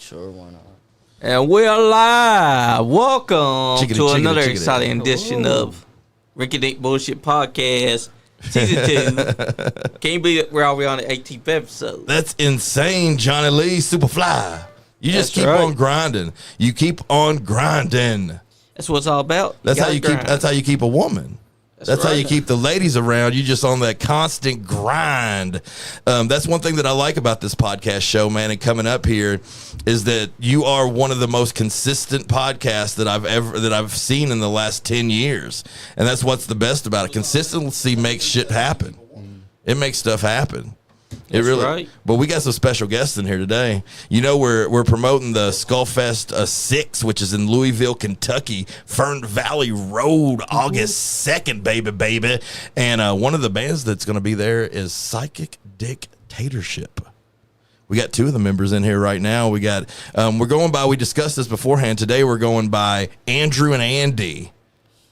Sure, why not? And we're live. Welcome to another exciting edition of Ricky Dick Bullshit Podcast, Season 2. Can't believe we're already on the 18th episode. That's insane, Johnny Lee, Superfly. You just keep on grinding. You keep on grinding. That's what it's all about. That's how you keep a woman. That's how you keep the ladies around. You just on that constant grind. That's one thing that I like about this podcast show, man, and coming up here is that you are one of the most consistent podcasts that I've seen in the last 10 years. And that's what's the best about it. Consistency makes shit happen. It makes stuff happen. It really, right. But we got some special guests in here today. You know, we're promoting the Skullfest 6, which is in Louisville, Kentucky, Fern Valley Road, August 2nd, baby. And one of the bands that's going to be there is Psychic Dictatorship. We got two of the members in here right now. We got we're going by. We discussed this beforehand. Today we're going by Andrew and Andy.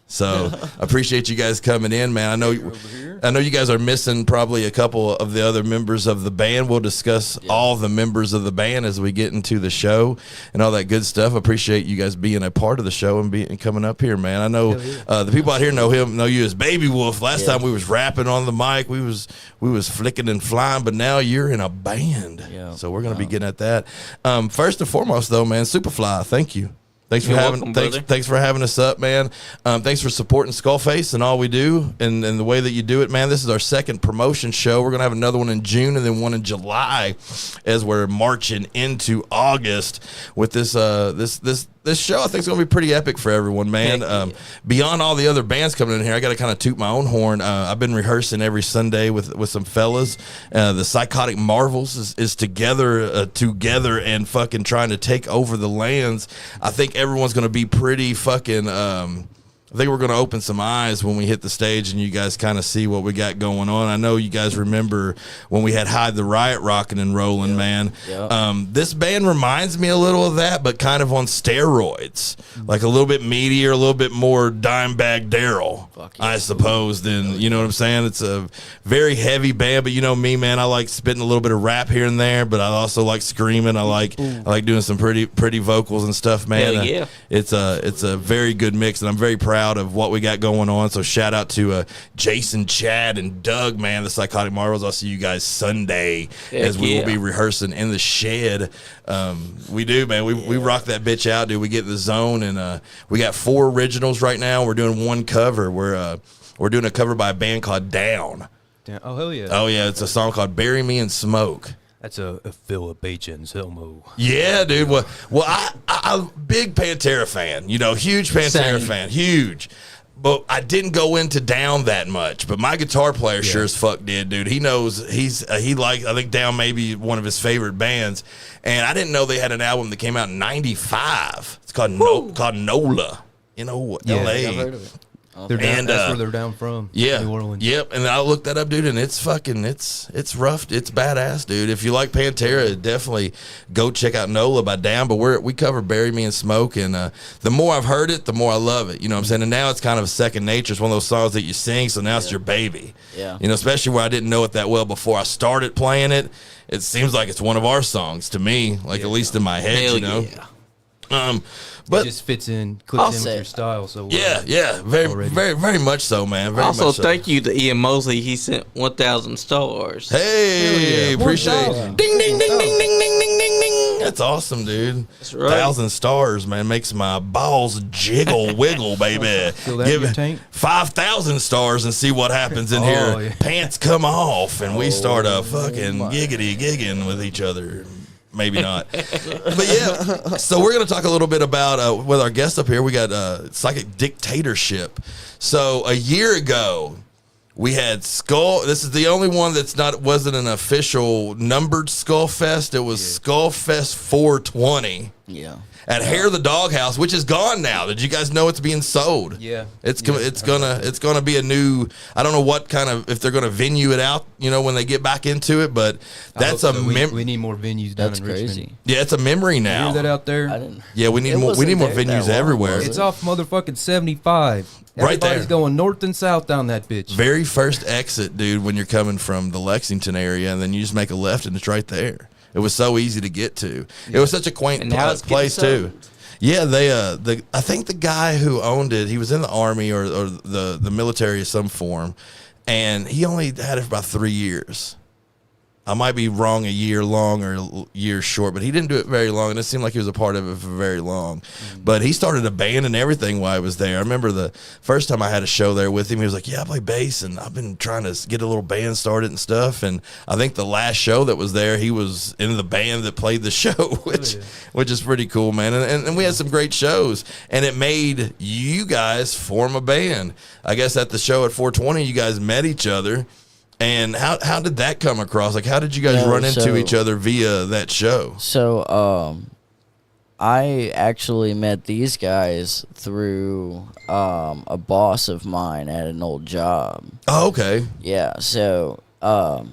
So I appreciate you guys coming in, man. I know you guys are missing probably a couple of the other members of the band. We'll discuss all the members of the band as we get into the show and all that good stuff. I appreciate you guys being a part of the show and coming up here, man. I know the people out here know you as Baby Wolf. Last time we was rapping on the mic, we was flicking and flying, but now you're in a band. Yeah. So we're gonna be getting at that. First and foremost, though, man, Superfly, thank you. Thanks for having us up, man. Thanks for supporting Skullface and all we do and the way that you do it, man. This is our second promotion show. We're gonna have another one in June and then one in July as we're marching into August with this show. I think it's going to be pretty epic for everyone, man. Beyond all the other bands coming in here, I got to kind of toot my own horn. I've been rehearsing every Sunday with some fellas. The Psychotic Marvels is together and fucking trying to take over the lands. I think everyone's going to be pretty fucking... I think we're going to open some eyes when we hit the stage and you guys kind of see what we got going on. I know you guys remember when we had Hide the Riot rocking and rolling, man. Yep. This band reminds me a little of that, but kind of on steroids. Like a little bit meatier, a little bit more Dimebag Daryl, I suppose, than, you know what I'm saying? It's a very heavy band, but you know me, man, I like spitting a little bit of rap here and there, but I also like screaming. I like doing some pretty vocals and stuff, man. It's a very good mix, and I'm very proud of what we got going on. So shout out to Jason, Chad, and Doug, man, the Psychotic Marvels. I'll see you guys Sunday as we will be rehearsing in the shed. We do, man. We rock that bitch out, dude. We get in the zone, and we got 4 originals right now. We're doing one cover. We're doing a cover by a band called Down. Oh, hell yeah. Oh, yeah. It's a song called Bury Me in Smoke. That's a Philip H. Anselmo. Yeah, dude. Well, I'm a big Pantera fan. You know, huge Pantera fan. Huge. But I didn't go into Down that much. But my guitar player sure as fuck did, dude. He knows he likes, I think Down may be one of his favorite bands. And I didn't know they had an album that came out in 95. It's called NOLA. You know, L.A. I've heard of it. That's where they're down from. Yeah. New Orleans. Yep. And I looked that up, dude, and it's fucking, it's rough. It's badass, dude. If you like Pantera, definitely go check out NOLA by Down. But we cover Bury Me in Smoke, and the more I've heard it, the more I love it. You know what I'm saying? And now it's kind of a second nature. It's one of those songs that you sing, so now it's your baby. Yeah. You know, especially where I didn't know it that well before I started playing it. It seems like it's one of our songs to me, like at least in my head, you know? Yeah. But it just fits in, clips in with your style. So very much so, man. Very also, much so. Thank you to Ian Mosley. He sent 1,000 stars. Hey, appreciate it. Ding, ding, ding, ding, ding, ding, ding, ding, ding. That's awesome, dude. That's right. 1,000 stars, man, makes my balls jiggle, wiggle, baby. Give it 5,000 stars and see what happens in here. Yeah. Pants come off, and we start a fucking giggity-gigging with each other. Maybe not. But yeah, so we're going to talk a little bit about, with our guest up here, we got Psychic Dictatorship. So a year ago, we had this is the only one wasn't an official numbered Skullfest. It was Skullfest 420. Yeah. At Hair the Doghouse, which is gone now. Did you guys know it's being sold? Yeah. It's gonna be a new, I don't know what kind of, if they're gonna venue it out, you know, when they get back into it, but that's we need more venues down in Richmond. Yeah, it's a memory now. You hear that out there? Yeah, we need more venues everywhere. It's off motherfucking 75. Right there. Everybody's going north and south down that bitch. Very first exit, dude, when you're coming from the Lexington area, and then you just make a left and it's right there. It was so easy to get to. It was such a quaint place too. Yeah, I think the guy who owned it, he was in the Army or the military of some form, and he only had it for about 3 years. I might be wrong, a year long or a year short, but he didn't do it very long, and it seemed like he was a part of it for very long. But he started a band and everything while I was there. I remember the first time I had a show there with him, he was like, yeah, I play bass, and I've been trying to get a little band started and stuff. And I think the last show that was there, he was in the band that played the show, which is pretty cool, man. And we had some great shows, and it made you guys form a band. I guess at the show at 420, you guys met each other. And how did that come across? Like, how did you guys run into each other via that show? So, I actually met these guys through a boss of mine at an old job. Oh, okay. Yeah, so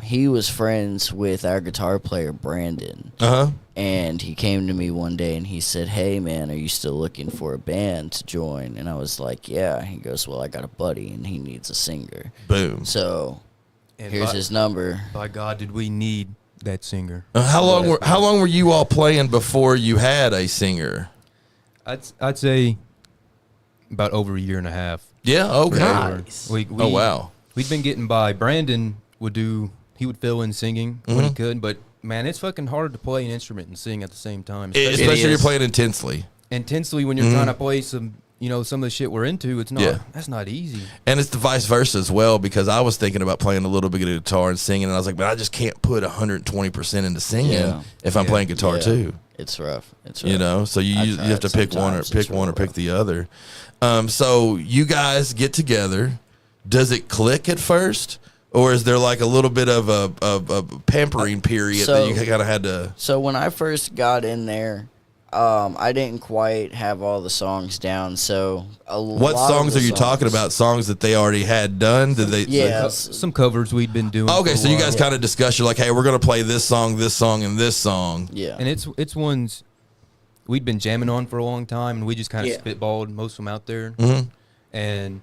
he was friends with our guitar player, Brandon. Uh-huh. And he came to me one day and he said, hey, man, are you still looking for a band to join? And I was like, yeah. He goes, well, I got a buddy and he needs a singer. Boom. So... And here's his number. By God, did we need that singer? How long were you all playing before you had a singer? I'd say about over a year and a half. Yeah. Okay. Nice. Oh wow. We'd been getting by. Brandon would fill in singing when he could, but man, it's fucking hard to play an instrument and sing at the same time. Especially if you're playing intensely. Intensely when you're trying to play some of the shit we're into, it's not. That's not easy. And it's the vice versa as well, because I was thinking about playing a little bit of guitar and singing, and I was like, but I just can't put 120% into singing if I'm playing guitar too. It's rough. So you have to pick one or pick the other. So you guys get together. Does it click at first? Or is there like a little bit of a pampering period that you kind of had to... So when I first got in there, I didn't quite have all the songs down, so what songs are you talking about? Songs that they already had done? Did they? Yeah, some covers we'd been doing. Okay, so you guys kind of discussed. You're like, hey, we're gonna play this song, and this song. Yeah, and it's ones we'd been jamming on for a long time, and we just kind of spitballed most of them out there, and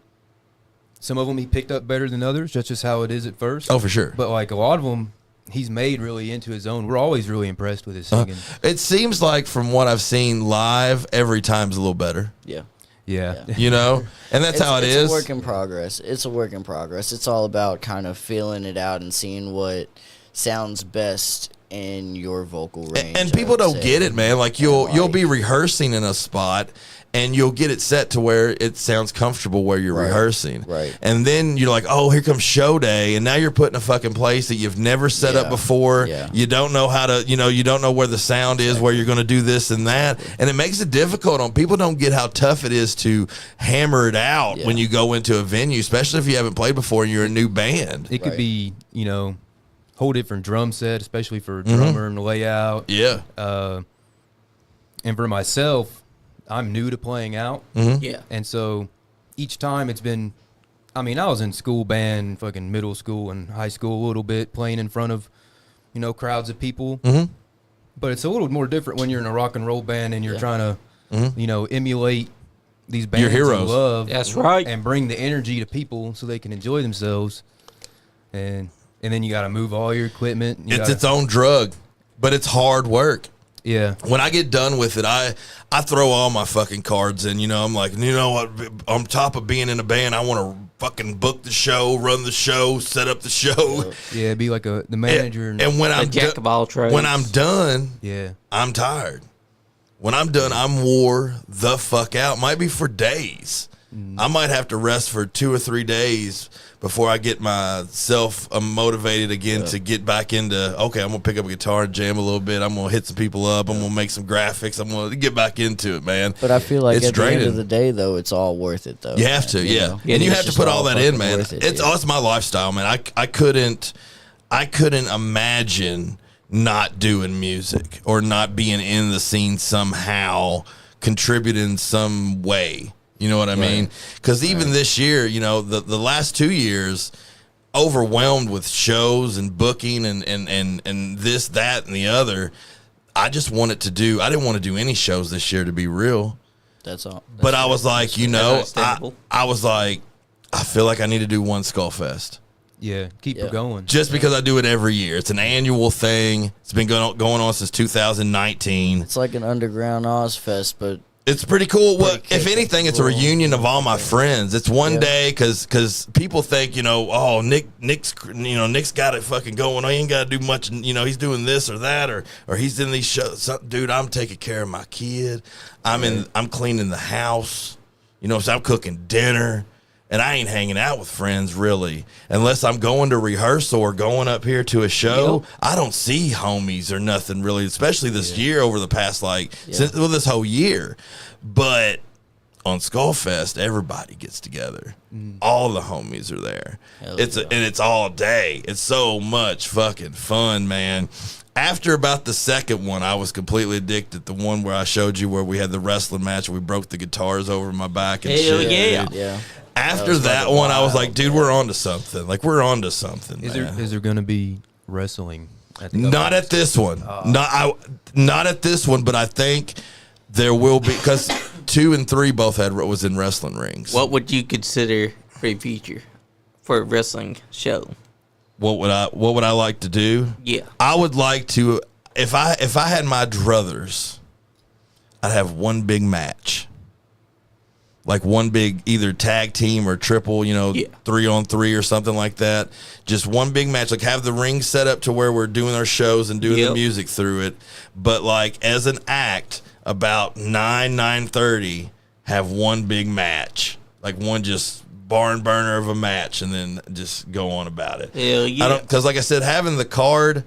some of them he picked up better than others. That's just how it is at first. Oh, for sure. But like a lot of them, he's made really into his own. We're always really impressed with his singing. It seems like from what I've seen live, every time's a little better. Yeah. You know? And that's how it is. It's a work in progress. It's all about kind of feeling it out and seeing what sounds best in your vocal range. And people don't get it, man. Like you'll be rehearsing in a spot and you'll get it set to where it sounds comfortable where you're rehearsing. Right. And then you're like, oh, here comes show day. And now you're put in a fucking place that you've never set up before. Yeah. You don't know how to, you don't know where the sound is, where you're going to do this and that. And it makes it difficult on people. Don't get how tough it is to hammer it out when you go into a venue, especially if you haven't played before and you're a new band. It could be, whole different drum set, especially for a drummer and the layout. Yeah. And for myself, I'm new to playing out. Yeah. And so each time it's been, I was in school band, fucking middle school and high school a little bit, playing in front of, crowds of people. But it's a little more different when you're in a rock and roll band and you're trying to, emulate these bands your heroes. you love. That's right. And bring the energy to people so they can enjoy themselves. And then you got to move all your equipment. It's its own drug, but it's hard work. Yeah. When I get done with it, I throw all my fucking cards in. I'm like, you know what? On top of being in a band, I want to fucking book the show, run the show, set up the show. Yeah, be like the manager. And when I'm jack of all trades. When I'm done, yeah, I'm tired. When I'm done, I'm wore the fuck out. Might be for days. I might have to rest for 2 or 3 days before I get myself motivated again to get back into, okay, I'm going to pick up a guitar and jam a little bit. I'm going to hit some people up. I'm going to make some graphics. I'm going to get back into it, man. But I feel like it's at draining. the end of the day, though, it's all worth it, though. You have to, yeah. And you have to put all that in, man. It's my lifestyle, man. I couldn't imagine not doing music or not being in the scene somehow, contributing some way. You know what I mean? Because even this year, the last 2 years, overwhelmed with shows and booking and this, that, and the other. I just wanted to do. I didn't want to do any shows this year, to be real. That's all. But I was like, I was like, I feel like I need to do one Skullfest. keep her going. Just because I do it every year. It's an annual thing. It's been going on since 2019. It's like an underground Ozfest, but it's pretty cool. Well, if anything, it's a reunion of all my friends. It's one day because people think, oh, Nick's got it fucking going on. He ain't got to do much. He's doing this or that or he's in these shows. Dude, I'm taking care of my kid. I'm cleaning the house. So I'm cooking dinner. And I ain't hanging out with friends, really. Unless I'm going to rehearsal or going up here to a show, I don't see homies or nothing, really, especially this year over the past, this whole year. But on Skullfest, everybody gets together. All the homies are there. And it's all day. It's so much fucking fun, man. After about the second one, I was completely addicted. The one where I showed you where we had the wrestling match, and we broke the guitars over my back and shit. Yeah. After that one, I was like, dude, we're on to something. We're on to something, man. Is there going to be wrestling? Not at this one. Not at this one, but I think there will be, because 2 and 3 both was in wrestling rings. What would you consider for a feature for a wrestling show? What would I like to do? Yeah. I would like to, if I had my druthers, I'd have one big match. Like one big either tag team or triple, 3-on-3 or something like that. Just one big match. Like have the ring set up to where we're doing our shows and doing the music through it. But like as an act, about 9:30, have one big match. Like one just barn burner of a match, and then just go on about it. Hell yeah. Because like I said, having the card,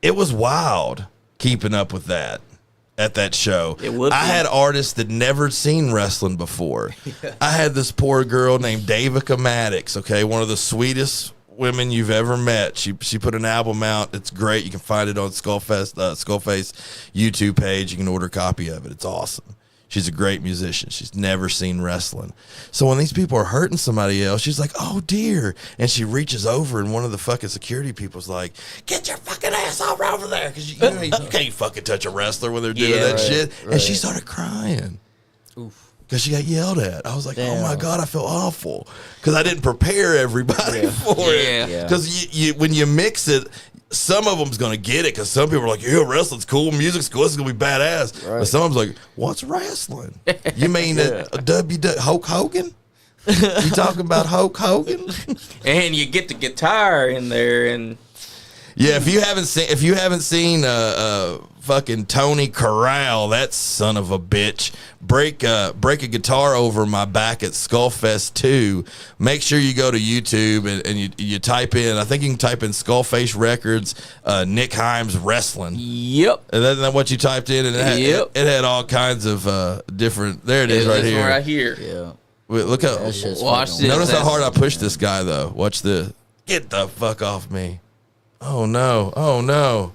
it was wild keeping up with that. At that show, I had artists that never seen wrestling before. I had this poor girl named Davica Maddox, one of the sweetest women you've ever met. She put an album out. It's great. You can find it on Skullface YouTube page. You can order a copy of it. It's awesome. She's a great musician. She's never seen wrestling. So when these people are hurting somebody else, she's like, oh, dear. And she reaches over, and one of the fucking security people's like, get your fucking ass over there. Because you can't fucking touch a wrestler when they're doing that shit. Right. And she started crying. Because she got yelled at. I was like, oh, my God, I feel awful. Because I didn't prepare everybody for it. Because when you mix it, some of them's going to get it because some people are like, yeah, wrestling's cool, music's cool, this is going to be badass. Right. But some of them's like, what's wrestling? You mean Hulk Hogan? You talking about Hulk Hogan? And you get the guitar in there and... Yeah, if you haven't seen fucking Tony Corral, that son of a bitch, break a guitar over my back at Skullfest 2, make sure you go to YouTube and you type in, I think you can type in Skullface Records, Nick Himes Wrestling. Yep. And that's what you typed in, and it had all kinds of different, there it is right here. Right here. Yeah. Wait, look how, watch this. Notice how hard I pushed this guy, though. Watch this. Get the fuck off me. Oh, no. Oh, no.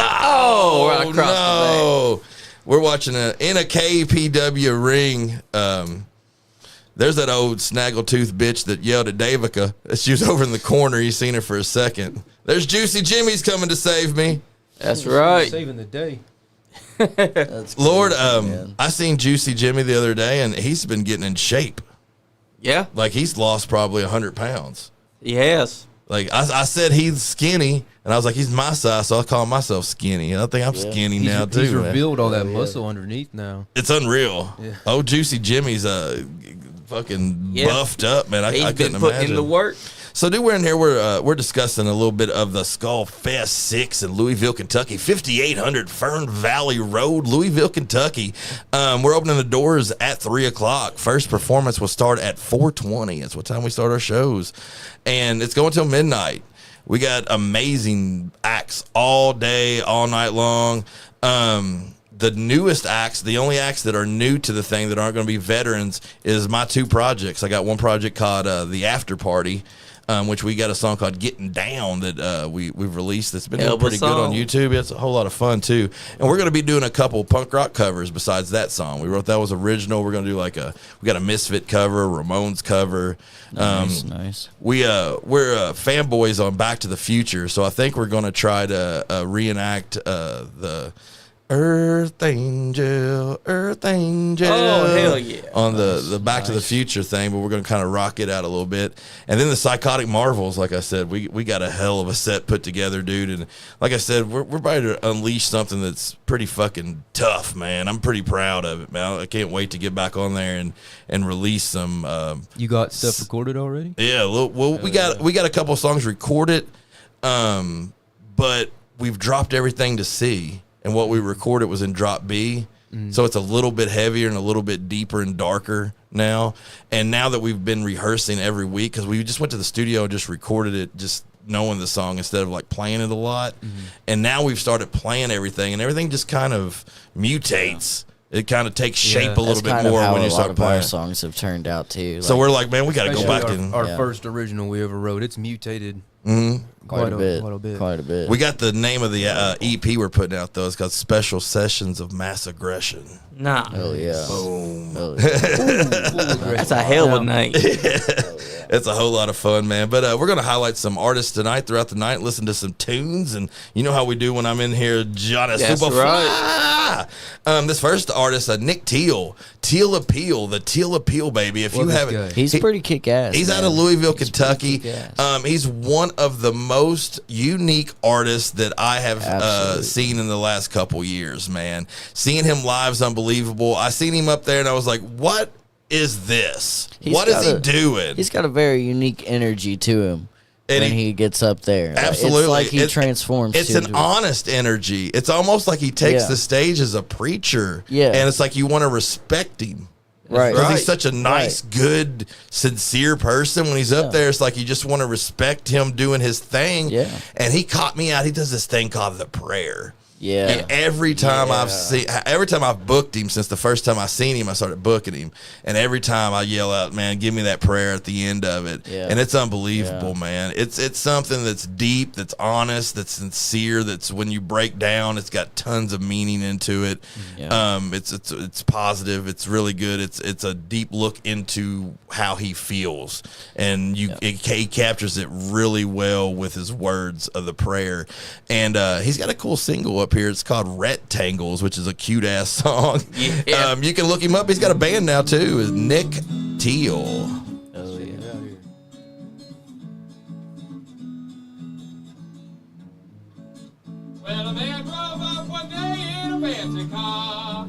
Oh, right across the back. We're watching in a KPW ring. There's that old snaggletooth bitch that yelled at Davica. She was over in the corner. You seen her for a second. There's Juicy Jimmy's coming to save me. That's right. Saving the day. That's Lord, crazy, I seen Juicy Jimmy the other day, and he's been getting in shape. Yeah. Like, he's lost probably 100 pounds. He has. Like, I said he's skinny, and I was like, he's my size, so I call myself skinny. And I think I'm skinny now, too. He's revealed all that muscle underneath now. It's unreal. Yeah. Oh, Juicy Jimmy's fucking buffed up, man. I couldn't imagine. In the work. So, dude, we're in here. We're discussing a little bit of the Skullfest 6 in Louisville, Kentucky, 5800 Fern Valley Road, Louisville, Kentucky. We're opening the doors at 3:00. First performance will start at 4:20. That's what time we start our shows, and it's going till midnight. We got amazing acts all day, all night long. The newest acts, the only acts that are new to the thing that aren't going to be veterans, is my 2 projects. I got one project called The After Party, which we got a song called Getting Down that we've released that's been doing pretty good on YouTube. It's a whole lot of fun, too. And we're going to be doing a couple punk rock covers besides that song. We wrote that was original. We're going to do we got a Misfit cover, Ramones cover. Nice. We're fanboys on Back to the Future, so I think we're going to try to reenact the Earth Angel, Earth Angel. Oh, hell yeah. On the Back to the Future thing, but we're going to kind of rock it out a little bit. And then the Psychotic Marvels, like I said, we got a hell of a set put together, dude. And like I said, we're about to unleash something that's pretty fucking tough, man. I'm pretty proud of it, man. I can't wait to get back on there and release some. You got stuff recorded already? Yeah, well, we got a couple of songs recorded, but we've dropped everything to C. And what we recorded was in drop B. So it's a little bit heavier and a little bit deeper and darker now. And now that we've been rehearsing every week, because we just went to the studio and just recorded it, just knowing the song instead of like playing it a lot. And now we've started playing everything, and everything just kind of mutates. It kind of takes shape a little bit more when you start playing. Our songs have turned out too. So we're like, man, we got to go back and our first original we ever wrote. It's mutated. Quite a bit. We got the name of the EP we're putting out, though. It's called Special Sessions of Mass Aggression. Nah. Hell yeah. Boom. Hell yeah. That's a hell of a name. It's a whole lot of fun, man. But we're going to highlight some artists tonight throughout the night, listen to some tunes. And you know how we do when I'm in here, Johnny Superfly. Right. This first artist, Nick Teal. Teal Appeal, the Teal Appeal, baby. If you haven't, he's pretty kick-ass. He's out of Louisville, Kentucky. He's one of the most unique artists that I have seen in the last couple years, man. Seeing him live is unbelievable. I seen him up there, and I was like, what is this? What is he doing? He's got a very unique energy to him. When he gets up there. Absolutely. It's like he transforms. It's an honest energy. It's almost like he takes the stage as a preacher. Yeah. And it's like you want to respect him. Right. Because he's such a nice, good, sincere person. When he's up there, it's like you just want to respect him doing his thing. Yeah. And he caught me out. He does this thing called the prayer. Yeah. And every time I've booked him since the first time I seen him, I started booking him. And every time I yell out, man, give me that prayer at the end of it. Yeah. And it's unbelievable, man. It's something that's deep, that's honest, that's sincere, that's when you break down, it's got tons of meaning into it. Yeah. It's positive, it's really good. It's a deep look into how he feels. And he captures it really well with his words of the prayer. And he's got a cool single up here. It's called Rectangles, which is a cute ass song. Yeah. You can look him up. He's got a band now too. Is Nick Teal. Oh yeah. Well, a man drove up one day in a fancy car.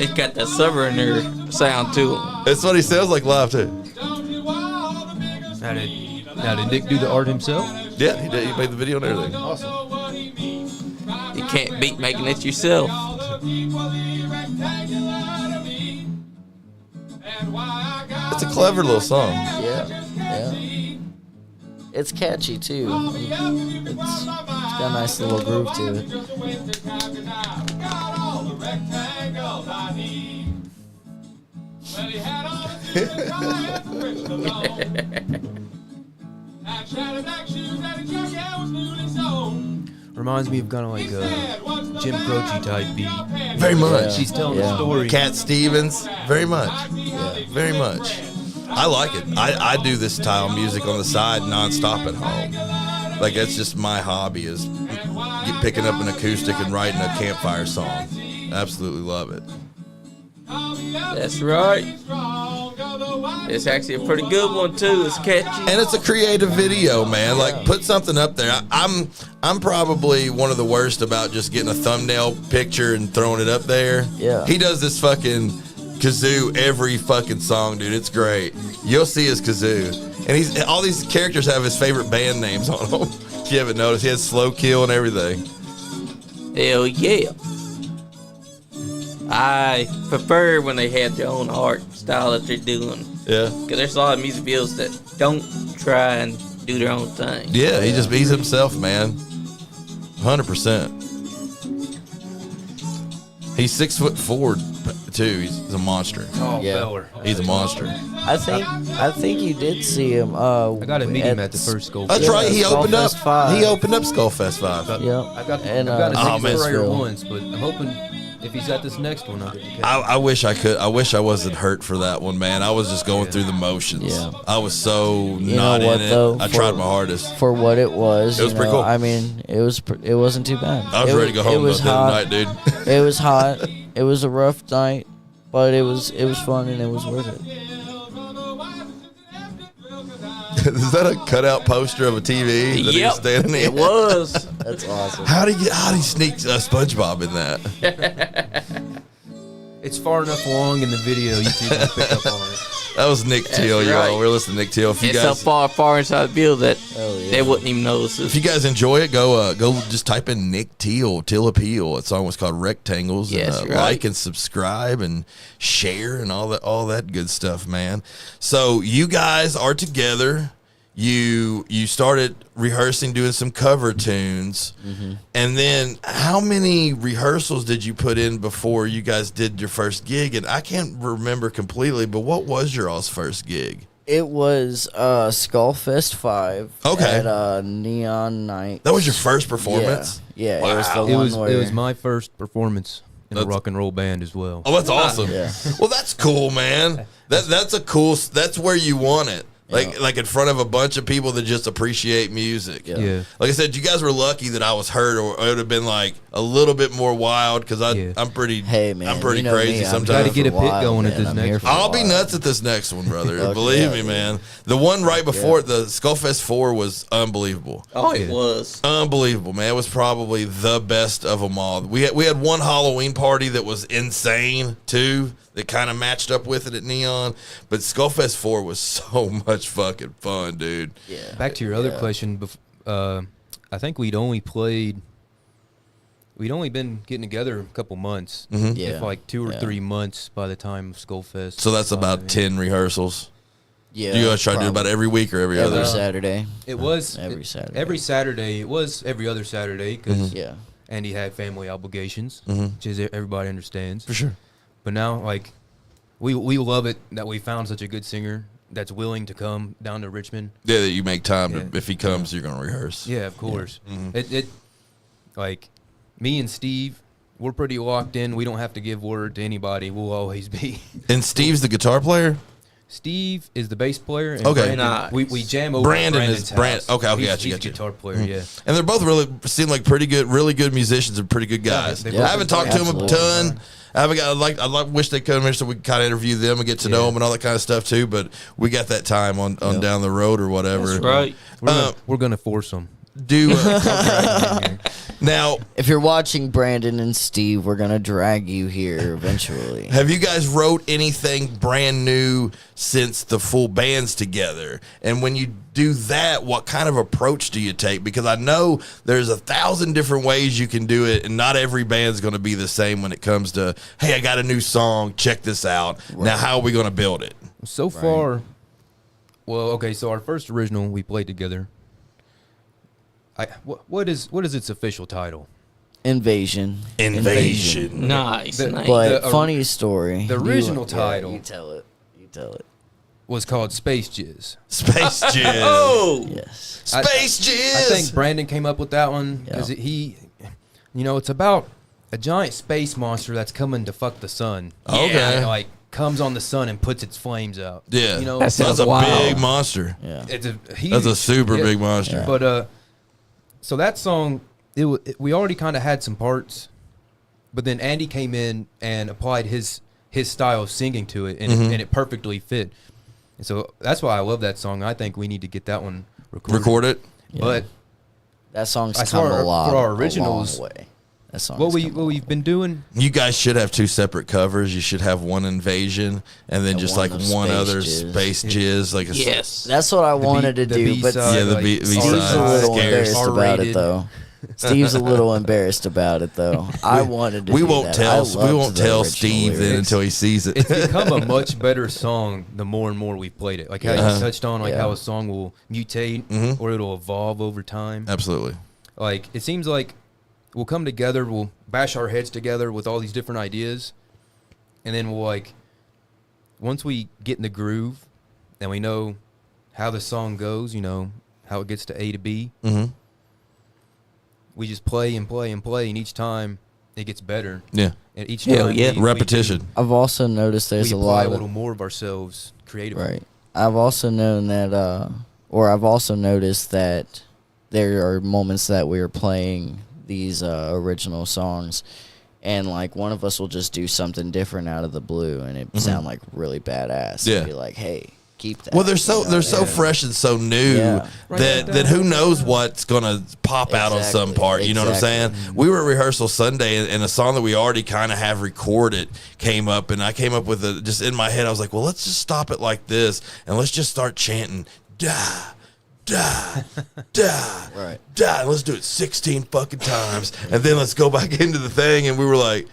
It's got that Southerner sound to him. That's what he sounds like live too. Now did Nick do the art himself? Yeah, he did. He made the video and everything. Awesome. You can't beat making it yourself. It's a clever little song. Yeah. It's catchy too. It's got a nice little groove to it. Reminds me of kind of like a Jim Croce type beat. Very much. She's telling the story. Cat Stevens. Very much. Yeah. Very much. I like it. I do this style of music on the side nonstop at home. Like that's just my hobby is picking up an acoustic and writing a campfire song. Absolutely love it. That's right. It's actually a pretty good one too. It's catchy, and it's a creative video, man. Like put something up there. I'm probably one of the worst about just getting a thumbnail picture and throwing it up there. Yeah, he does this fucking kazoo every fucking song, dude. It's great. You'll see his kazoo, and all these characters have his favorite band names on them. If you haven't noticed, he has Slow Kill and everything. Hell yeah. I prefer when they have their own art style that they're doing. Yeah. Because there's a lot of music videos that don't try and do their own thing. Yeah, he just beats himself, man. 100%. He's 6'4", too. He's a monster. Oh, Yeah. feller. He's a monster. I think you did see him. I got to meet him at the first Skullfest. That's right. He opened up. Skullfest 5. He opened up Skullfest 5. Yeah. I've got And, to oh, see man. his prayer Phil. once, but I'm hoping if he's at this next one, I'll get to catch him. I wish I could. I wish I wasn't hurt for that one, man. I was just going through the motions. Yeah. I was so You not know what, in it. though? I tried my hardest. For what it was, It was you pretty know, cool. I mean, it wasn't too bad. I was ready to go home the other night, dude. It was hot. It was a rough night, but it was fun and it was worth it. Is that a cutout poster of a TV that he was standing in? It was. That's awesome. How did he sneak SpongeBob in that? It's far enough along in the video, you two can pick up on it. That was Nick Teal, right. y'all. We're listening to Nick Teal. If you It's so guys, far inside the bill that Oh, yeah. they wouldn't even notice if us. you guys enjoy it, go just type in Nick Teal, Teal Appeal. That song was called Rectangles. Yes, and, right. Like and subscribe and share and all that good stuff, man. So you guys are together. You started rehearsing, doing some cover tunes, and then how many rehearsals did you put in before you guys did your first gig? And I can't remember completely, but what was your all's first gig? It was Skullfest 5 Okay. at Neon Night. That was your first performance? Yeah, Wow. it was the It one was where it was my first performance in a That's- rock and roll band as well. Oh, that's awesome. Yeah. Well, that's cool, man. That's a cool. That's where you want it. Like in front of a bunch of people that just appreciate music. Yeah. Yeah. Like I said, you guys were lucky that I was hurt, or it would have been like a little bit more wild because Yeah. I'm pretty. Hey man, I'm pretty you know crazy me, I'm sometimes. here Gotta get for a pit while, going at man. this I'm next here for one. a I'll be while. nuts at this next one, brother. Okay, Believe me, yeah. man. The one right before it, the Skullfest 4 was unbelievable. Oh, it was. Unbelievable, man. It was probably the best of them all. We had one Halloween party that was insane too, that kind of matched up with it at Neon. But Skullfest 4 was so much fucking fun, dude. Yeah. Back to your other Yeah. question, I think we'd only been getting together a couple months. Mm-hmm. Yeah. If like 2 or Yeah. 3 months by the time of Skullfest. So that's about 10 rehearsals. Yeah. You guys try to do probably. about every week or every every other? Saturday. It was Every Saturday. Every Saturday. It was every other Saturday because Mm-hmm. Yeah. Andy had family obligations, which is everybody understands. For sure. But now, like, we love it that we found such a good singer that's willing to come down to Richmond. Yeah, that you make time to, Yeah. if he comes, you're going to rehearse. Yeah, of course. Mm-hmm. It like me and Steve, we're pretty locked in. We don't have to give word to anybody. We'll always be. And Steve's the guitar player? Steve is the bass player. And Okay. Brandon, Nice. we jam over Brandon at is Brandon's house. Okay, okay, He's, gotcha, he's gotcha. a guitar player, yeah. And they're both really seem like really good musicians and pretty good guys. they I both haven't talked to them a absolutely. ton. I haven't got. Wish they'd come here so we could kind of interview them and get to know them and all that kind of stuff too. But we got that time on down the road or whatever. That's right. We're gonna force them. Do now. If you're watching Brandon and Steve, we're gonna drag you here eventually. Have you guys wrote anything brand new since the full band's together? And when you do that, what kind of approach do you take? Because I know there's 1,000 different ways you can do it, and not every band's going to be the same when it comes to, hey, I got a new song, check this out. Now, how are we going to build it? So far, well, okay. So our first original we played together. What is its official title? Invasion. Nice. The- nice. But The- funny story. the original title. You tell it. You tell it. Was called Space Jizz. Space Jizz. oh, Yes. Space Jizz. I think Brandon came up with that one because Yeah. it's about a giant space monster that's coming to fuck the sun. Okay. And, like comes on the sun and puts its flames out. Yeah. You know, That sounds That's a wild. big monster. Yeah. it's a huge, That's a super yeah. big monster. But so that song, we already kind of had some parts, but then Andy came in and applied his style of singing to it, and and it perfectly fit. And so that's why I love that song. I think we need to get that one recorded. Record it. But That song's I come saw a lot. for our a originals- long way. That song's what come a long we've been doing. You guys should have 2 separate covers. You should have one Invasion and then And just one like of one Space other Jizz. Space Jizz. Like a yes. That's what I wanted to the do, but B-side, Yeah, the like, B-side. Steve's a little Scarce. embarrassed about it, R-rated. though. Steve's a little embarrassed about it, though. I wanted to. we do won't that. tell. I We loved won't the tell original Steve then lyrics. until he sees it. It's become a much better song the more and more we've played it. Like how Uh-huh. you touched on, like Yeah. how a song will mutate or it'll evolve over time. Absolutely. Like it seems like we'll come together, we'll bash our heads together with all these different ideas, And then we'll like, once we get in the groove and we know how the song goes, you know, how it gets to A to B, we just play and play and play, and each time it gets better. Yeah. And each time repetition. I've also noticed there's we a apply lot a little of, more of ourselves creatively. right. I've also known that, or I've also noticed that there are moments that we're playing these original songs, and like one of us will just do something different out of the blue, and it sound like really badass. Yeah. And be like, hey, keep that. Well, they're so fresh and so new that who knows what's gonna pop out on some part. You know what I'm saying? We were at rehearsal Sunday, and a song that we already kind of have recorded came up, and I came up with it just in my head. I was like, well, let's just stop it like this, and let's just start chanting, "Da, da, da, Right. da," and let's do it 16 fucking times, and then let's go back into the thing. And we were like,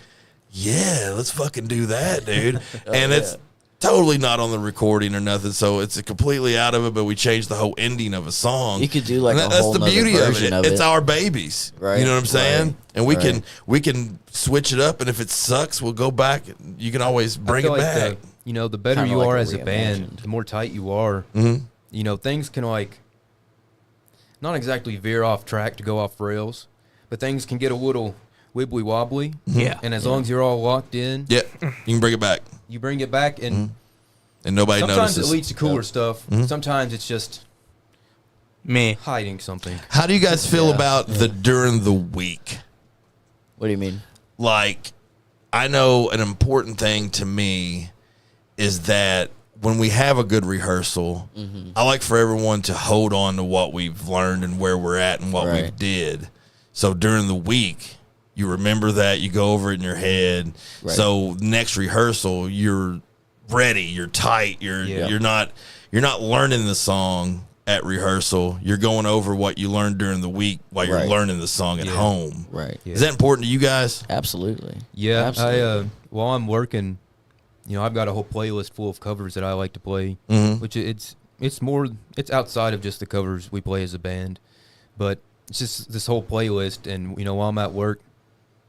yeah, let's fucking do that, dude. And it's totally not on the recording or nothing, so it's completely out of it, but we changed the whole ending of a song. You could do like and a whole that's the beauty version of it. It's our babies. Right. You know what I'm saying? Right. And we can switch it up, and if it sucks, we'll go back. You can always bring it like back. The better Kinda you like are a as a band, reimagined. the more tight you are, you know, things can like not exactly veer off track to go off rails, but things can get a little wibbly wobbly. Yeah. And as long as you're all locked in, Yeah, you can bring it back, you bring it back, and and nobody sometimes notices. it leads to cooler stuff. Sometimes it's just Me. hiding something. How do you guys feel about the during the week? What do you mean? Like, I know an important thing to me is that when we have a good rehearsal, I like for everyone to hold on to what we've learned and where we're at and what we Right. did. So during the week, you remember that, you go over it in your head. Right. So next rehearsal, you're ready, you're tight, you're not learning the song at rehearsal. You're going over what you learned during the week while you're Right. learning the song at home. Right. Is that important to you guys? Absolutely. Yeah, Absolutely. while I'm working, you know, I've got a whole playlist full of covers that I like to play, which it's outside of just the covers we play as a band, but it's just this whole playlist. And you know, while I'm at work,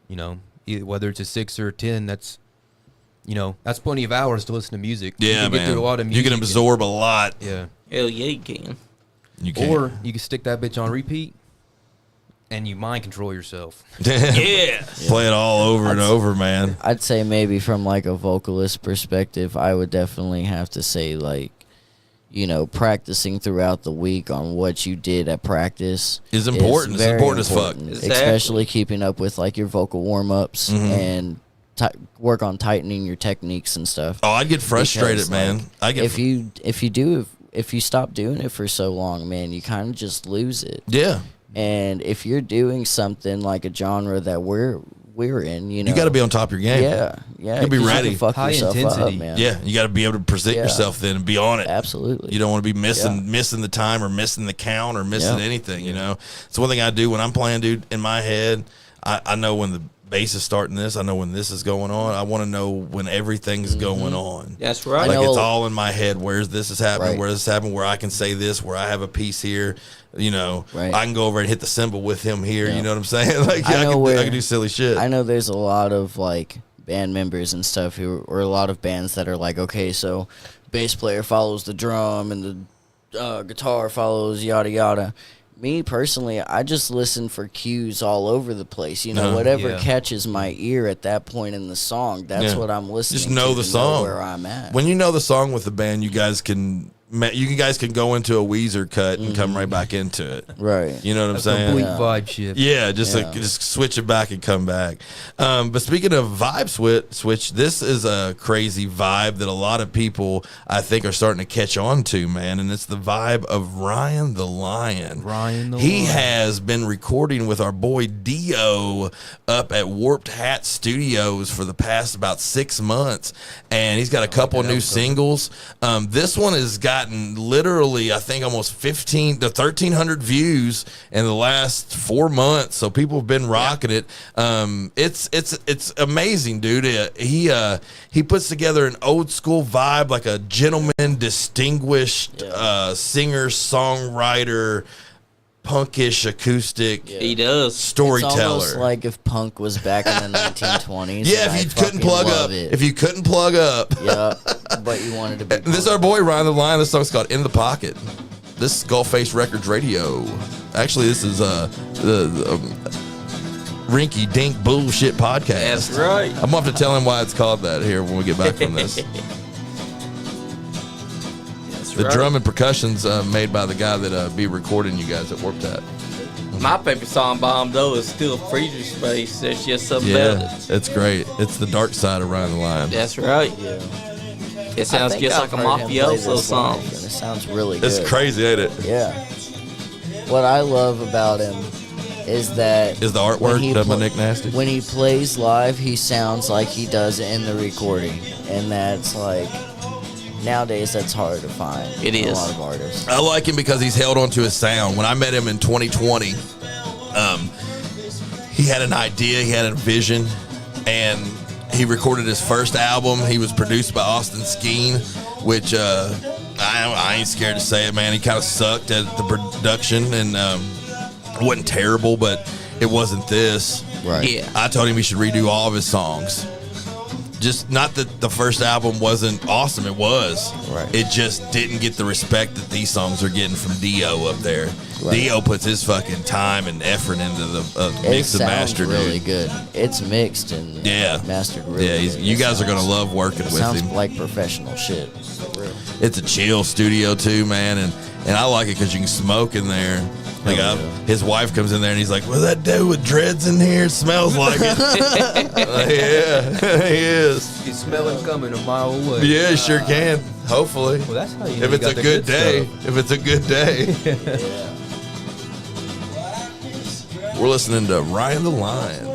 you know, whether it's a 6 or a 10, that's plenty of hours to listen to music. Yeah, you can man. get through a lot of You music. can absorb a lot. Yeah, Hell yeah, you can. You can. or you can stick that bitch on repeat, and you mind control yourself. Yeah. Play it all over and over, man. I'd say maybe from like a vocalist perspective, I would definitely have to say like, you know, practicing throughout the week on what you did at practice Is important. It's very important as fuck. Exactly. Especially keeping up with like your vocal warm ups and work on tightening your techniques and stuff. Oh, I'd get frustrated, Because, man. like, I get if you stop doing it for so long, man, you kind of just lose it. yeah. And if you're doing something like a genre that we're in, you know, You got to be on top of your game. yeah, You gotta be 'cause ready. You can fuck High yourself intensity. up, man. Yeah, you got to be able to present Yeah. yourself then and be on it. Absolutely. You don't want to be missing the time or missing the count or missing Yeah. anything, you know. It's one thing I do when I'm playing, dude, in my head, I know when the bass is starting this, I know when this is going on. I want to know when everything's going on. That's right. Like I know- it's all in my head. Where's this is happening? Right. Where this is happening? Where I can say this? Where I have a piece here? You know, Right. I can go over and hit the cymbal with him here. Yeah. You know what I'm saying? Like I know I where- can do silly shit. I know there's a lot of like band members and stuff or a lot of bands that are like, okay, so bass player follows the drum and the guitar follows yada yada. Me personally, I just listen for cues all over the place. You know, whatever Yeah. catches my ear at that point in the song, that's Yeah. what I'm listening Just know to the song. where I'm at. When you know the song with the band, you guys can go into a Weezer cut and come right back into it. Right. You know what I'm That's saying? complete Yeah. vibe shift. Yeah, Yeah. just switch it back and come back. But speaking of vibe switch, this is a crazy vibe that a lot of people I think are starting to catch on to, man, and it's the vibe of Ryan the Lion. Ryan the He Lion. has been recording with our boy Dio up at Warped Hat Studios for the past about 6 months, and he's got a couple new singles. This one has gotten literally, I think, almost 15 to 1,300 views in the last 4 months. So people have been rocking it. It's amazing, dude. He puts together an old school vibe, like a gentleman, distinguished singer songwriter. punkish acoustic He does. It's storyteller. almost like if punk was back in the 1920s. Yeah, and if I you couldn't fucking plug love up, it. if you couldn't plug up. Yeah, but you wanted to be. This is our boy Ryan the Lion. This song's called "In the Pocket." This is Skullface Records Radio. Actually, this is the Rinky Dink Bullshit Podcast. That's right. I'm gonna have to tell him why it's called that here when we get back from this. That's The right. drum and percussion's made by the guy that be recording you guys at Warped That. My favorite song bomb though is still Freezer Space. There's just something Yeah, about it. it's great. It's the dark side of Ryan the Lion. That's right. Yeah. It sounds I think just I've like a heard him play mafioso this song. live, and it sounds really good. It's crazy, ain't it? Yeah. What I love about him is that Is the when artwork he done by pl- Nick Nasty? When he plays live, he sounds like he does in the recording, and that's like nowadays that's hard to find. It in is. a lot of artists. I like him because he's held on to his sound. When I met him in 2020, he had an idea, he had a vision, and he recorded his first album. He was produced by Austin Skeen, which I ain't scared to say it, man. He kind of sucked at the production, and it wasn't terrible, but it wasn't this. Right. Yeah. I told him he should redo all of his songs. Just not that the first album wasn't awesome. It was. Right. It just didn't get the respect that these songs are getting from Dio up there. Right. Dio puts his fucking time and effort into the It mix and sounds master, really dude. good. It's mixed and Yeah. mastered really Yeah, good. you It guys are gonna sounds- love working It with sounds him. like professional shit. For real. It's a chill studio too, man, and I like it because you can smoke in there. Like Hell his wife comes in there and he's like, "Was that dude with dreads in here? It smells like it." Yeah, he is. You smell it coming a mile away. Yeah, you sure can. Hopefully, Well, that's how you know if you it's got a the good day. stuff. If it's a good day. We're listening to Ryan the Lion.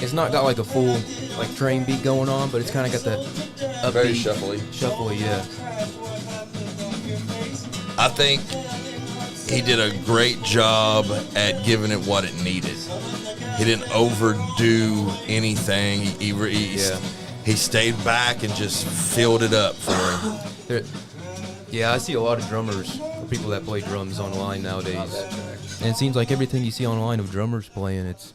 It's not got like a full like train beat going on, but it's kind of got that upbeat, shuffly, yeah. I think he did a great job at giving it what it needed. He didn't overdo anything. He stayed back and just filled it up for him. Yeah, I see a lot of drummers, or people that play drums online nowadays, and it seems like everything you see online of drummers playing, it's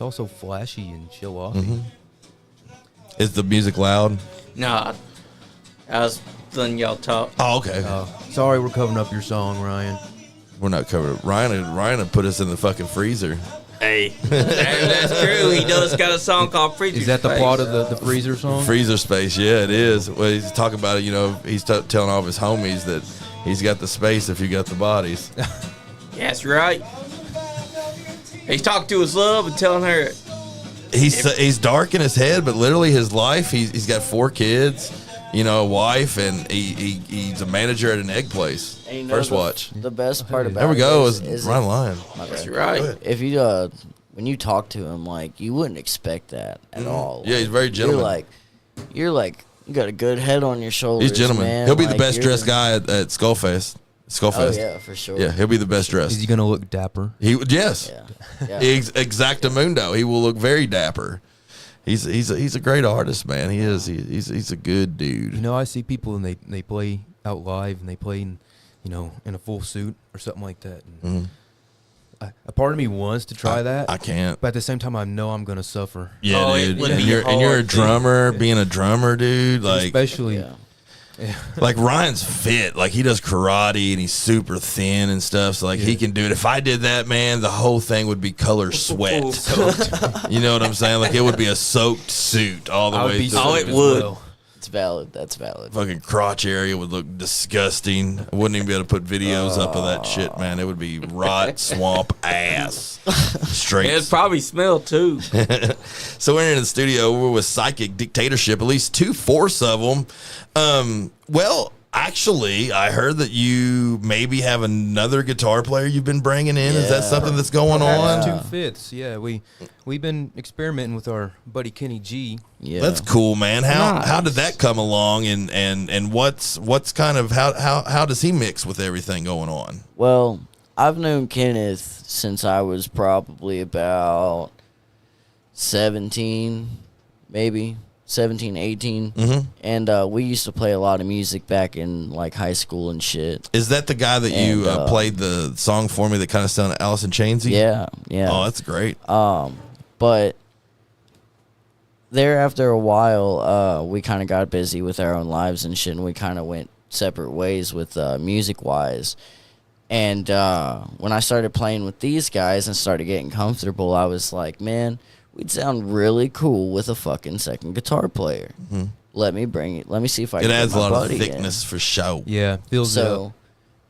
also flashy and show-offy. Mm-hmm. Is the music loud? Nah, I was letting y'all talk. Oh, okay. Sorry, we're covering up your song, Ryan. We're not covered. Ryan had put us in the fucking freezer. Hey, that's true. He does got a song called Freezer Is that the Space. plot of the Freezer song? Freezer space, yeah, it is. Well, he's talking about it. You know, he's telling all of his homies that he's got the space if you got the bodies. That's right. He's talking to his love and telling her, He's dark in his head, but literally his life. He's got 4 kids, you know, a wife, and he's a manager at an egg place. And you know First the- watch. The best part about There we it go. is Is Ryan Lion. that's right. If you when you talk to him, like you wouldn't expect that at all. Yeah, he's very You're gentleman. like you got a good head on your shoulders. He's a gentleman. Man. He'll be the Like, best you're- dressed guy at Skullfest. Oh Skullfest. yeah, for sure. Yeah, he'll be the best Is dressed. he gonna look dapper? Yes. Yeah. Exactamundo. He will look very dapper. He's a great artist, man. He is. He's a good dude. You know, I see people and they play out live and they play in, in a full suit or something like that. And a part of me wants to try that. I can't. But at the same time, I know I'm gonna suffer. Yeah, Oh, it dude. would And be you're a hard, drummer. Being a drummer, dude. Like Especially, Yeah. like Ryan's fit. Like he does karate and he's super thin and stuff. So like he can do it. If I did that, man, the whole thing would be color sweat. You know what I'm saying? Like it would be a soaked suit all the I would way be through. Oh, soaked it as would. well. It's valid. That's valid. Fucking crotch area would look disgusting. I wouldn't even be able to put videos up of that shit, man. It would be rot, swamp, ass. Straight. It'd probably smell too. So we're in the studio. We're with Psychic Dictatorship. At least 2/4 of them. Well, actually, I heard that you maybe have another guitar player you've been bringing in. Is that Yeah. something that's going on? 2/5. Yeah, we've been experimenting with our buddy Kenny G. Yeah. That's cool, man. How Nice. did that come along, and what's kind of how does he mix with everything going on? Well, I've known Kenneth since I was probably about 17, maybe. 17, 18. And we used to play a lot of music back in like high school and shit. Is that the guy that you And, played the song for me that kind of sounded Alice in Chainsy? Yeah. Oh, that's great. But there, after a while, we kind of got busy with our own lives and shit, and we kind of went separate ways with music-wise. And when I started playing with these guys and started getting comfortable, I was like, man, we'd sound really cool with a fucking second guitar player. Let me bring it. Let me see if I can It get adds a my lot of buddy in. thickness for show. Yeah, feels it up. So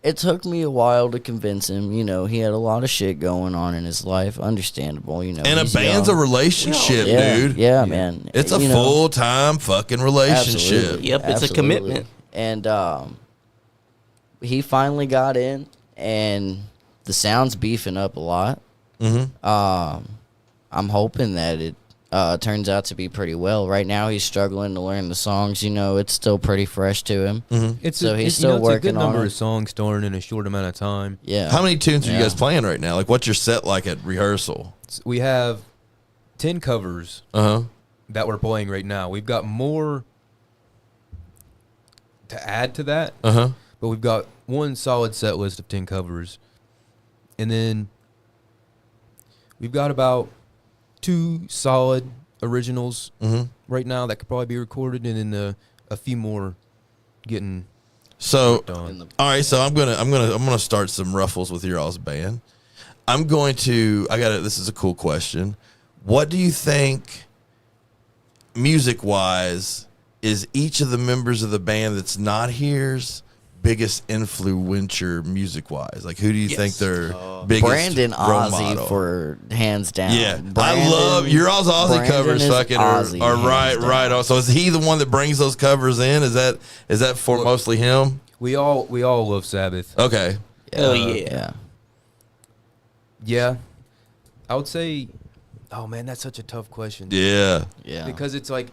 it took me a while to convince him. You know, he had a lot of shit going on in his life. Understandable, you know. And a he's band's young. a relationship, Yeah, dude. yeah, man. It's a You know, full-time fucking relationship. absolutely. Yep, it's a Absolutely. commitment. And he finally got in, and the sound's beefing up a lot. I'm hoping that it turns out to be pretty well. Right now, he's struggling to learn the songs. You know, it's still pretty fresh to him. It's So a, he's it's, still you know, it's a working good number on of it. songs to learn in a short amount of time. Yeah. How many tunes are you Yeah. guys playing right now? Like, what's your set like at rehearsal? We have 10 covers that we're playing right now. We've got more to add to that, but we've got one solid set list of 10 covers. And then we've got about 2 solid originals right now that could probably be recorded, and then a few more getting So, done. all right. So I'm gonna start some ruffles with your all's band. This is a cool question. What do you think, music wise, is each of the members of the band that's not here's biggest influencer music wise? Like, who do you think their biggest Brandon role Ozzy model? for hands down. Yeah, Brandon, I love your all's Ozzy Brandon covers. is Fucking Ozzy, are hands right down. on. So is he the one that brings those covers in? Is that for mostly him? We all love Sabbath. Okay. Hell yeah. Yeah. Yeah, I would say. Oh man, that's such a tough question. Yeah. Yeah. Because it's like,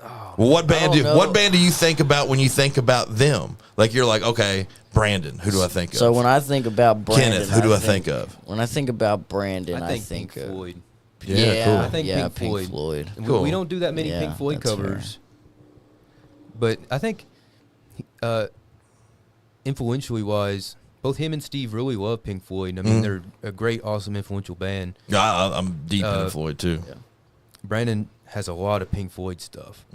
Well, what band don't know. do you think about when you think about them? Like, you're like, okay, Brandon. Who do I think of? So when I think about Brandon, Kenneth, who do I think of? When I think about Brandon, I think Pink of Floyd. Yeah, cool. I think yeah, Pink Floyd. Floyd. Cool. We don't do that many Yeah, Pink Floyd that's covers, but I think, influentially wise, both him and Steve really love Pink Floyd. I mean, they're a great, awesome, influential band. I'm deep into Floyd too. Yeah. Brandon has a lot of Pink Floyd stuff,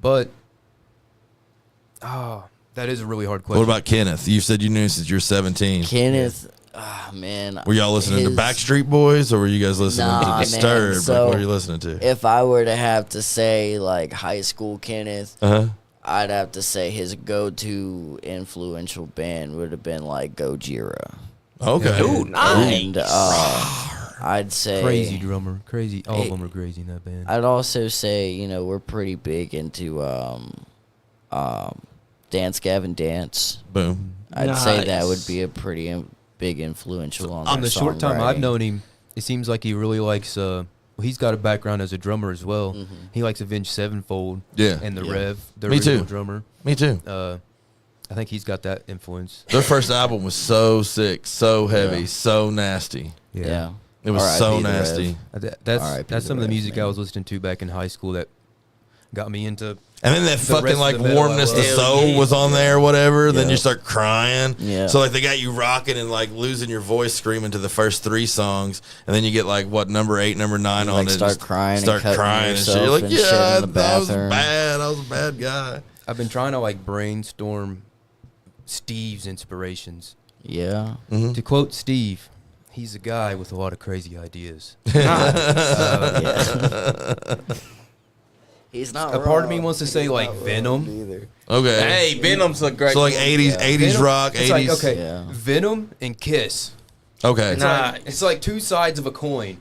but that is a really hard question. What about Kenneth? You said you knew since you're 17. Kenneth, man. Were y'all listening to his- Backstreet Boys, or were you guys listening Nah, to man. Disturbed? So, like, what are you listening to? If I were to have to say like high school Kenneth, I'd have to say his go-to influential band would have been like Gojira. Okay. Ooh, nice. And I'd say Crazy drummer, crazy. All of Hey, them are crazy in that band. I'd also say, you know, we're pretty big into Dance Gavin Dance. Boom. I'd say that Nice. would be a pretty big influential on In our the short time I've songwriting. known him, it seems like he really likes. Well, he's got a background as a drummer as well. He likes Avenged Sevenfold. Yeah. And the Yeah. Rev, the Me original too. drummer. Me too. I think he's got that influence. Their first album was so sick, so heavy, Yeah. so nasty. Yeah. It was R.I.P. so the Rev. nasty. That's R.I.P. some of the Rev, music I man. was listening to back in high school that got me into. And then that The fucking rest of like the metal I warmness to love. Hell soul yeah. was on there, or whatever. Then Yeah. you start crying. Yeah. So like they got you rocking and like losing your voice, screaming to the first 3 songs, and then you get like what number 8, number 9 You, on like, it. start just crying and start cutting crying and shit. yourself You're like, and shit in yeah, the that was bathroom. bad. I was a bad guy. I've been trying to like brainstorm Steve's inspirations. Yeah. To quote Steve, he's a guy with a lot of crazy ideas. He's not A part of me wrong. wants to say He's like not wrong Venom. either. Okay. Hey, Venom's a great So like one. 80s, 80s Venom- rock, it's 80s. like, okay, Yeah. Venom and Kiss. Okay. Nice. It's like 2 sides of a coin.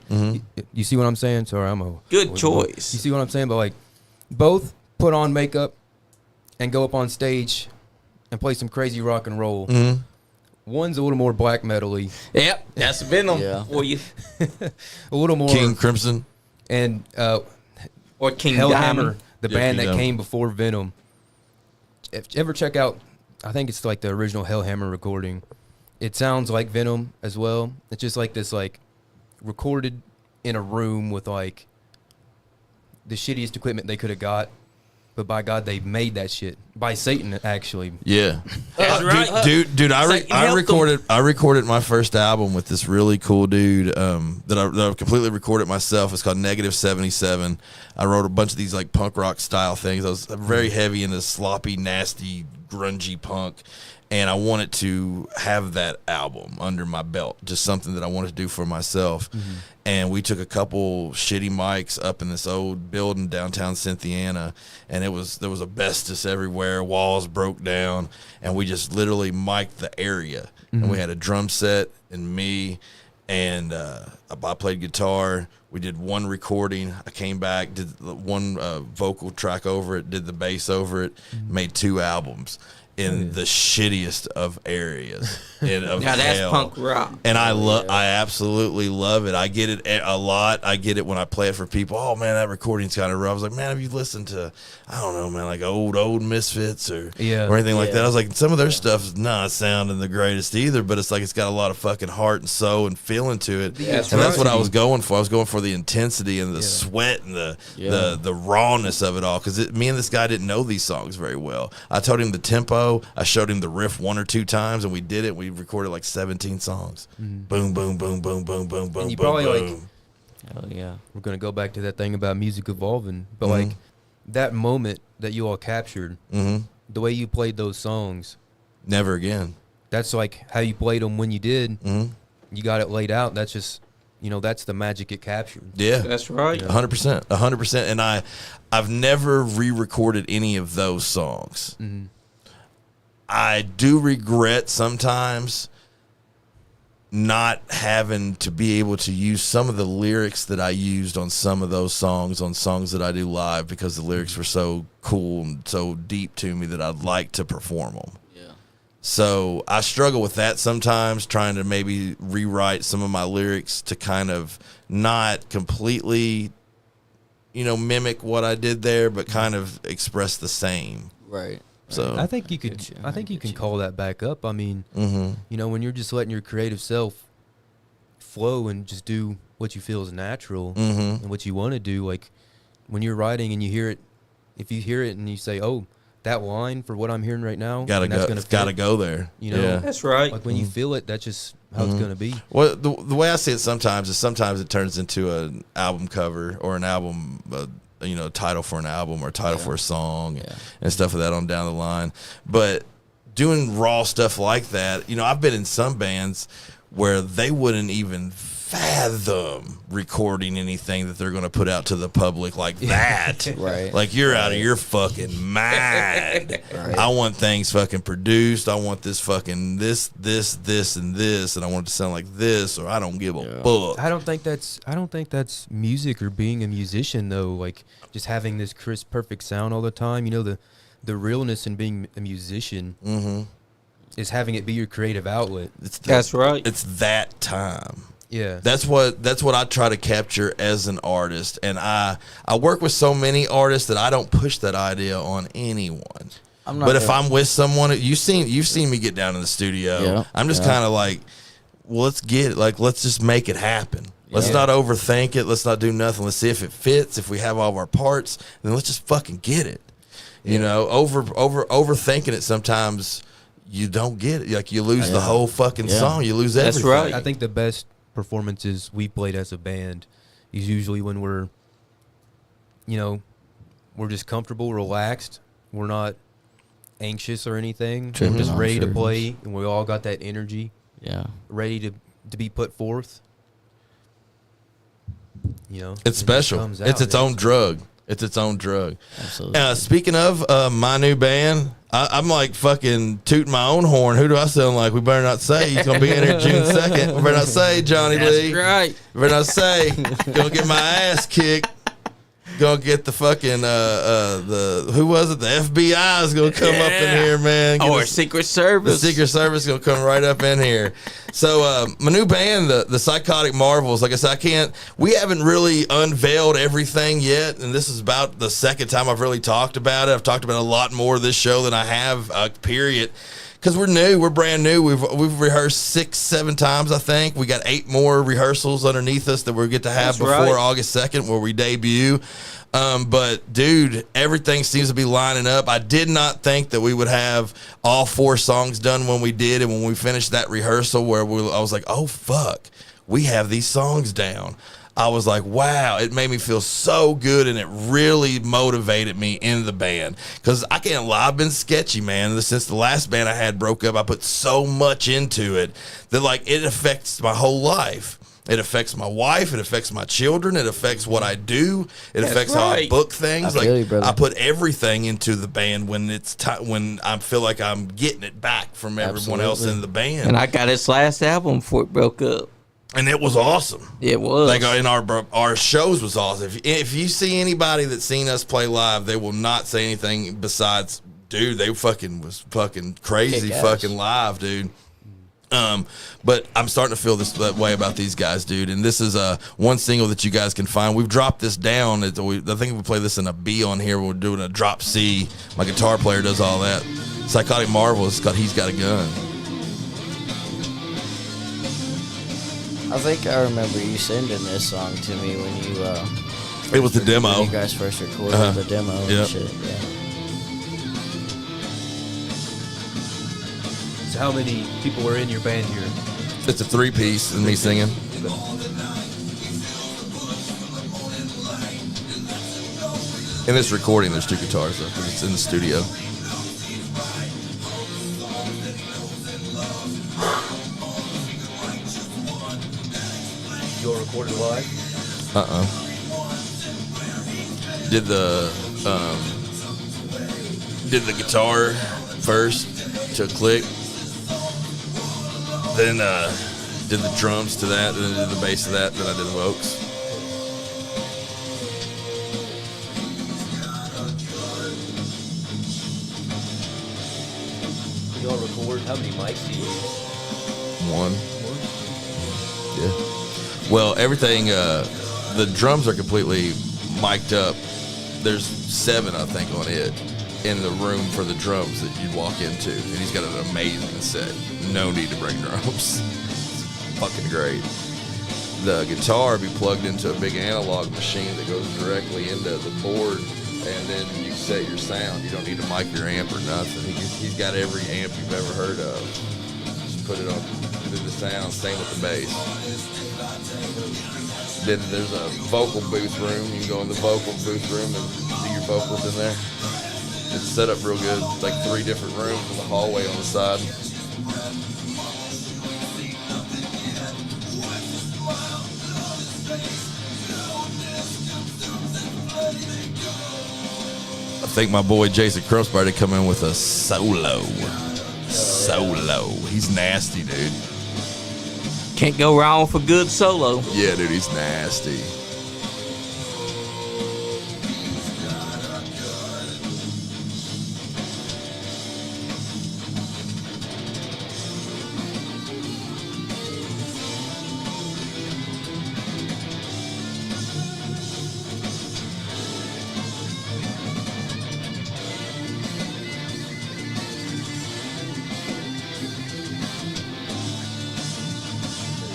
You see what I'm saying? Sorry, I'm a Good choice. You see what I'm saying? But like, both put on makeup and go up on stage and play some crazy rock and roll. One's a little more black metal-y, Yep, that's Venom Yeah. for you. a little more King Crimson. and Or King Hellhammer, Diamond. the Yeah, band King that Diamond. came before Venom. If you ever check out, I think it's like the original Hellhammer recording. It sounds like Venom as well. It's just like this, like recorded in a room with like the shittiest equipment they could have got. But by God, they made that shit. By Satan, actually. Yeah, That's right. dude. Satan I helped them. recorded my first album with this really cool dude that I completely recorded myself. It's called Negative 77. I wrote a bunch of these like punk rock style things. I was very heavy into sloppy, nasty, grungy punk. And I wanted to have that album under my belt, just something that I wanted to do for myself. Mm-hmm. And we took a couple shitty mics up in this old building downtown Cynthiana, and there was asbestos everywhere, walls broke down, and we just literally mic'd the area. Mm-hmm. And we had a drum set and me, and I played guitar. We did one recording. I came back, did one vocal track over it, did the bass over it, made 2 albums. In the shittiest of areas. Now that's punk rock. And I absolutely love it. I get it a lot. I get it when I play it for people. Oh man, that recording's kind of rough. I was like, man, have you listened to, I don't know, man, like old Misfits or anything like that? I was like, some of their stuff is not sounding the greatest either, but it's like it's got a lot of fucking heart and soul and feeling to it. That's what I was going for. I was going for the intensity and the sweat and the rawness of it all. Because me and this guy didn't know these songs very well. I told him the tempo. I showed him the riff 1 or 2 times, and we did it. We recorded like 17 songs. Mm-hmm. Boom, boom, boom, boom, boom, boom, boom, and you boom, probably boom. Hell yeah. We're going to go back to that thing about music evolving. But, like, that moment that you all captured, the way you played those songs. Never again. That's, like, how you played them when you did. You got it laid out. That's just, that's the magic it captured. Yeah. That's right. 100%. 100%. And I've never re-recorded any of those songs. Mm-hmm. I do regret sometimes not having to be able to use some of the lyrics that I used on some of those songs, on songs that I do live, because the lyrics were so cool and so deep to me that I'd like to perform them. Yeah. So I struggle with that sometimes, trying to maybe rewrite some of my lyrics to kind of not completely, mimic what I did there, but kind of express the same. Right. So I think you could. I think you can call that back up. I mean, when you're just letting your creative self flow and just do what you feel is natural and what you want to do. Like when you're writing and you hear it, if you hear it and you say, "Oh, that line for what I'm hearing right now, gotta go there." That's right. Like when you feel it, that's just how it's gonna be. Well, the way I see it sometimes it turns into an album cover or an album. Title for an album or title for a song and stuff like that on down the line. But doing raw stuff like that, I've been in some bands where they wouldn't even fathom recording anything that they're going to put out to the public like that. Right. Like you're out of your fucking mind. Right. I want things fucking produced. I want this fucking this, and this, and I want it to sound like this, or I don't give a fuck. I don't think that's music or being a musician though. Like just having this crisp, perfect sound all the time. The realness in being a musician is having it be your creative outlet. That's right. It's that time. Yeah, that's what I try to capture as an artist, and I work with so many artists that I don't push that idea on anyone. But if I'm with someone, you've seen me get down in the studio. Yeah, I'm just kind of like, well, let's get it. Like, let's just make it happen. Let's not overthink it. Let's not do nothing. Let's see if it fits. If we have all of our parts, then let's just fucking get it. Overthinking it sometimes you don't get it. Like you lose the whole fucking song. You lose everything. That's right. I think the best performances we played as a band is usually when we're just comfortable, relaxed. We're not anxious or anything. We're just ready to play, and we all got that energy. Yeah, ready to be put forth. It's special. It's its own drug. It's its own drug. Absolutely. Speaking of my new band, I'm like fucking tooting my own horn. Who do I sound like? We better not say he's gonna be in here June 2nd. We better not say Johnny Lee. That's right. We better not say gonna get my ass kicked. Gonna get the fucking who was it? The FBI is gonna come up in here, man. Or Secret Service. The Secret Service is gonna come right up in here. So my new band, the Psychotic Marvels, like I said, we haven't really unveiled everything yet, and this is about the second time I've really talked about it. I've talked about a lot more this show than I have, period. because we're new, we're brand new. We've rehearsed 6-7 times, I think. We got 8 more rehearsals underneath us that we get to have before August 2nd, where we debut. But dude, everything seems to be lining up. I did not think that we would have all 4 songs done when we did, and when we finished that rehearsal, where I was like, oh fuck, we have these songs down. I was like, wow, it made me feel so good, and it really motivated me in the band. Because I can't lie, I've been sketchy, man. Since the last band I had broke up, I put so much into it that, like, it affects my whole life. It affects my wife. It affects my children. It affects what I do. It affects how I book things. I put everything into the band when it's when I feel like I'm getting it back from everyone else in the band. And I got his last album before it broke up. And it was awesome. It was. Like, in our shows was awesome. If you see anybody that's seen us play live, they will not say anything besides, dude, they was fucking crazy fucking live, dude. But I'm starting to feel that way about these guys, dude. And this is one single that you guys can find. We've dropped this down. I think we play this in a B on here. We're doing a drop C. My guitar player does all that. Psychotic Marvel. It's called He's Got a Gun. I think I remember you sending this song to me when you. It was the demo. When you guys first recorded the demo and shit. Yeah. So how many people were in your band here? It's a 3-piece and me singing. In this recording, there's 2 guitars, though, because it's in the studio. You all recorded live? Did the guitar first to a click, then did the drums to that, then did the bass to that, then I did the vocals. You all record? How many mics do you use? 1. Yeah. Well, everything, the drums are completely mic'd up. There's 7, I think, on it in the room for the drums that you'd walk into. And he's got an amazing set. No need to bring drums. It's fucking great. The guitar be plugged into a big analog machine that goes directly into the board, and then you set your sound. You don't need to mic your amp or nothing. He's got every amp you've ever heard of. Just put it on, do the sound, same with the bass. Then there's a vocal booth room. You can go in the vocal booth room and do your vocals in there. It's set up real good. It's like 3 different rooms with a hallway on the side. I think my boy Jason Crumpsbar to come in with a solo. He's nasty, dude. Can't go wrong with a good solo. Yeah, dude, he's nasty.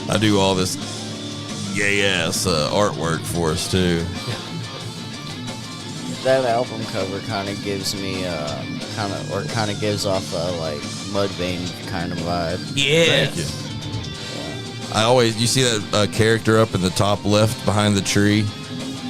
I do all this gay ass artwork for us too. That album cover kind of gives me kind of gives off a like Mudvayne kind of vibe. Yeah. Thank you. You see that character up in the top left behind the tree?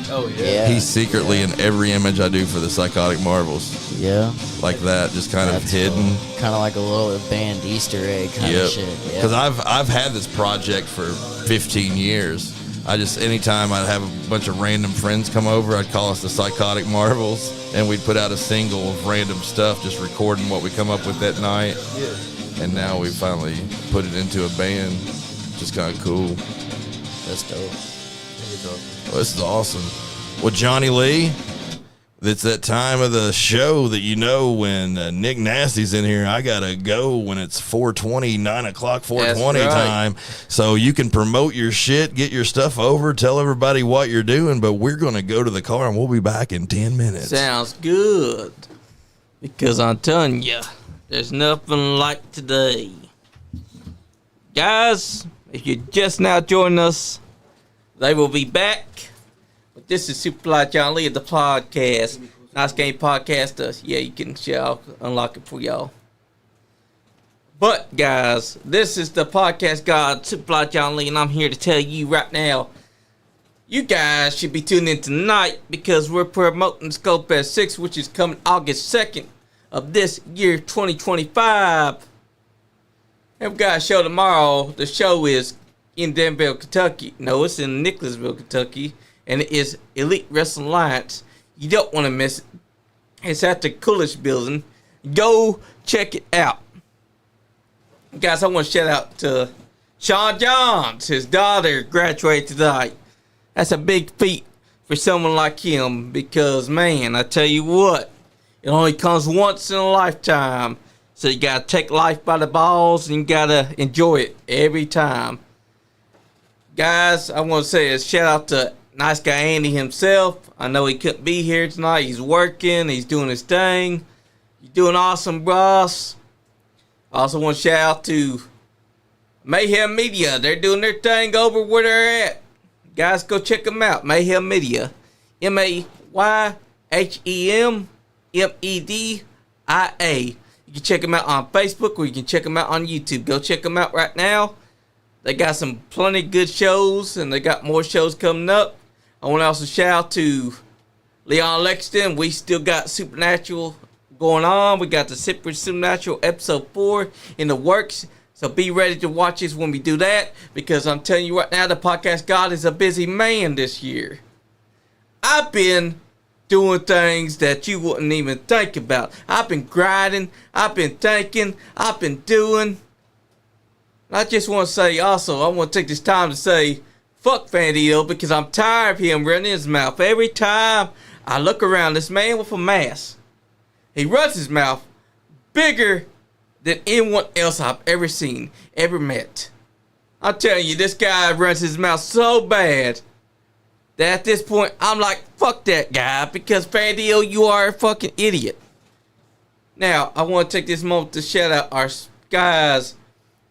Oh Yeah. He's secretly in every image I do for the Psychotic Marvels. Yeah. Like that, just kind of hidden. Kind of like a little band Easter egg kind of shit. Yeah. Because I've had this project for 15 years. Anytime I'd have a bunch of random friends come over, I'd call us the Psychotic Marvels, and we'd put out a single of random stuff, just recording what we come up with that night. Yeah. And now we finally put it into a band. Just kind of cool. That's dope. Well, this is awesome. Well, Johnny Lee, it's that time of the show that when Nick Nasty's in here, I got to go when it's 4:20, 9 o'clock, 4:20 time. So you can promote your shit, get your stuff over, tell everybody what you're doing, but we're going to go to the car and we'll be back in 10 minutes. Sounds good. Because I'm telling you, There's nothing like today. Guys, if you're just now joining us, they will be back. But this is Superfly John Lee of the podcast. Nice Game Podcast. Yeah, you can share. I'll unlock it for y'all. But, guys, this is the podcast god, Superfly John Lee, and I'm here to tell you right now, you guys should be tuning in tonight because we're promoting Skullfest 6, which is coming August 2nd of this year, 2025. And we got a show tomorrow. The show is in Danville, Kentucky. No, it's in Nicholasville, Kentucky. And it is Elite Wrestling Alliance. You don't want to miss it. It's at the Coolidge Building. Go check it out. Guys, I want to shout out to Sean Johns. His daughter graduated tonight. That's a big feat for someone like him because, man, I tell you what, it only comes once in a lifetime. So you got to take life by the balls and you got to enjoy it every time. Guys, I want to say a shout out to nice guy Andy himself. I know he couldn't be here tonight. He's working. He's doing his thing. You're doing awesome, boss. I also want to shout out to Mayhem Media. They're doing their thing over where they're at. Guys, go check them out. Mayhem Media. MAYHEMMEDIA. You can check them out on Facebook or you can check them out on YouTube. Go check them out right now. They got some plenty good shows and they got more shows coming up. I want to also shout out to Leon Lexington. We still got Supernatural going on. We got the Supernatural episode 4 in the works. So be ready to watch this when we do that. Because I'm telling you right now, the podcast god is a busy man this year. I've been doing things that you wouldn't even think about. I've been grinding. I've been thinking. I've been doing. I just want to say also, I want to take this time to say, fuck Bandito, because I'm tired of him running his mouth. Every time I look around, this man with a mask, he runs his mouth bigger than anyone else I've ever seen, ever met. I'm telling you, this guy runs his mouth so bad that at this point, I'm like, fuck that guy, because Bandito, you are a fucking idiot. Now, I want to take this moment to shout out our guys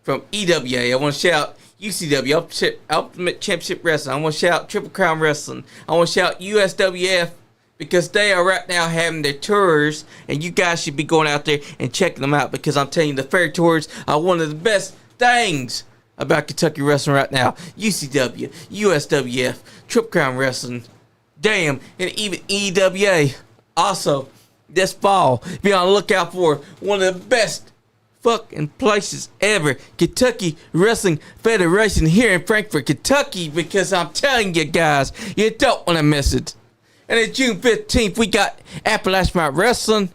from EWA. I want to shout out UCW, Ultimate Championship Wrestling. I want to shout out Triple Crown Wrestling. I want to shout out USWF because they are right now having their tours, and you guys should be going out there and checking them out because I'm telling you, the fair tours are one of the best things about Kentucky wrestling right now. UCW, USWF, Triple Crown Wrestling, damn, and even EWA. Also, this fall, be on the lookout for one of the best fucking places ever, Kentucky Wrestling Federation here in Frankfort, Kentucky, because I'm telling you guys, you don't want to miss it. And on June 15th, we got Appalachian Mountain Wrestling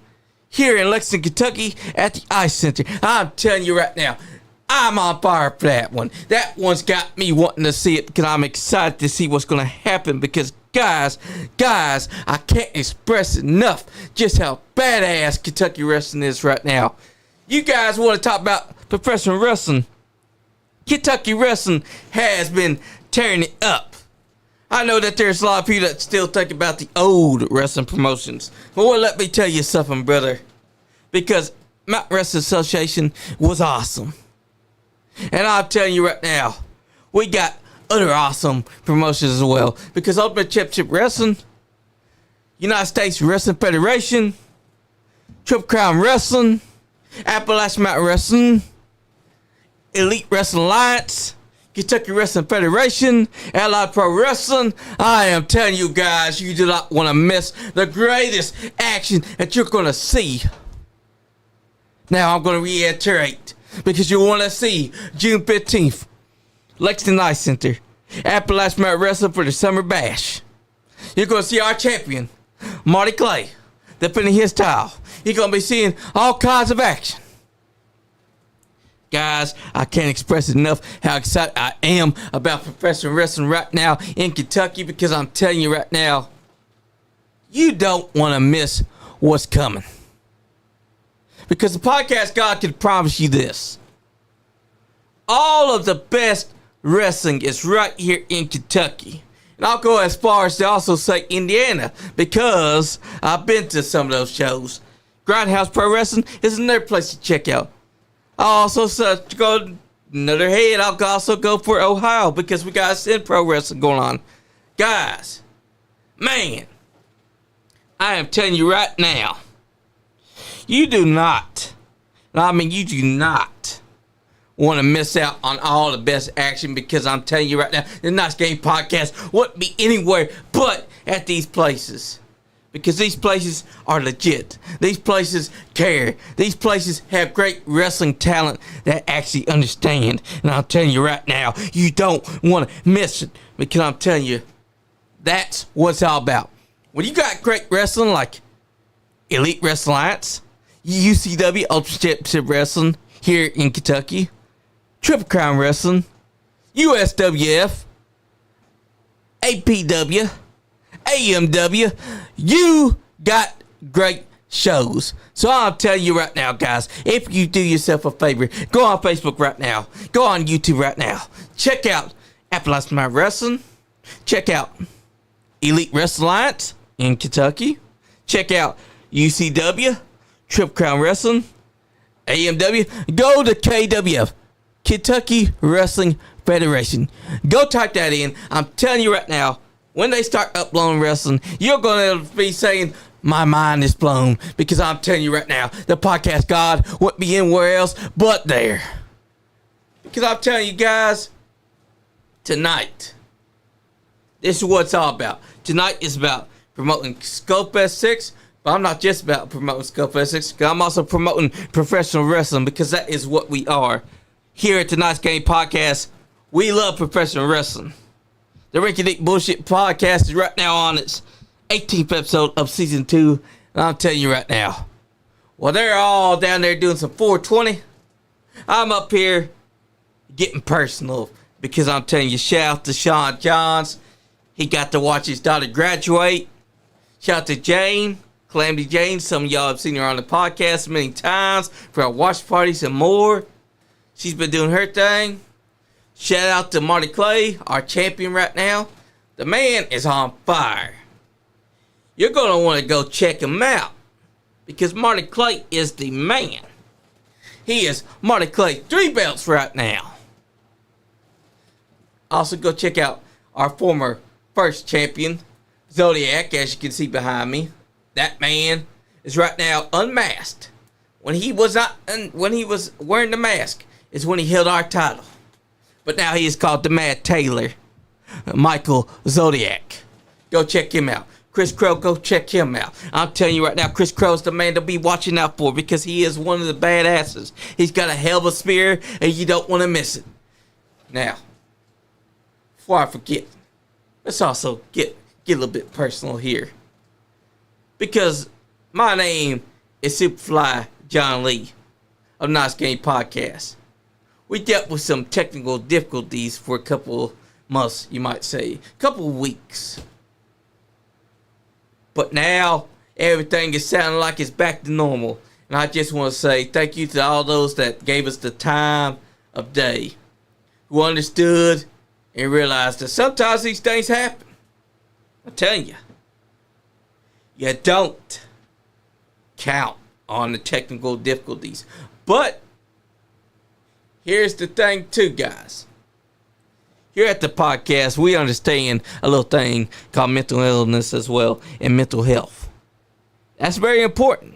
here in Lexington, Kentucky at the Ice Center. I'm telling you right now, I'm on fire for that one. That one's got me wanting to see it because I'm excited to see what's going to happen because guys, I can't express enough just how badass Kentucky wrestling is right now. You guys want to talk about professional wrestling? Kentucky wrestling has been tearing it up. I know that there's a lot of people that still think about the old wrestling promotions. But well, let me tell you something, brother. Because Mountain Wrestling Association was awesome. And I'm telling you right now, we got other awesome promotions as well. Because Ultimate Championship Wrestling, United States Wrestling Federation, Triple Crown Wrestling, Appalachian Mountain Wrestling, Elite Wrestling Alliance, Kentucky Wrestling Federation, Allied Pro Wrestling. I am telling you guys, you do not want to miss the greatest action that you're going to see. Now, I'm going to reiterate, because you want to see June 15th, Lexington Ice Center, Appalachian Mountain Wrestling for the Summer Bash. You're going to see our champion, Marty Clay, defending his title. You're going to be seeing all kinds of action. Guys, I can't express enough how excited I am about professional wrestling right now in Kentucky because I'm telling you right now, you don't want to miss what's coming. Because the podcast God can promise you this. All of the best wrestling is right here in Kentucky. And I'll go as far as to also say Indiana because I've been to some of those shows. Grindhouse Pro Wrestling is another place to check out. I also go another head. I'll also go for Ohio because we got Sin Pro Wrestling going on. Guys, man, I am telling you right now, you do not want to miss out on all the best action because I'm telling you right now, the Nice Game Podcast wouldn't be anywhere but at these places. Because these places are legit. These places care. These places have great wrestling talent that actually understand. And I'm telling you right now, you don't want to miss it. Because I'm telling you, that's what it's all about. When you got great wrestling like Elite Wrestling Alliance, UCW Ultimate Championship Wrestling here in Kentucky, Triple Crown Wrestling, USWF, APW, AMW, you got great shows. So I'm telling you right now, guys, if you do yourself a favor, go on Facebook right now. Go on YouTube right now. Check out Appalachian Mountain Wrestling. Check out Elite Wrestling Alliance in Kentucky. Check out UCW, Triple Crown Wrestling, AMW. Go to KWF, Kentucky Wrestling Federation. Go type that in. I'm telling you right now, when they start uploading wrestling, you're going to be saying, my mind is blown. Because I'm telling you right now, the podcast God wouldn't be anywhere else but there. Because I'm telling you guys, tonight, this is what it's all about. Tonight is about promoting Skullfest 6. But I'm not just about promoting Skullfest 6. I'm also promoting professional wrestling. Because that is what we are. Here at the Nice Game Podcast, we love professional wrestling. The Rinky Dink Bullshit Podcast is right now on its 18th episode of Season 2. And I'm telling you right now, while they're all down there doing some 420, I'm up here getting personal. Because I'm telling you, shout out to Sean Johns. He got to watch his daughter graduate. Shout out to Jane, Calamity Jane. Some of y'all have seen her on the podcast many times for our watch parties and more. She's been doing her thing. Shout out to Marty Clay, our champion right now. The man is on fire. You're going to want to go check him out. Because Marty Clay is the man. He is Marty Clay 3 belts right now. Also go check out our former first champion, Zodiac, as you can see behind me. That man is right now unmasked. When he was wearing the mask is when he held our title. But now he is called the Mad Taylor, Michael Zodiac. Go check him out. Chris Crow, go check him out. I'm telling you right now, Chris Crow's the man to be watching out for because he is one of the badasses. He's got a hell of a spear, and you don't want to miss it. Now, before I forget, let's also get a little bit personal here. Because my name is Superfly John Lee of Nice Game Podcast. We dealt with some technical difficulties for a couple months, you might say. A couple weeks. But now, everything is sounding like it's back to normal. And I just want to say thank you to all those that gave us the time of day. Who understood and realized that sometimes these things happen. I'm telling you. You don't count on the technical difficulties. But here's the thing too, guys. Here at the podcast, we understand a little thing called mental illness as well and mental health. That's very important.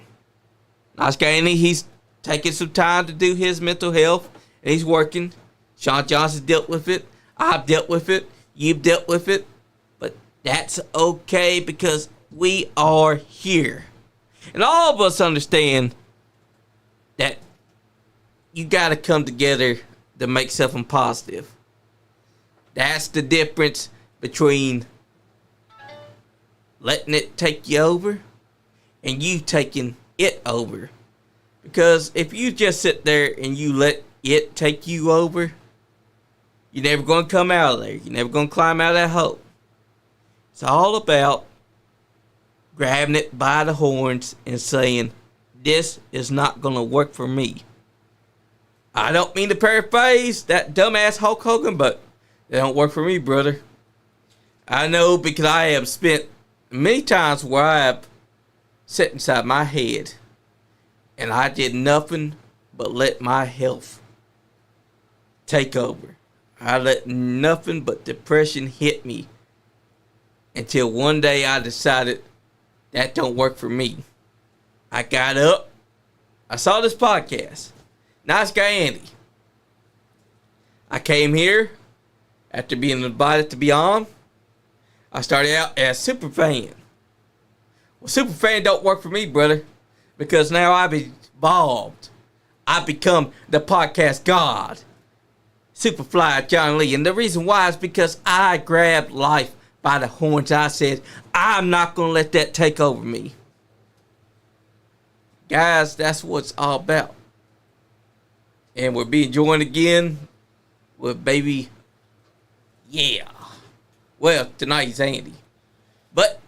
Nice guy, he's taking some time to do his mental health, and he's working. Sean Johnson dealt with it. I've dealt with it. You've dealt with it. But that's okay because we are here. And all of us understand that you got to come together to make something positive. That's the difference between letting it take you over and you taking it over. Because if you just sit there and you let it take you over, you're never going to come out of there. You're never going to climb out of that hole. It's all about grabbing it by the horns and saying, this is not going to work for me. I don't mean to paraphrase that dumbass Hulk Hogan, but it don't work for me, brother. I know because I have spent many times where I have sat inside my head And I did nothing but let my health take over. I let nothing but depression hit me until one day I decided that don't work for me. I got up. I saw this podcast. Nice guy Andy. I came here after being invited to be on. I started out as Superfan. Well, Superfan don't work for me, brother, because now I've evolved. I've become the podcast god, Superfly John Lee. And the reason why is because I grabbed life by the horns. I said, I'm not going to let that take over me. Guys, that's what it's all about. And we're being joined again with baby, yeah. Well, tonight he's Andy. But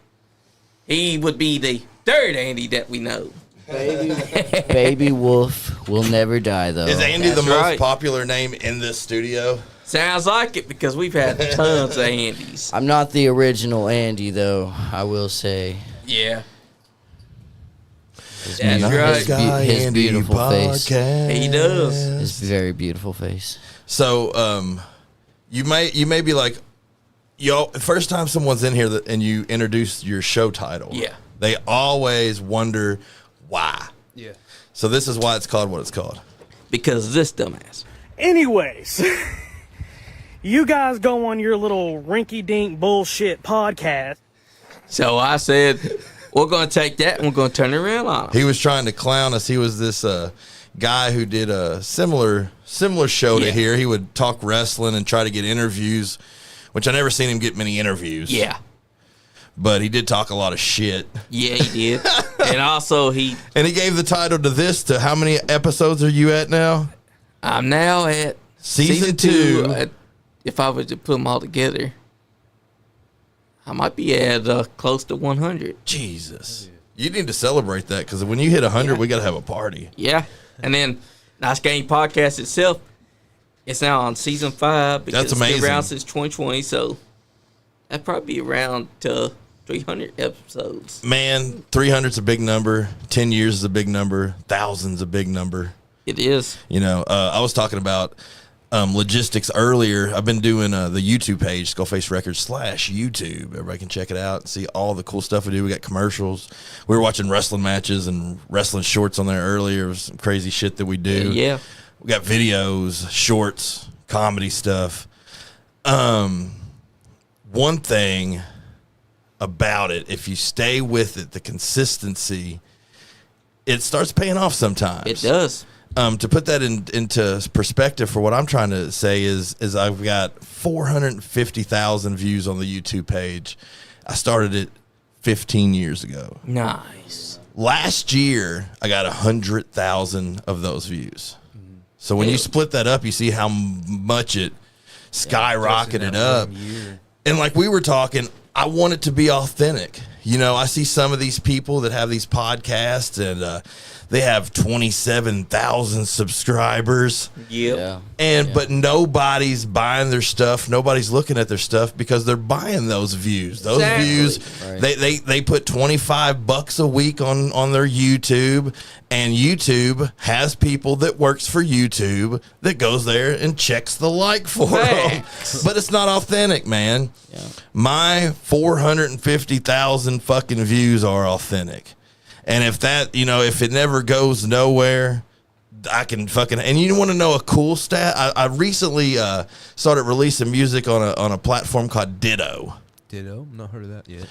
he would be the third Andy that we know. Baby Wolf will never die, though. Is Andy That's the most right. popular name in this studio? Sounds like it because we've had tons of Andys. I'm not the original Andy, though, I will say. Yeah. His That's beautiful- right. his be- his beautiful face. He does. His very beautiful face. So, you may be like, yo, first time someone's in here and you introduce your show title. Yeah. They always wonder why. Yeah. So this is why it's called what it's called. Because of this dumbass. Anyways, you guys go on your little rinky-dink bullshit podcast. So I said, we're going to take that and we're going to turn it around on him. He was trying to clown us. He was this guy who did a similar show to Yeah. here. He would talk wrestling and try to get interviews, which I never seen him get many interviews. Yeah. But he did talk a lot of shit. Yeah, he did. And also, And he gave the title to this. To how many episodes are you at now? I'm now at Season two. If I was to put them all together, I might be at close to 100. Jesus. You need to celebrate that because when you hit 100, we got to have a party. Yeah. And then Nice Game Podcast itself, it's now on season 5. Because That's amazing. It's been around since 2020, so that'd probably be around to 300 episodes. Man, 300's a big number. 10 years is a big number. 1,000's a big number. It is. You know, I was talking about logistics earlier. I've been doing the YouTube page, Skullface Records /YouTube. Everybody can check it out and see all the cool stuff we do. We got commercials. We were watching wrestling matches and wrestling shorts on there earlier. It was some crazy shit that we do. Yeah. We got videos, shorts, comedy stuff. One thing about it, if you stay with it, the consistency, it starts paying off sometimes. It does. To put that into perspective for what I'm trying to say is I've got 450,000 views on the YouTube page. I started it 15 years ago. Nice. Last year, I got 100,000 of those views. So when you split that up, you see how much it skyrocketed up. And like we were talking, I want it to be authentic. You know, I see some of these people that have these podcasts and they have 27,000 subscribers. Yep. Yeah. But nobody's buying their stuff. Nobody's looking at their stuff because they're buying those views. Those Exactly. views, Right. they put $25 a week on their YouTube, and YouTube has people that works for YouTube that goes there and checks the like for them. Facts. But it's not authentic, man. Yeah. My 450,000 fucking views are authentic. And if that, you know, if it never goes nowhere, I can fucking. And you want to know a cool stat? I recently started releasing music on a platform called Ditto. Ditto. Not heard of that yet.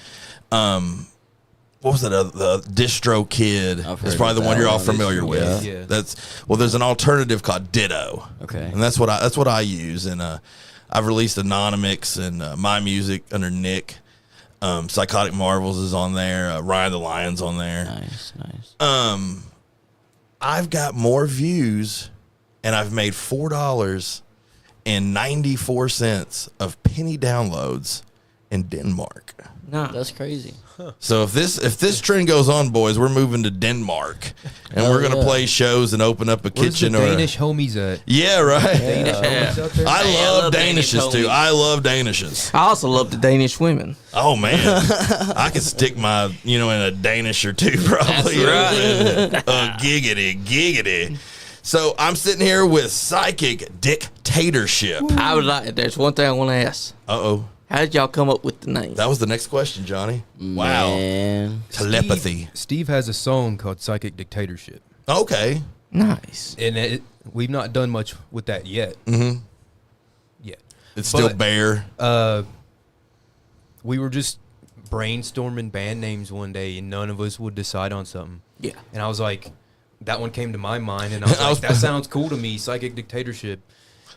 What was it? The Distro Kid. I've It's heard probably of the one that you're all one. familiar with. Yeah. There's an alternative called Ditto. Okay. And that's what I use. And I've released Anonymous and my music under Nick. Psychotic Marvels is on there. Ryan the Lion's on there. Nice. I've got more views, and I've made $4.94 of penny downloads in Denmark. Nah. That's crazy. So if this trend goes on, boys, we're moving to Denmark, and we're gonna play shows and open up a Where's kitchen the or Danish homies at? yeah, right. Danish homies out there? I Hey, I love love Danish Danishes too. homies. I love Danishes. I also love the Danish women. Oh man, I could stick my in a Danish or two probably. That's Giggity. So I'm sitting here with Psychic Dictatorship. I would like. There's one thing I want to ask. Uh-oh. How did y'all come up with the name? That was the next question, Johnny. Wow. Man. Telepathy. Steve has a song called Psychic Dictatorship. Okay. Nice. And we've not done much with that yet. Mm-hmm. Yet. It's still But, bare. We were just brainstorming band names one day, and none of us would decide on something. Yeah. And I was like, that one came to my mind, and I was like, that sounds cool to me, Psychic Dictatorship.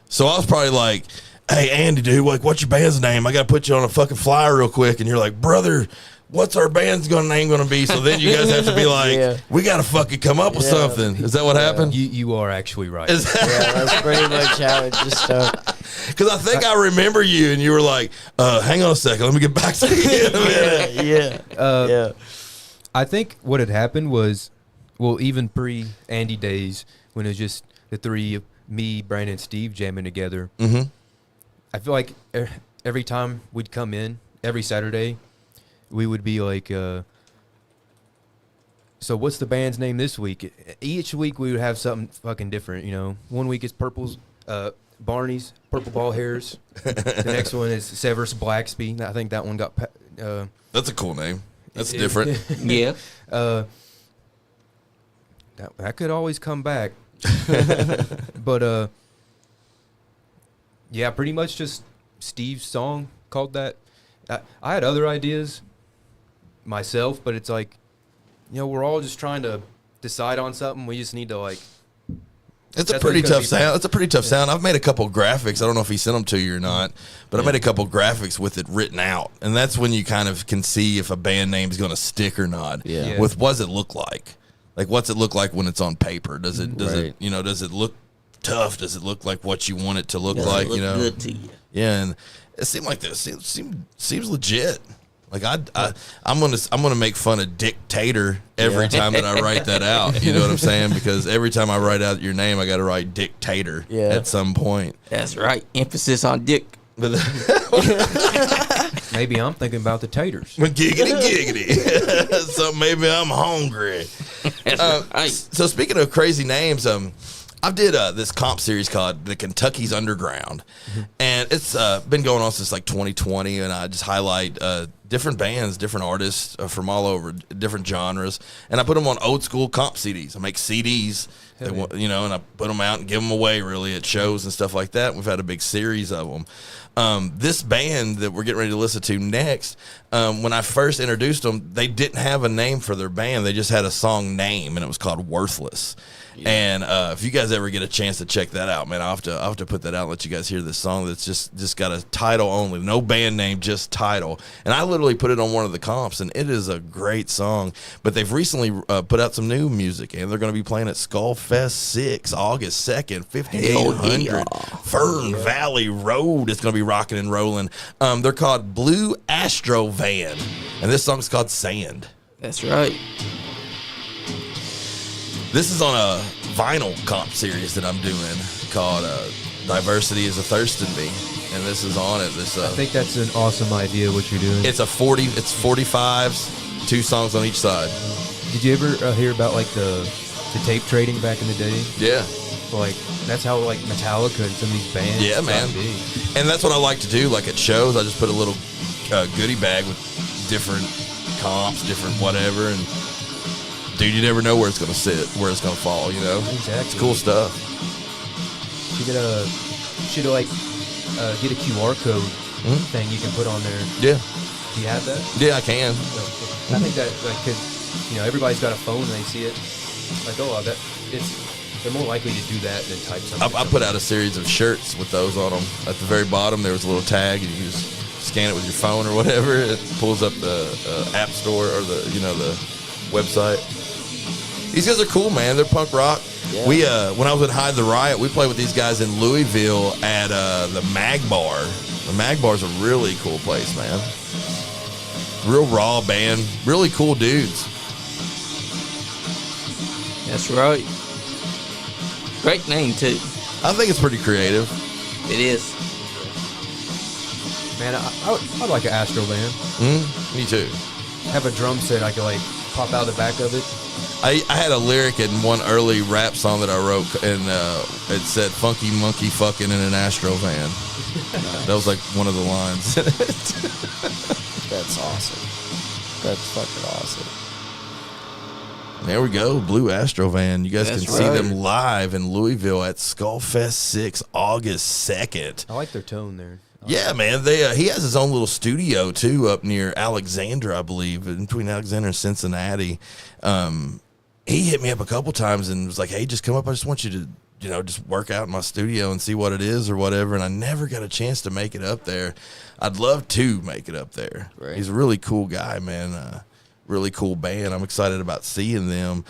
So I was probably like, hey, Andy, dude, like, what's your band's name? I got to put you on a fucking flyer real quick. And you're like, brother, what's our band's name going to be? So then you guys have to be like, we got to fucking come up with something. Is that what happened? You are actually right. Is that- Yeah, that's pretty much how it just started. Because I think I remember you, and you were like, hang on a second. Let me get back to you in a minute. Yeah. I think what had happened was, well, even pre-Andy days, when it was just the three of me, Brandon, and Steve jamming together, I feel like every time we'd come in, every Saturday, we would be like, so what's the band's name this week? Each week we would have something fucking different, you know. One week it's Barney's, Purple Ball Hairs. The next one is Severus Blacksby. I think that one got... That's a cool name. That's different. Yeah. That could always come back. But, yeah, pretty much just Steve's song called that. I had other ideas myself, but it's like, you know, we're all just trying to decide on something. We just need to, like... It's a That's pretty what it's gonna tough be. sound. It's a pretty tough sound. I've made a couple graphics. I don't know if he sent them to you or not, but I made a couple graphics with it written out, and that's when you kind of can see if a band name's going to stick or not. Yeah. With what does it look like? Like, what's it look like when it's on paper? Does it Right. does it look tough? Does it look like what you want it to look Does like? it look good to you? Yeah, and it seemed like this seems legit. Like I'm gonna make fun of Dictator every time that I write that out. You know what I'm saying? Because every time I write out your name, I got to write Dictator at some point. That's right. Emphasis on dick. But Maybe I'm thinking about the taters. giggity. So maybe I'm hungry. Right. So speaking of crazy names, I did this comp series called The Kentucky's Underground, and it's been going on since like 2020, and I just highlight different bands, different artists from all over, different genres, and I put them on old school comp CDs. I make CDs, and I put them out and give them away really at shows and stuff like that. We've had a big series of them. This band that we're getting ready to listen to next, when I first introduced them, they didn't have a name for their band. They just had a song name, and it was called Worthless. Yeah. And if you guys ever get a chance to check that out, man, I'll have to put that out and let you guys hear this song that's just got a title only, no band name, just title. And I literally put it on one of the comps, and it is a great song. But they've recently put out some new music, and they're going to be playing at Skullfest 6, August 2nd, 5800 Fern Valley Road. It's going to be rocking and rolling. They're called Blue Astro Van, and this song's called Sand. That's right. This is on a vinyl comp series that I'm doing called Diversity is a Thirst in Me, and this is on it. I think that's an awesome idea, what you're doing. It's 45s, 2 songs on each side. Did you ever hear about, like, the tape trading back in the day? Yeah. Like, that's how, like, Metallica and some of these bands Yeah, man. got big. And that's what I like to do. Like at shows, I just put a little goodie bag with different comps, different whatever, and dude, you never know where it's going to sit, where it's going to fall, you know? Exactly. It's cool stuff. You should get a QR code thing you can put on there. Yeah. Do you have that? Yeah, I can. I think that, like, 'cause, you know, everybody's got a phone and they see it. Like, they're more likely to do that than type something. I put out a series of shirts with those on them. At the very bottom, there was a little tag, and you just scan it with your phone or whatever. It pulls up the app store or the website. These guys are cool, man. They're punk rock. Yeah. We when I was at Hide the Riot, we played with these guys in Louisville at the Mag Bar The Mag Bar's a really cool place, man. Real raw band, really cool dudes. That's right. Great name too. I think it's pretty creative. It is. Man, I'd like an Astro van. Me too. Have a drum set I could like pop out the back of it. I had a lyric in one early rap song that I wrote, and it said "funky monkey fucking in an Astro van." That was like one of the lines. That's awesome. That's fucking awesome. There we go, Blue Astro Van. You guys That's can see right. them live in Louisville at Skullfest 6, August 2nd. I like their tone there. Yeah, man. He has his own little studio too up near Alexandria, I believe, in between Alexandria and Cincinnati. He hit me up a couple times and was like, "Hey, just come up. I just want you to, just work out in my studio and see what it is or whatever." And I never got a chance to make it up there. I'd love to make it up there. Right. He's a really cool guy, man. Really cool band. I'm excited about seeing them.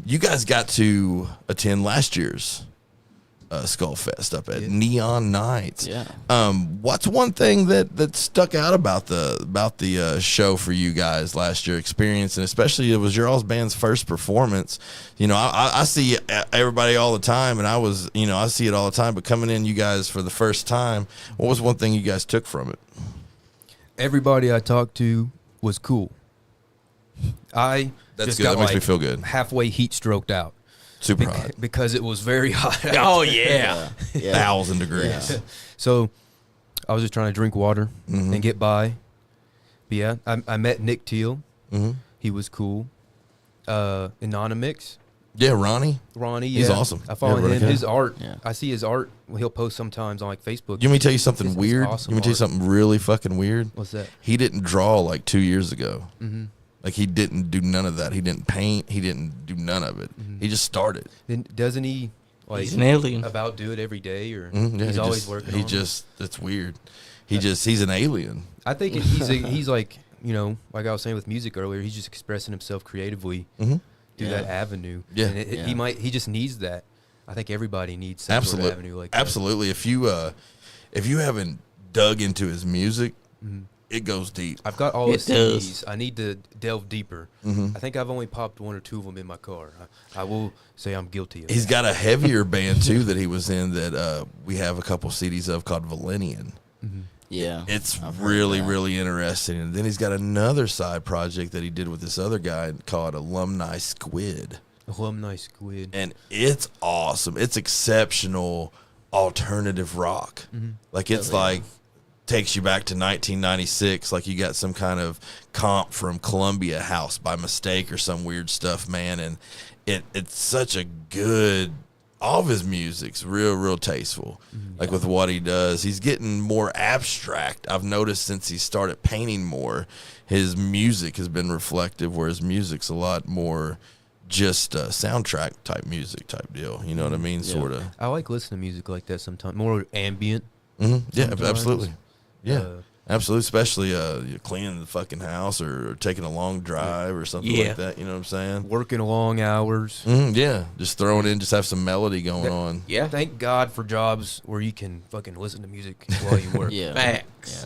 You guys got to attend last year's Skullfest up at Neon Nights. Yeah. What's one thing that stuck out about the show for you guys last year experience, and especially it was your all's band's first performance? I see everybody all the time, and I see it all the time. But coming in, you guys for the first time, what was one thing you guys took from it? Everybody I talked to was cool. That's just good. got That makes me like feel good. halfway heat stroked out Super hot, because it was very hot. out. Oh yeah. Yeah. 1,000 degrees. Yeah. So I was just trying to drink water and get by. But yeah, I met Nick Teal. He was cool. Anonymix. Yeah, Ronnie. Ronnie, He's yeah. awesome. I follow Yeah, really him. good. His art. Yeah. I see his art. He'll post sometimes on like Facebook. You want me to tell you something It's weird? awesome You want me to tell you art. something really fucking weird? What's that? He didn't draw like 2 years ago. Like he didn't do none of that. He didn't paint. He didn't do none of it. He just started. Then doesn't he like He's an alien. about do it every day or Yeah, he's he always just, working? He on it? just that's weird. He's an alien. I think he's like like I was saying with music earlier. He's just expressing himself creatively through that avenue. Yeah. And he just needs that. I think everybody needs some sort of avenue like that. Absolutely. If you haven't dug into his music, it goes deep. I've got all It his does. CDs. I need to delve deeper. I think I've only popped one or two of them in my car. I will say I'm guilty of He's that. got a heavier band too that he was in that we have a couple CDs of called Valenian. Yeah. It's I've heard really, that. really interesting. And then he's got another side project that he did with this other guy called Alumni Squid. Alumni Squid. And it's awesome. It's exceptional alternative rock. Like it's like takes you back to 1996, like you got some kind of comp from Columbia House by mistake or some weird stuff, man. And it's such a good. All of his music's real tasteful. Like with what he does, he's getting more abstract. I've noticed since he started painting more, his music has been reflective, where his music's a lot more just soundtrack type music type deal. You know what I mean? Sort of. I like listening to music like that sometimes. More ambient. Yeah, sometimes. absolutely. Yeah, Uh, absolutely. Especially you're cleaning the fucking house or taking a long drive or something Yeah. like that. You know what I'm saying? Working long hours. Yeah, just throwing in, just have some melody going on. Yeah. Thank God for jobs where you can fucking listen to music while you work. Yeah. Facts.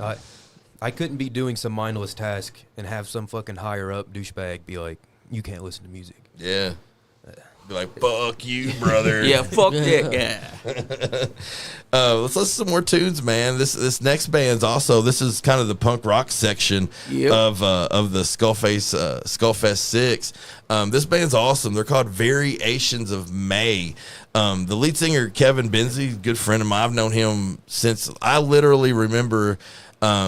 I couldn't be doing some mindless task and have some fucking higher up douchebag be like, you can't listen to music. Yeah. Be like, fuck you, brother. Yeah, fuck that guy. Let's listen to some more tunes, man. This next band's also, this is kind of the punk rock section Yep. of the Skullfest 6. This band's awesome. They're called Variations of May. The lead singer, Kevin Benzie, good friend of mine. I've known him since I literally remember I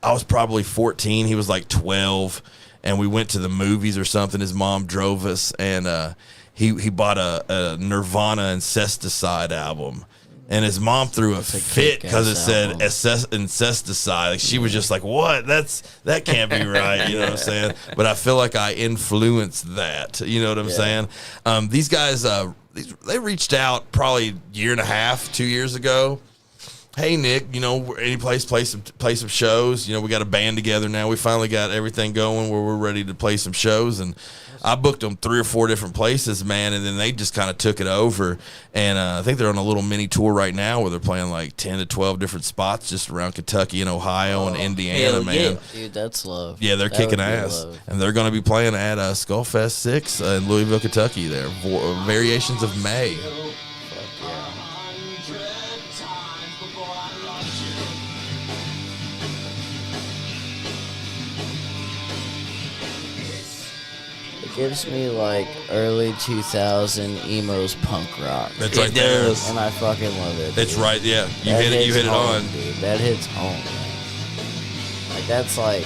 was probably 14. He was like 12. And we went to the movies or something. His mom drove us, and he bought a Nirvana Incesticide album. And his mom threw a fit because it said Incesticide. Like she was just like, "What? That can't be right." You know what I'm saying? But I feel like I influenced that. You know what I'm saying? These guys, they reached out probably 1.5 years, 2 years ago. hey Nick, any place play some shows. We got a band together now. We finally got everything going where we're ready to play some shows, and I booked them 3 or 4 different places, man, and then they just kind of took it over. And I think they're on a little mini tour right now where they're playing like 10 to 12 different spots just around Kentucky and Ohio and Indiana, man. Yeah. Dude, that's love. Yeah, they're kicking ass. Love. And they're going to be playing at Skullfest 6 in Louisville, Kentucky there. Variations of May. Gives me like early 2000 emos punk rock. That's right there. And I fucking love it. It's dude. right, yeah. You That hit it hits home, on. Dude. That hits home, man. Like that's like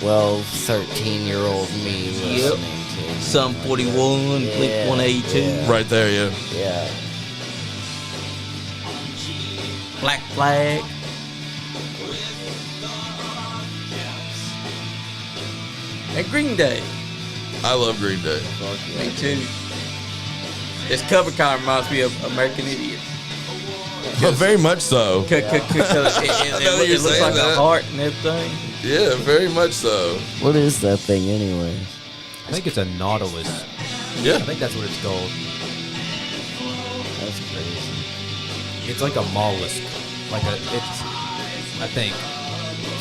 12, 13-year-old me listening to. Sum 41, Blink 182. Yeah. Right there, yeah. Yeah. Black Flag. And Green Day. I love Green Day. Me too. This cover kind of reminds me of American Idiot. But very much so. It looks like a heart and everything. Yeah, very much so. What is that thing anyway? I think it's a nautilus. Yeah. I think that's what it's called. That's crazy. It's like a mollusk. I think.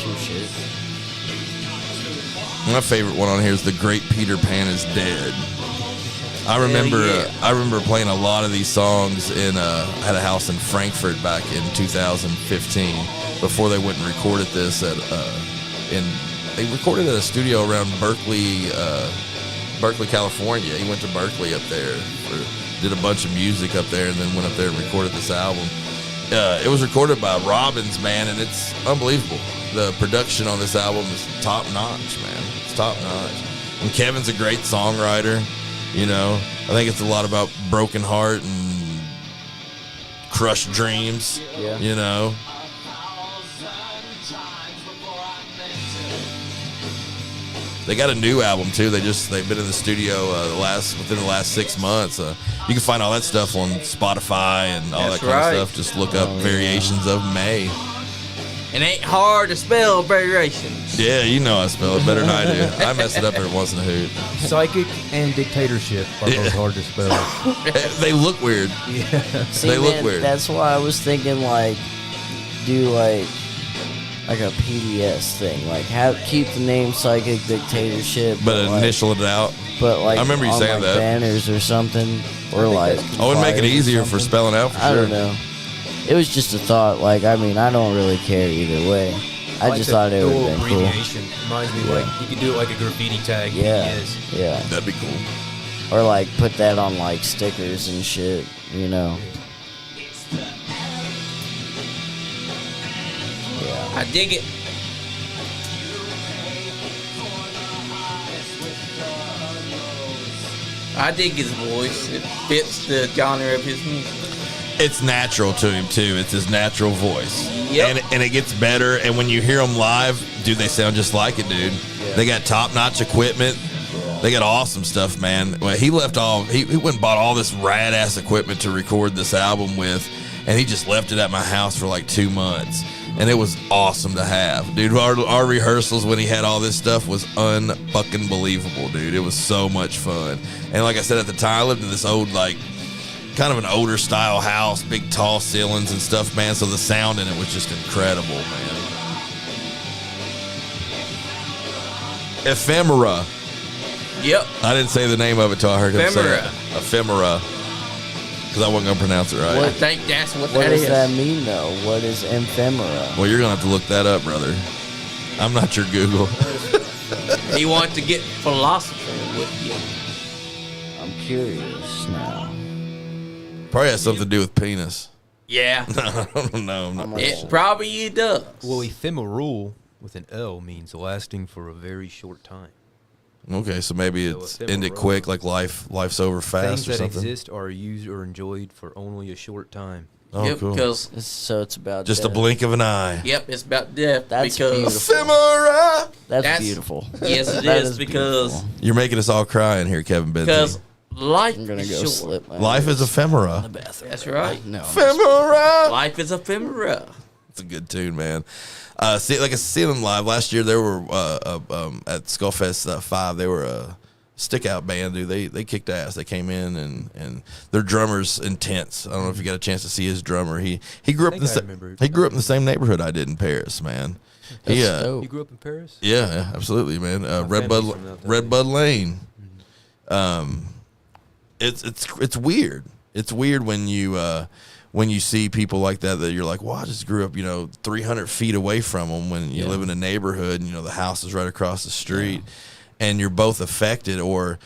True shit. My favorite one on here is The Great Peter Pan is Dead. I remember playing a lot of these songs I had a house in Frankfurt back in 2015 before they went and recorded this they recorded at a studio around Berkeley, California. He went to Berkeley up there, did a bunch of music up there, and then went up there and recorded this album. It was recorded by Robbins, man, and it's unbelievable. The production on this album is top notch, man. It's top notch. And Kevin's a great songwriter. I think it's a lot about broken heart and crushed dreams. Yeah. They got a new album too. They've been in the studio within the last 6 months. You can find all that stuff on Spotify and all That's that kind right. of stuff. Just look up Variations of May. It ain't hard to spell variations. Yeah, I spell it better than I do. I mess it up every once in a hoot. Psychic and Dictatorship are both hard to spell. They look weird. See, They look man, weird. That's why I was thinking do like a PDS thing, keep the name Psychic Dictatorship, But initial it out. But I remember you on, saying that. banners or something, or I would make it flyers or easier for something. spelling out for I sure. don't know. It was just a thought. I don't really care either way. I just thought it would have been cool. Abbreviation reminds me you could do it like a graffiti tag. Yeah, Yes. yeah. That'd be cool. Or put that on stickers and shit. Yeah. I dig it. I dig his voice. It fits the genre of his music. It's natural to him too. It's his natural voice. Yep. And it gets better. And when you hear them live, dude, they sound just like it, dude. They got top-notch equipment. They got awesome stuff, man. Well, he went and bought all this rad-ass equipment to record this album with, and he just left it at my house for 2 months. And it was awesome to have. Dude, our rehearsals when he had all this stuff was unfucking believable, dude. It was so much fun. And like I said, at the time, I lived in this old, kind of an older style house, big tall ceilings and stuff, man. So the sound in it was just incredible, man. Ephemera. Yep. I didn't say the name of it till I heard him say it. Ephemera. Ephemera. Because I wasn't going to pronounce it right. I think that's what What that does is. that mean, though? What is ephemera? Well, you're going to have to look that up, brother. I'm not your Google. He wants to get philosophy with you. I'm curious now. Probably has something to do with penis. Yeah. I don't know. I'm not- It probably does. Well, ephemeral with an L means lasting for a very short time. Okay, so maybe So it's ephemera. ended quick, like life's over Things fast or that something. exist are used or enjoyed for only a short time. Oh, Yep, cool. because So it's about Just a death. blink of an eye. it's about death. That's because beautiful. Ephemera. That's That's- beautiful. Yes, it That is because beautiful. You're making us all cry in here, Kevin Benzie. because Life I'm gonna is go short. slip my Life is in the ephemera. bathroom. That's right. No. Ephemera. Life is ephemera. It's a good tune, man. I see them live last year. They were at Skullfest 5. They were a stick out band, dude. They kicked ass. They came in and their drummer's intense. I don't know if you got a chance to see his drummer. He grew up he grew up in the same neighborhood I did in Paris, man. That's He dope. You grew up in Paris? yeah, absolutely, man. family's from out there. Red Bud Lane. It's weird. It's weird when you see people like that you're like, well, I just grew up, 300 feet away from them. When you live in a neighborhood and the house is right across the street, and you're both affected, or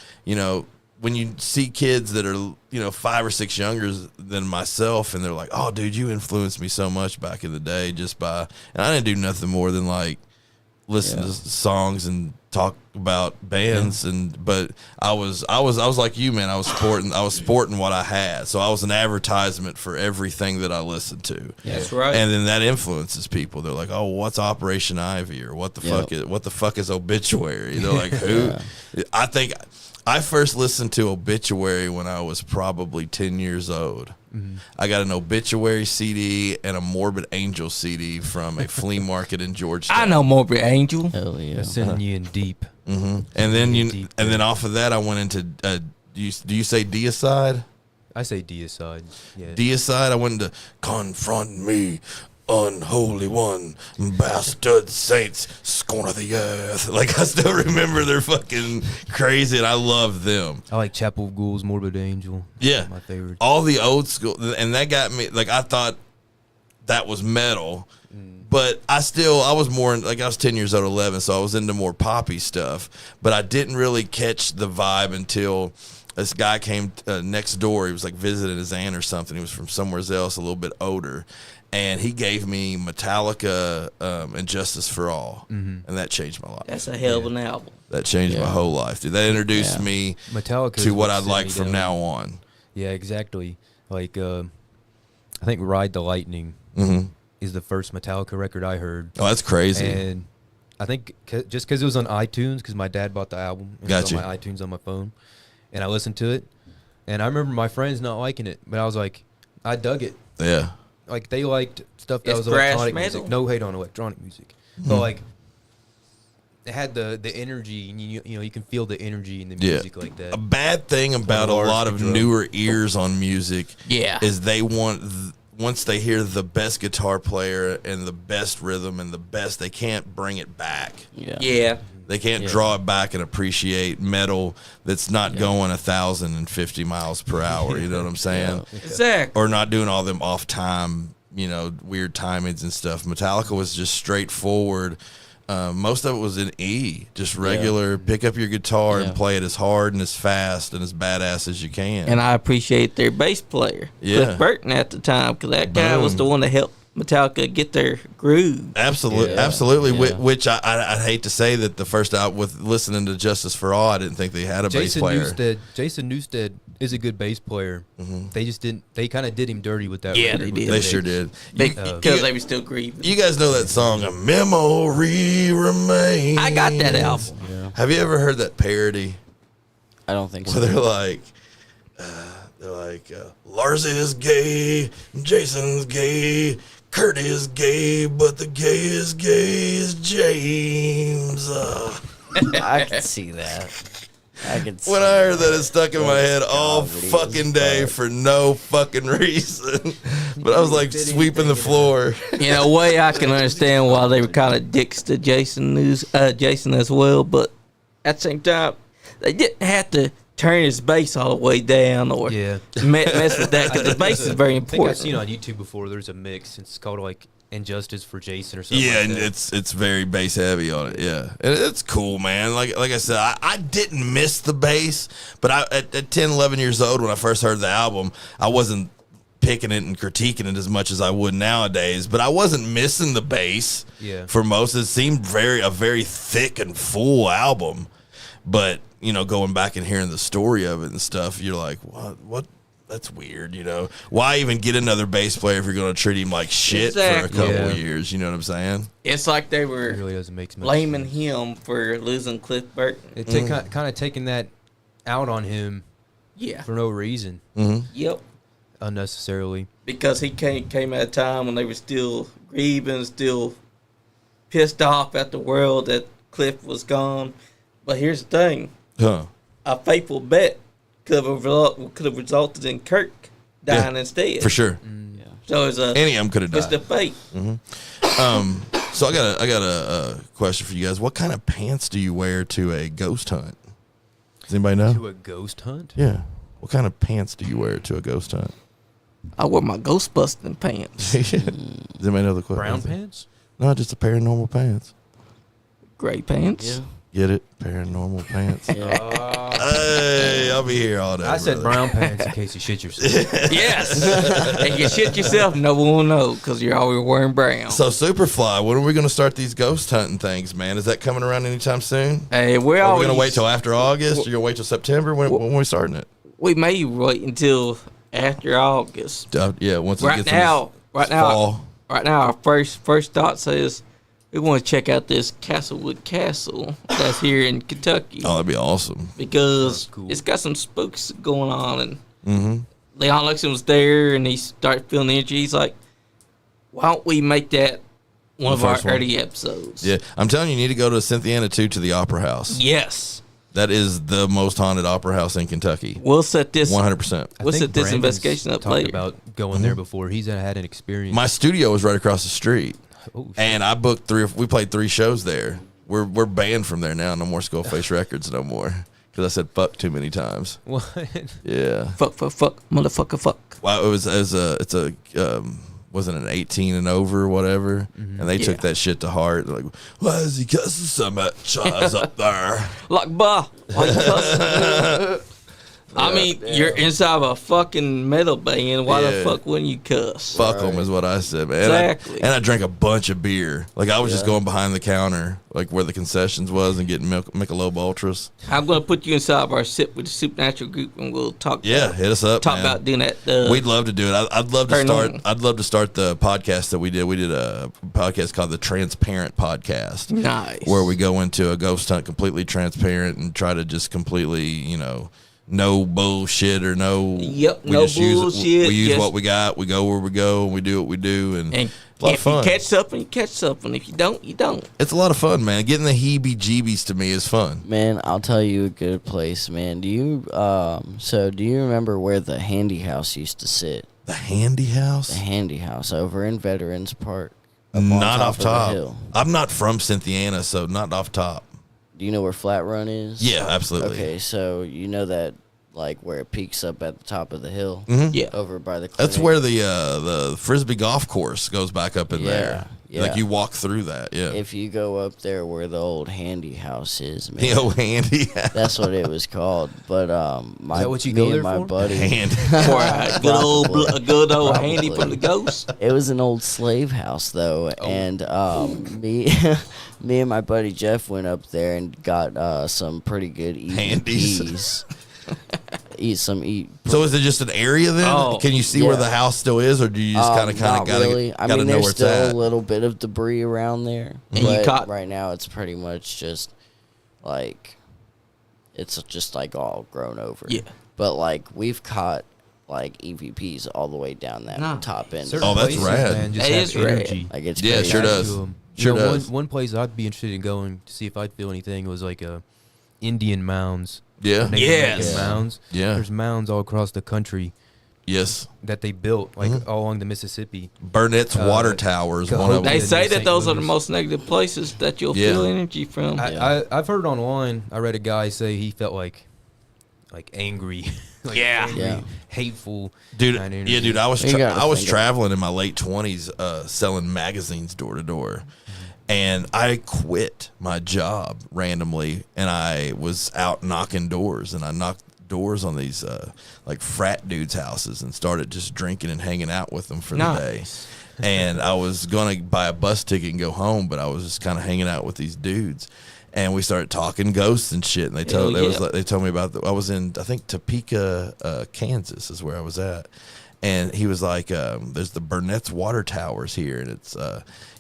when you see kids that are 5 or 6 younger than myself, and they're like, oh, dude, you influenced me so much back in the day and I didn't do nothing more than like listen to songs and talk about bands, but I was like you, man. I was sporting what I had, so I was an advertisement for everything that I listened to. That's right. And then that influences people. They're like, oh, what's Operation Ivy, or what the fuck is Obituary? They're like, who? I think I first listened to Obituary when I was probably 10 years old. Mm-hmm. I got an Obituary CD and a Morbid Angel CD from a flea market in Georgetown. I know Morbid Angel. Hell yeah. They're sending you in deep. Mm-hmm. And then off of that, I went into do you say Deicide? I say deicide. Yeah. Deicide. I went into Confront Me, Unholy One, Bastard Saints, Scorn of the Earth. Like, I still remember they're fucking crazy, and I love them. I like Chapel of Ghouls, Morbid Angel. Yeah, my favorite. All the old school, and that got me. Like, I thought that was metal, but I was more like, I was 10 years old, 11, so I was into more poppy stuff. But I didn't really catch the vibe until this guy came next door. He was like visiting his aunt or something. He was from somewhere else, a little bit older. And he gave me Metallica and Justice for All, and that changed my life. That's a hell of an album. That changed my whole life, dude. That introduced me Metallica to what I'd sent like me from down. now on. Yeah, exactly. Like, I think Ride the Lightning is the first Metallica record I heard. Oh, that's crazy. And I think just because it was on iTunes, because my dad bought the album. And it was on my iTunes on my phone. And I listened to it. And I remember my friends not liking it. But I was like, I dug it. Yeah. Like, they liked stuff that It's was thrash electronic metal. music. No hate on electronic music. But, like, it had the energy. And, you can feel the energy in the music like that. A bad thing about a lot of newer ears on music is they want, once they hear the best guitar player and the best rhythm and the best, they can't bring it back. Yeah. They can't draw it back and appreciate metal that's not going 1,050 miles per hour. You know what I'm saying? Exactly. Or not doing all them off time, weird timings and stuff. Metallica was just straightforward. Most of it was in E, just regular. Pick up your guitar and play it as hard and as fast and as badass as you can. And I appreciate their bass player, Cliff Burton, at the time, because that guy was the one that helped Metallica get their groove. Absolutely. Which I hate to say that the first out with listening to Justice for All, I didn't think they had a bass player. Jason Newsted is a good bass player. They just didn't. They kind of did him dirty with that. Yeah, record they with did. the They bass. sure did. Because they were still grieving. You guys know that song, "A Memory Remains." I got that album. Have you ever heard that parody? I don't think Where so. they're like, Lars is gay, Jason's gay, Kurt is gay, but the gayest gay is James. I can see that. When I heard that, it stuck in my head all comedy as fucking day fuck. for no fucking reason. But I was like sweeping the floor. In a way, I can understand why they were kind of dicks to Jason as well, but at the same time, they didn't have to turn his bass all the way down or mess with that, because the bass is very I think I've important. seen on YouTube before. There's a mix. It's called like Injustice for Jason or something. Yeah, like and that. it's very bass heavy on it. Yeah, and it's cool, man. Like I said, I didn't miss the bass, but at 10, 11 years old when I first heard the album, I wasn't picking it and critiquing it as much as I would nowadays. But I wasn't missing the bass. Yeah. For most, it seemed a very thick and full album. But going back and hearing the story of it and stuff, you're like, what? That's weird, Why even get another bass player if you're going to treat him like shit for a couple of years? You know what I'm saying? It's like they It were really doesn't make much blaming sense. him for losing Cliff Burton. It kind of taking that out on him. Yeah. for no reason, Yep. unnecessarily. Because he came at a time when they were still grieving, still pissed off at the world that Cliff was gone. But here's the thing. Huh. A fateful bet could have resulted in Kirk dying instead. For sure. So it's Any of them could have it's the died. fate. So I got a question for you guys. What kind of pants do you wear to a ghost hunt? Does anybody know? To a ghost hunt? Yeah. What kind of pants do you wear to a ghost hunt? I wear my ghost busting pants. Does anybody know the question? Brown pants? No, just a pair of normal pants. Gray pants. Yeah. Get it? Pair of normal pants. Yeah. Hey, I'll be here all day. I said brother. brown pants in case you shit yourself. Yes. And you shit yourself, no one will know because you're always wearing brown. So Superfly, when are we going to start these ghost hunting things, man? Is that coming around anytime soon? Hey, Are we going to wait till after August? Or you going to wait till September? When are we starting it? We may wait until after August. Yeah, once it Right gets now, fall. our first thought says we want to check out this Castlewood Castle that's here in Kentucky Oh, that'd be awesome. because cool. it's got some spooks going on. And Leon Luxon was there, and he started feeling the energy. He's like, "Why don't we make that one of our first one. early episodes?" Yeah, I'm telling you, you need to go to Cynthiana too, to the Opera House. Yes. That is the most haunted opera house in Kentucky. We'll set this. 100%. We'll I think set this Brandon's investigation up talked later. about going there before. He's had an experience. My studio is right across the street, Oh, shit. and I booked we played 3 shows there. We're banned from there now. No more Skullfest Records no more. Because I said fuck too many times. What? Yeah. Fuck, motherfucker, fuck. Well, wasn't an 18 and over or whatever, and they took that shit to heart. They're like, why is he cussing so much? I was up there. Like, bah, why you cussing? I mean, you're inside of a fucking metal band. Why the Yeah. fuck wouldn't you cuss? Fuck them is what I said, man. Exactly. And I drank a bunch of beer. Like I was just going behind the counter, like where the concessions was, and getting Michelob Ultras. I'm gonna put you inside of our Sip with the Supernatural group, and we'll talk. Yeah, hit us up. talk man. about doing that. We'd love to do it. I'd love to Turn start. on. I'd love to start the podcast that we did. We did a podcast called the Transparent Podcast, Nice. where we go into a ghost hunt completely transparent and try to just completely, no bullshit or no. Yep, we no just use bullshit, we use just- what we got. We go where we go. And we do what we do, and, And a lot of if fun. you catch something, you catch something. If you don't, you don't. It's a lot of fun, man. Getting the heebie-jeebies to me is fun. Man, I'll tell you a good place, man. Do you remember where the Handy House used to sit? The Handy House? The Handy House over in Veterans Park. up on Not off of the top. hill. I'm not from Cynthiana, so not off top. Do you know where Flat Run is? Yeah, absolutely. Okay, so you know that like where it peaks up at the top of the hill, Yeah. over by the clinic? That's where the Frisbee golf course goes back up in there. Yeah. Like you walk through that, yeah. If you go up there where the old Handy House is, man. The old Handy House. That's what it was called. But my Is that what you me go and there my for? buddy, Handy. For a good old Probably. handy from the ghost. it was an old slave house though, and me and my buddy Jeff went up there and got some pretty good Handies. EVPs. So is it just an area then? Oh, Can you see where yeah. the house still is, or do you just kind of Not gotta really. I gotta mean, know there's where it's still at? a little bit of debris around there, And you but caught- right now it's pretty much just like it's just like all grown over. Yeah. But like we've caught like EVPs all the way down that Nice. top end. Certain Oh, that's places, rad. Man, just That have is rad. energy. Like it's Yeah, it crazy. sure does. To 'em. Sure You know, does. One place I'd be interested in going to see if I'd feel anything was like Indian mounds. Yeah. Native Yes. American mounds. Yeah. There's mounds all across the country Yes. that they built, like Mm-hmm. all along the Mississippi. Burnett's Water Tower is one of Cahokia. them. They say St. that those are the Louis. most negative places that you'll Yeah. feel energy from. I've heard online. I read a guy say he felt like angry, like Yeah. angry, Yeah. hateful. Dude, kinda yeah, energy. dude, I was You gotta I was think of- traveling in my late 20s, selling magazines door to door, and I quit my job randomly, and I was out knocking doors, and I knocked doors on these like frat dudes' houses, and started just drinking and hanging out with them for the day. Nice. And I was gonna buy a bus ticket and go home, but I was just kind of hanging out with these dudes. And we started talking ghosts and shit. And they told Hell yeah. they told me about I was in, I think, Topeka, Kansas is where I was at. And he was like, "There's the Burnett's Water Towers here, and it's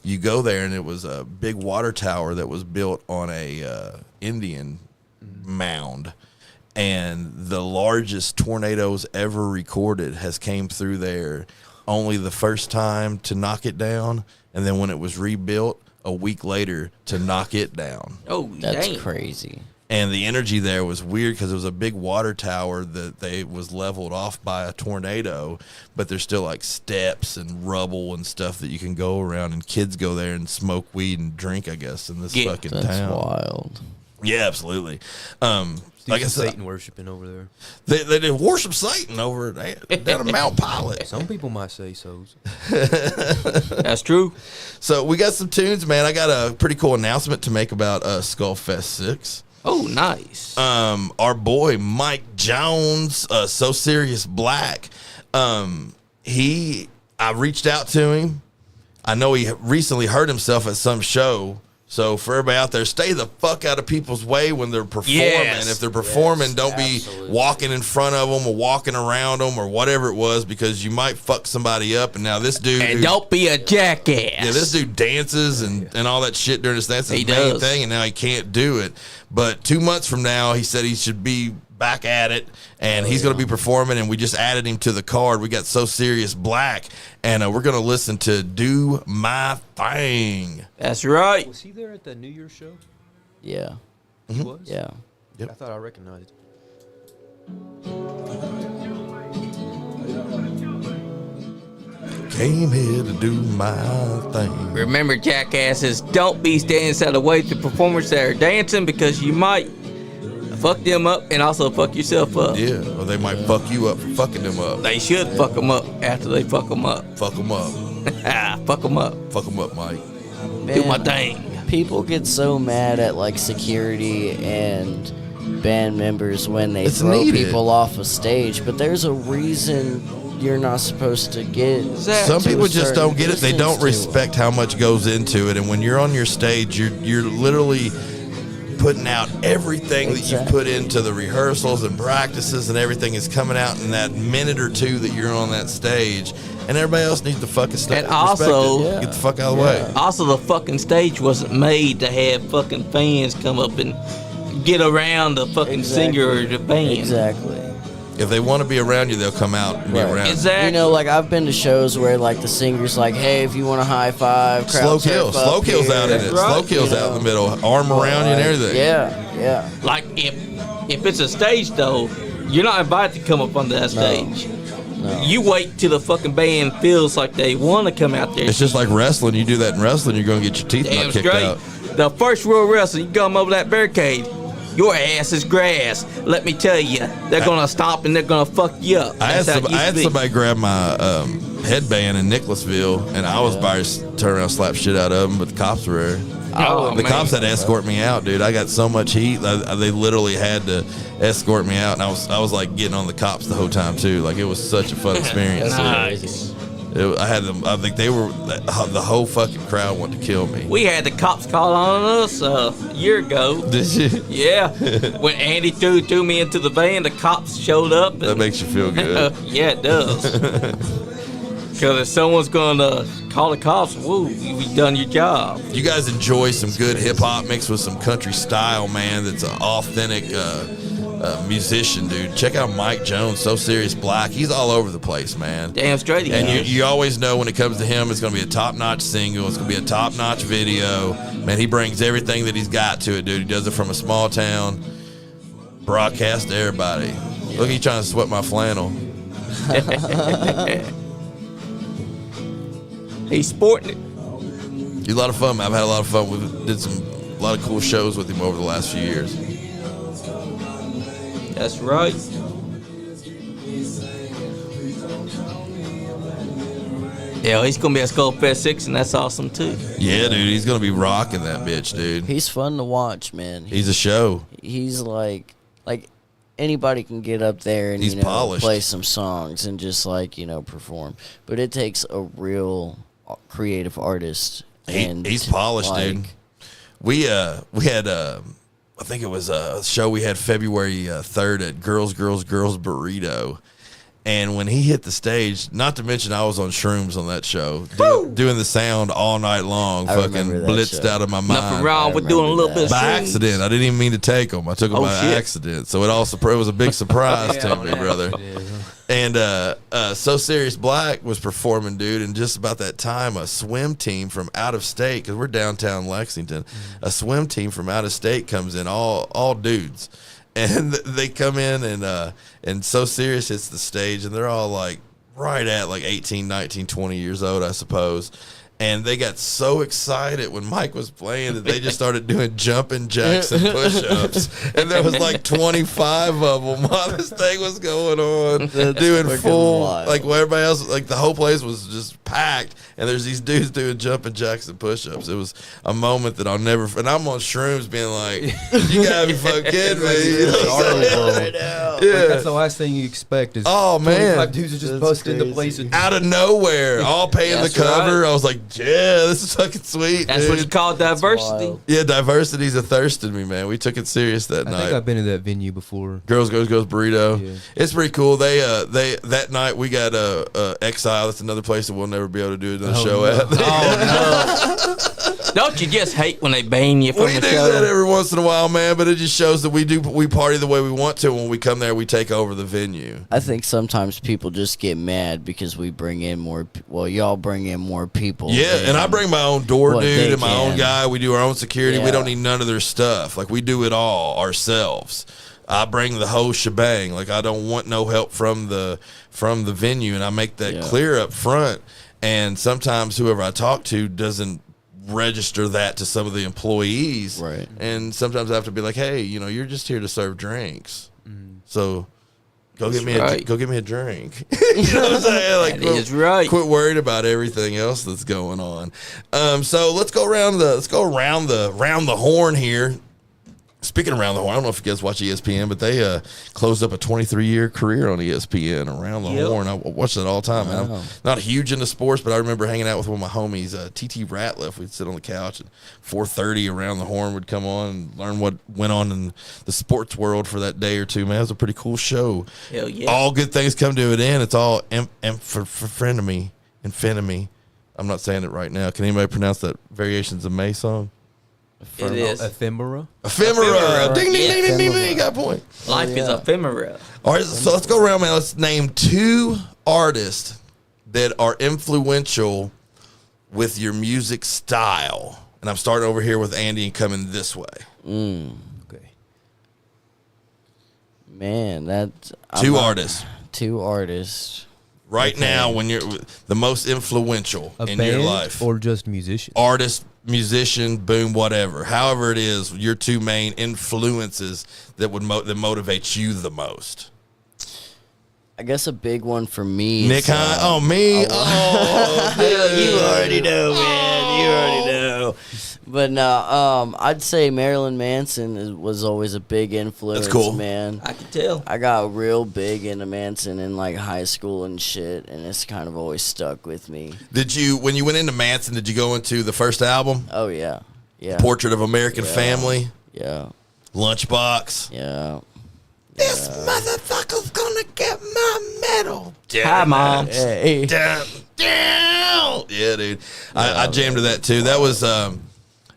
you go there, and it was a big water tower that was built on a Indian mound, and the largest tornadoes ever recorded has came through there only the first time to knock it down, and then when it was rebuilt a week later to knock it down. Oh, That's dang. crazy. And the energy there was weird because it was a big water tower that was leveled off by a tornado, but there's still like steps and rubble and stuff that you can go around, and kids go there and smoke weed and drink, I guess, in this fucking That's town. wild. Yeah, absolutely. Like I said, Satan worshiping over there. they did worship Satan over down at Mount Pilot. Some people might say so. That's true. So we got some tunes, man. I got a pretty cool announcement to make about Skullfest 6. Oh, nice. Our boy Mike Jones, So Serious Black. I reached out to him. I know he recently hurt himself at some show. So for everybody out there, stay the fuck out of people's way when they're performing. Yes. If they're performing, don't absolutely. be walking in front of them or walking around them or whatever it was, because you might fuck somebody up. And now this dude, And don't be a jackass. yeah, this dude dances and all that shit during his dance. That's He the main does. thing, and now he can't do it. But 2 months from now, he said he should be back at it, and he's going to be performing, and we just added him to the card. We got So Serious Black, and we're going to listen to Do My Thing. That's right. Was he there at the New Year's show? Yeah. He was? Yeah. Yep. I thought I recognized. Came here to do my thing. Remember, jackasses, don't be standing out of the way to performers that are dancing, because you might fuck them up and also fuck yourself up. Yeah, or they might fuck you up for fucking them up. They should fuck them up after they fuck them up. Fuck them up. Fuck them up. Fuck them up, Mike. Do my Man, thing. People get so mad at like security and band members when they It's throw needed. people off a stage, but there's a reason you're not supposed to get. Exactly. Some to people a just certain don't get it. They don't distance to respect how much goes into it. And when you're on your stage, you're literally putting out everything that you Exactly. put into the rehearsals and practices, and everything is coming out in that minute or two that you're on that stage. And everybody else needs to fucking stay. And also- get the fuck out of the way. Also, the fucking stage wasn't made to have fucking fans come up and get around the fucking singer or the band. Exactly. If they want to be around you, they'll come out and be Right. around. Exactly. You know, like I've been to shows where like the singer's like, "Hey, if you want a high five, crowd Slow surf kills. up Slow kills here." out in it. right. Slow kills out in the middle. Arm around you and everything. Yeah, yeah. Like, if it's a stage, though, you're not invited to come up on that stage. No. You wait till the fucking band feels like they want to come out there. It's just like wrestling. You do that in wrestling, you're going to get your teeth Damn knocked kicked straight. out. The first real wrestling, you come over that barricade, your ass is grass. Let me tell you, they're gonna stomp and they're gonna fuck you up. I had, That's how it used to I had be. somebody grab my headband in Nicholasville, and I was about to turn around and slap shit out of them, but the cops were there. Oh, The man. cops had to escort me out, dude. I got so much heat. They literally had to escort me out, and I was like getting on the cops the whole time too. Like, it was such a fun experience. Nice. I had them. I think they were the whole fucking crowd wanted to kill me. We had the cops call on us a year ago. Did you? Yeah, when Andy threw me into the van, the cops showed up. That And, makes you feel good. yeah, it does. Because if someone's gonna call the cops, woo, you done your job. You guys enjoy some good hip hop mixed with some country style, man. That's an authentic musician, dude. Check out Mike Jones, So Serious Black. He's all over the place, man. Damn straight he And is. you always know when it comes to him, it's going to be a top-notch single. It's going to be a top-notch video. Man, he brings everything that he's got to it, dude. He does it from a small town, broadcast to everybody. Look, he's trying to sweat my flannel. He's sporting it. He's a lot of fun, man. I've had a lot of fun. We did a lot of cool shows with him over the last few years. That's right. Yeah, he's gonna be at Skullfest 6, and that's awesome too. Yeah, dude, he's going to be rocking that bitch, dude. He's fun to watch, man. He's a show. He's like anybody can get up there and He's polished. play some songs and just perform. But it takes a real creative artist. And He's polished, dude. We had I think it was a show we had February 3rd at Girls Burrito, And when he hit the stage, not to mention I was on shrooms on that show, doing the sound all night long, I fucking remember that blitzed show. out of my mind. Nothing wrong with doing a little bit of By shrooms. accident. I didn't even mean to take them. I took them Oh, by shit. accident. So it was a big surprise to me, brother. And So Serious Black was performing, dude, and just about that time, a swim team from out of state, because we're downtown Lexington, a swim team from out of state comes in, all dudes. And they come in, and So Serious hits the stage, and they're all like right at like 18, 19, 20 years old, I suppose. And they got so excited when Mike was playing that they just started doing jumping jacks and push-ups. And there was like 25 of them while this thing was going on, doing fucking full, wild. like where everybody else, like the whole place was just packed. And there's these dudes doing jumping jacks and push-ups. It was a moment that I'll never, and I'm on shrooms being like, you gotta be fucking kidding me. You know what I'm saying? Right now. Yeah. That's the last thing you expect is Oh, man. 25 dudes are just That's busting the crazy. place. And Out of nowhere, all paying the That's cover. right. I was like, yeah, this is fucking sweet. That's dude. what you call diversity. wild. Yeah, diversity's a thirsting me, man. We took it serious that I night. think I've been to that venue before. Girls Goes Burrito. Yeah. It's pretty cool. They that night we got Exile. That's another place that we'll never be able to do another show at. Oh, no. Don't you just hate when they ban you from We the do show? that every once in a while, man. But it just shows that we party the way we want to. When we come there, we take over the venue. I think sometimes people just get mad because we bring in more. Y'all bring in more people. Yeah, and I bring my own door What dude they and my own can. guy. We do our own security. We Yeah. don't need none of their stuff. Like, we do it all ourselves. I bring the whole shebang. Like, I don't want no help from the venue, and I make that Yeah. clear up front. And sometimes whoever I talk to doesn't register that to some of the employees. Right. And sometimes I have to be like, hey, you're just here to serve drinks. So go get me right. a drink. You know what I'm saying? Like, That is right. Quit worried about everything else that's going on. So let's go around the horn here. Speaking of Around the Horn, I don't know if you guys watch ESPN, but they closed up a 23-year career on ESPN, Around the Yep. Horn. I watch that all the time. Man. I'm not huge into sports, but I remember hanging out with one of my homies, TT Ratliff. We'd sit on the couch at 4:30. Around the Horn would come on and learn what went on in the sports world for that day or two. Man, it was a pretty cool show. Hell yeah. All good things come to an end. It's all infamy. I'm not saying it right now. Can anybody pronounce that Variations of May song? It is. Ephemera. Ephemera. Ding, ding, Yeah. ding, ding, ding, ding. Got a point. Life is ephemeral. All right, so let's go around, man. Let's name 2 artists that are influential with your music style. And I'm starting over here with Andy and coming this way. Okay. Man, that's 2 artists. 2 artists. Right now, when you're the most influential A in band your life. or just musician? Artist, musician, boom, whatever. However it is, your 2 main influences that would that motivate you the most. I guess a big one for me. Nick is, Hine. Oh, me. Oh, you already know, man. You already know. But no, I'd say Marilyn Manson was always a big influence. That's cool. Man. I can tell. I got real big into Manson in like high school and shit, and it's kind of always stuck with me. When you went into Manson, did you go into the first album? Oh yeah, yeah, Portrait of American Yeah. Family, yeah, Lunchbox. yeah. This motherfucker's gonna get my medal. Hi, Mom. Hey, Down. Yeah, dude. I jammed to that too. That was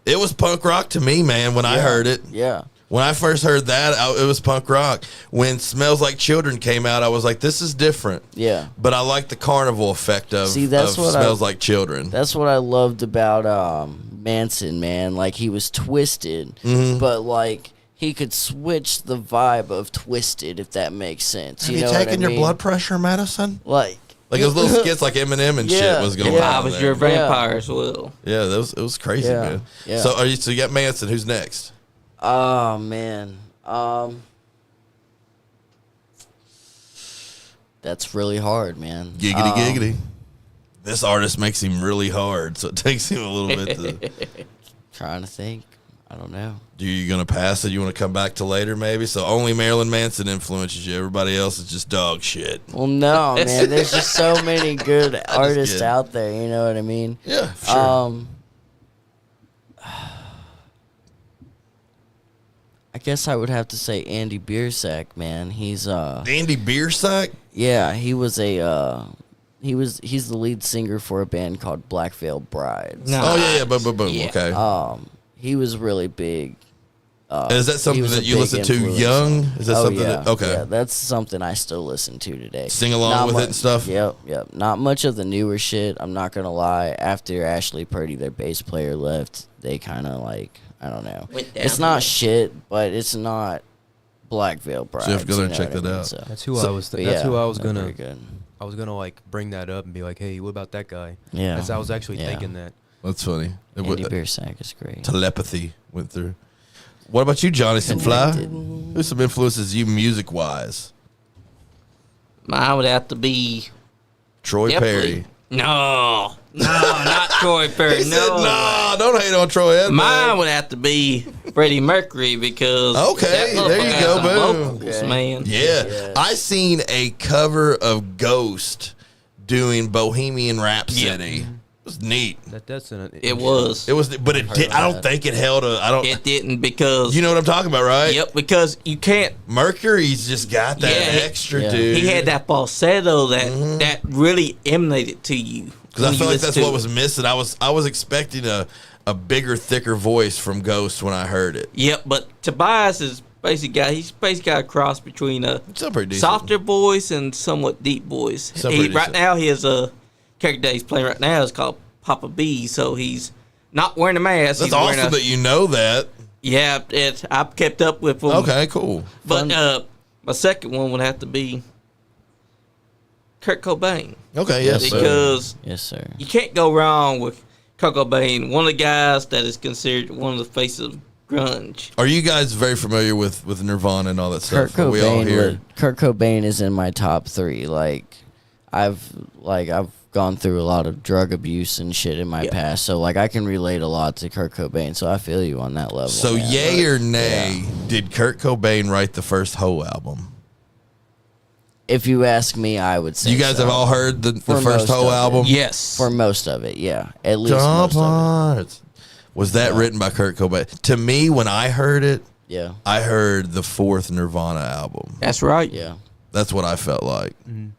it was punk rock to me, man, when I heard it. yeah. When I first heard that, it was punk rock. When Smells Like Children came out, I was like, this is different. Yeah. But I like the carnival effect of, See, that's of what Smells Like Children. That's what I loved about Manson, man. Like he was twisted, but like he could switch the vibe of twisted, if that makes sense. Have you you know taken what I your mean? blood pressure medicine? Like Like those little skits like Eminem and shit Yeah, was going yeah. I on was there. your vampire as well. Yeah, it was crazy, Yeah, man. yeah. So you got Manson. Who's next? Oh man. That's really hard, man. Giggity giggity. This artist makes him really hard, so it takes him a little bit to. Trying to think. I don't know. You gonna pass it? You want to come back to later, maybe? So only Marilyn Manson influences you. Everybody else is just dog shit. Well, no, man. There's just so many good artists kidding. out there. You know what I mean? Yeah, for sure. I guess I would have to say Andy Biersack, man. He's Andy Biersack. Yeah, he was he's the lead singer for a band called Black Veil Brides. No. Oh yeah, boom, boom, boom. Yeah. Okay. He was really big. Is that something was a that you big listen to influence. young? Is that something yeah. that okay? Yeah, that's something I still listen to today. Sing along with it and stuff? Yep. Not much of the newer shit, I'm not gonna lie. After Ashley Purdy, their bass player, left, they kinda like, I don't know. It's not shit, but it's not Black Veil Brides. So you have to go there and know check what that I mean? out. So, That's who I was. but That's who I was not gonna. very good. I was gonna like bring that up and be like, "Hey, what about that guy?" Yeah. I was actually Yeah. thinking that. That's funny. Andy Biersack is great. Telepathy went through. What about you, Johnny Fly? Connected. Who's some influences you music wise? Mine would have to be Troy definitely- Perry. No, not Troy Perry. He said, No, nah, don't hate on Troy Edmonds. mine would have to be Freddie Mercury because Okay, that there you motherfucker go, has some boom. vocals, Okay. man. Yeah. Yeah. I seen a cover of Ghost doing Bohemian Rhapsody. It was neat. That's an. It was. It was, but it did. I don't that. think it held a. I don't. It didn't because You know what I'm talking about, right? Yep, because you can't. Mercury's just got that Yeah, extra, yeah. dude. He had that falsetto that really emanated to you. Because I when feel you like that's listen what to was it. missing. I was expecting a bigger, thicker voice from Ghost when I heard it. Yep, but Tobias is he's basically got a cross between a It's still pretty decent. softer voice and somewhat deep voice. Still pretty Right decent. now, his character that he's playing right now is called Papa B, so he's not wearing a mask. That's he's wearing awesome that you know that. Yeah, I've kept up with him. Okay, cool. But my second one would have to be Kurt Cobain. Okay, yes, sir. Because Yes, sir. you can't go wrong with Kurt Cobain, one of the guys that is considered one of the faces of grunge. Are you guys very familiar with Nirvana and all that stuff? Kurt Are we all here? Kurt Cobain is in my top 3. I've gone through a lot of drug abuse and shit in my Yeah. past, so I can relate a lot to Kurt Cobain. So I feel you on that level. So, man. yay or nay, did Kurt Cobain write the first Ho album? If you ask me, I would say You guys so. have all heard the For first most Ho of it. album? Yes. For most of it, yeah, at least Jump most of it. Hearts. Was that written by Kurt Cobain? To me, when I heard it, Yeah, I heard the fourth Nirvana album. That's right. yeah. That's what I felt like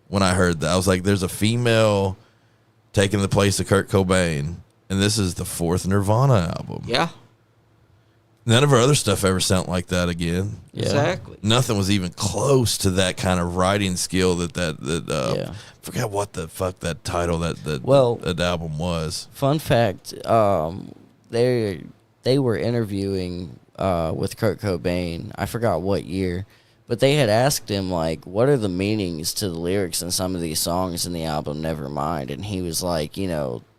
when I heard that. I was like, there's a female taking the place of Kurt Cobain, and this is the fourth Nirvana album. Yeah, None of our other stuff ever sounded like that again. Yeah. exactly. Nothing was even close to that kind of writing skill Yeah. forgot what the fuck that title Well- that album was. Fun fact: they were interviewing with Kurt Cobain. I forgot what year, but they had asked him what are the meanings to the lyrics in some of these songs in the album Nevermind, and he was like,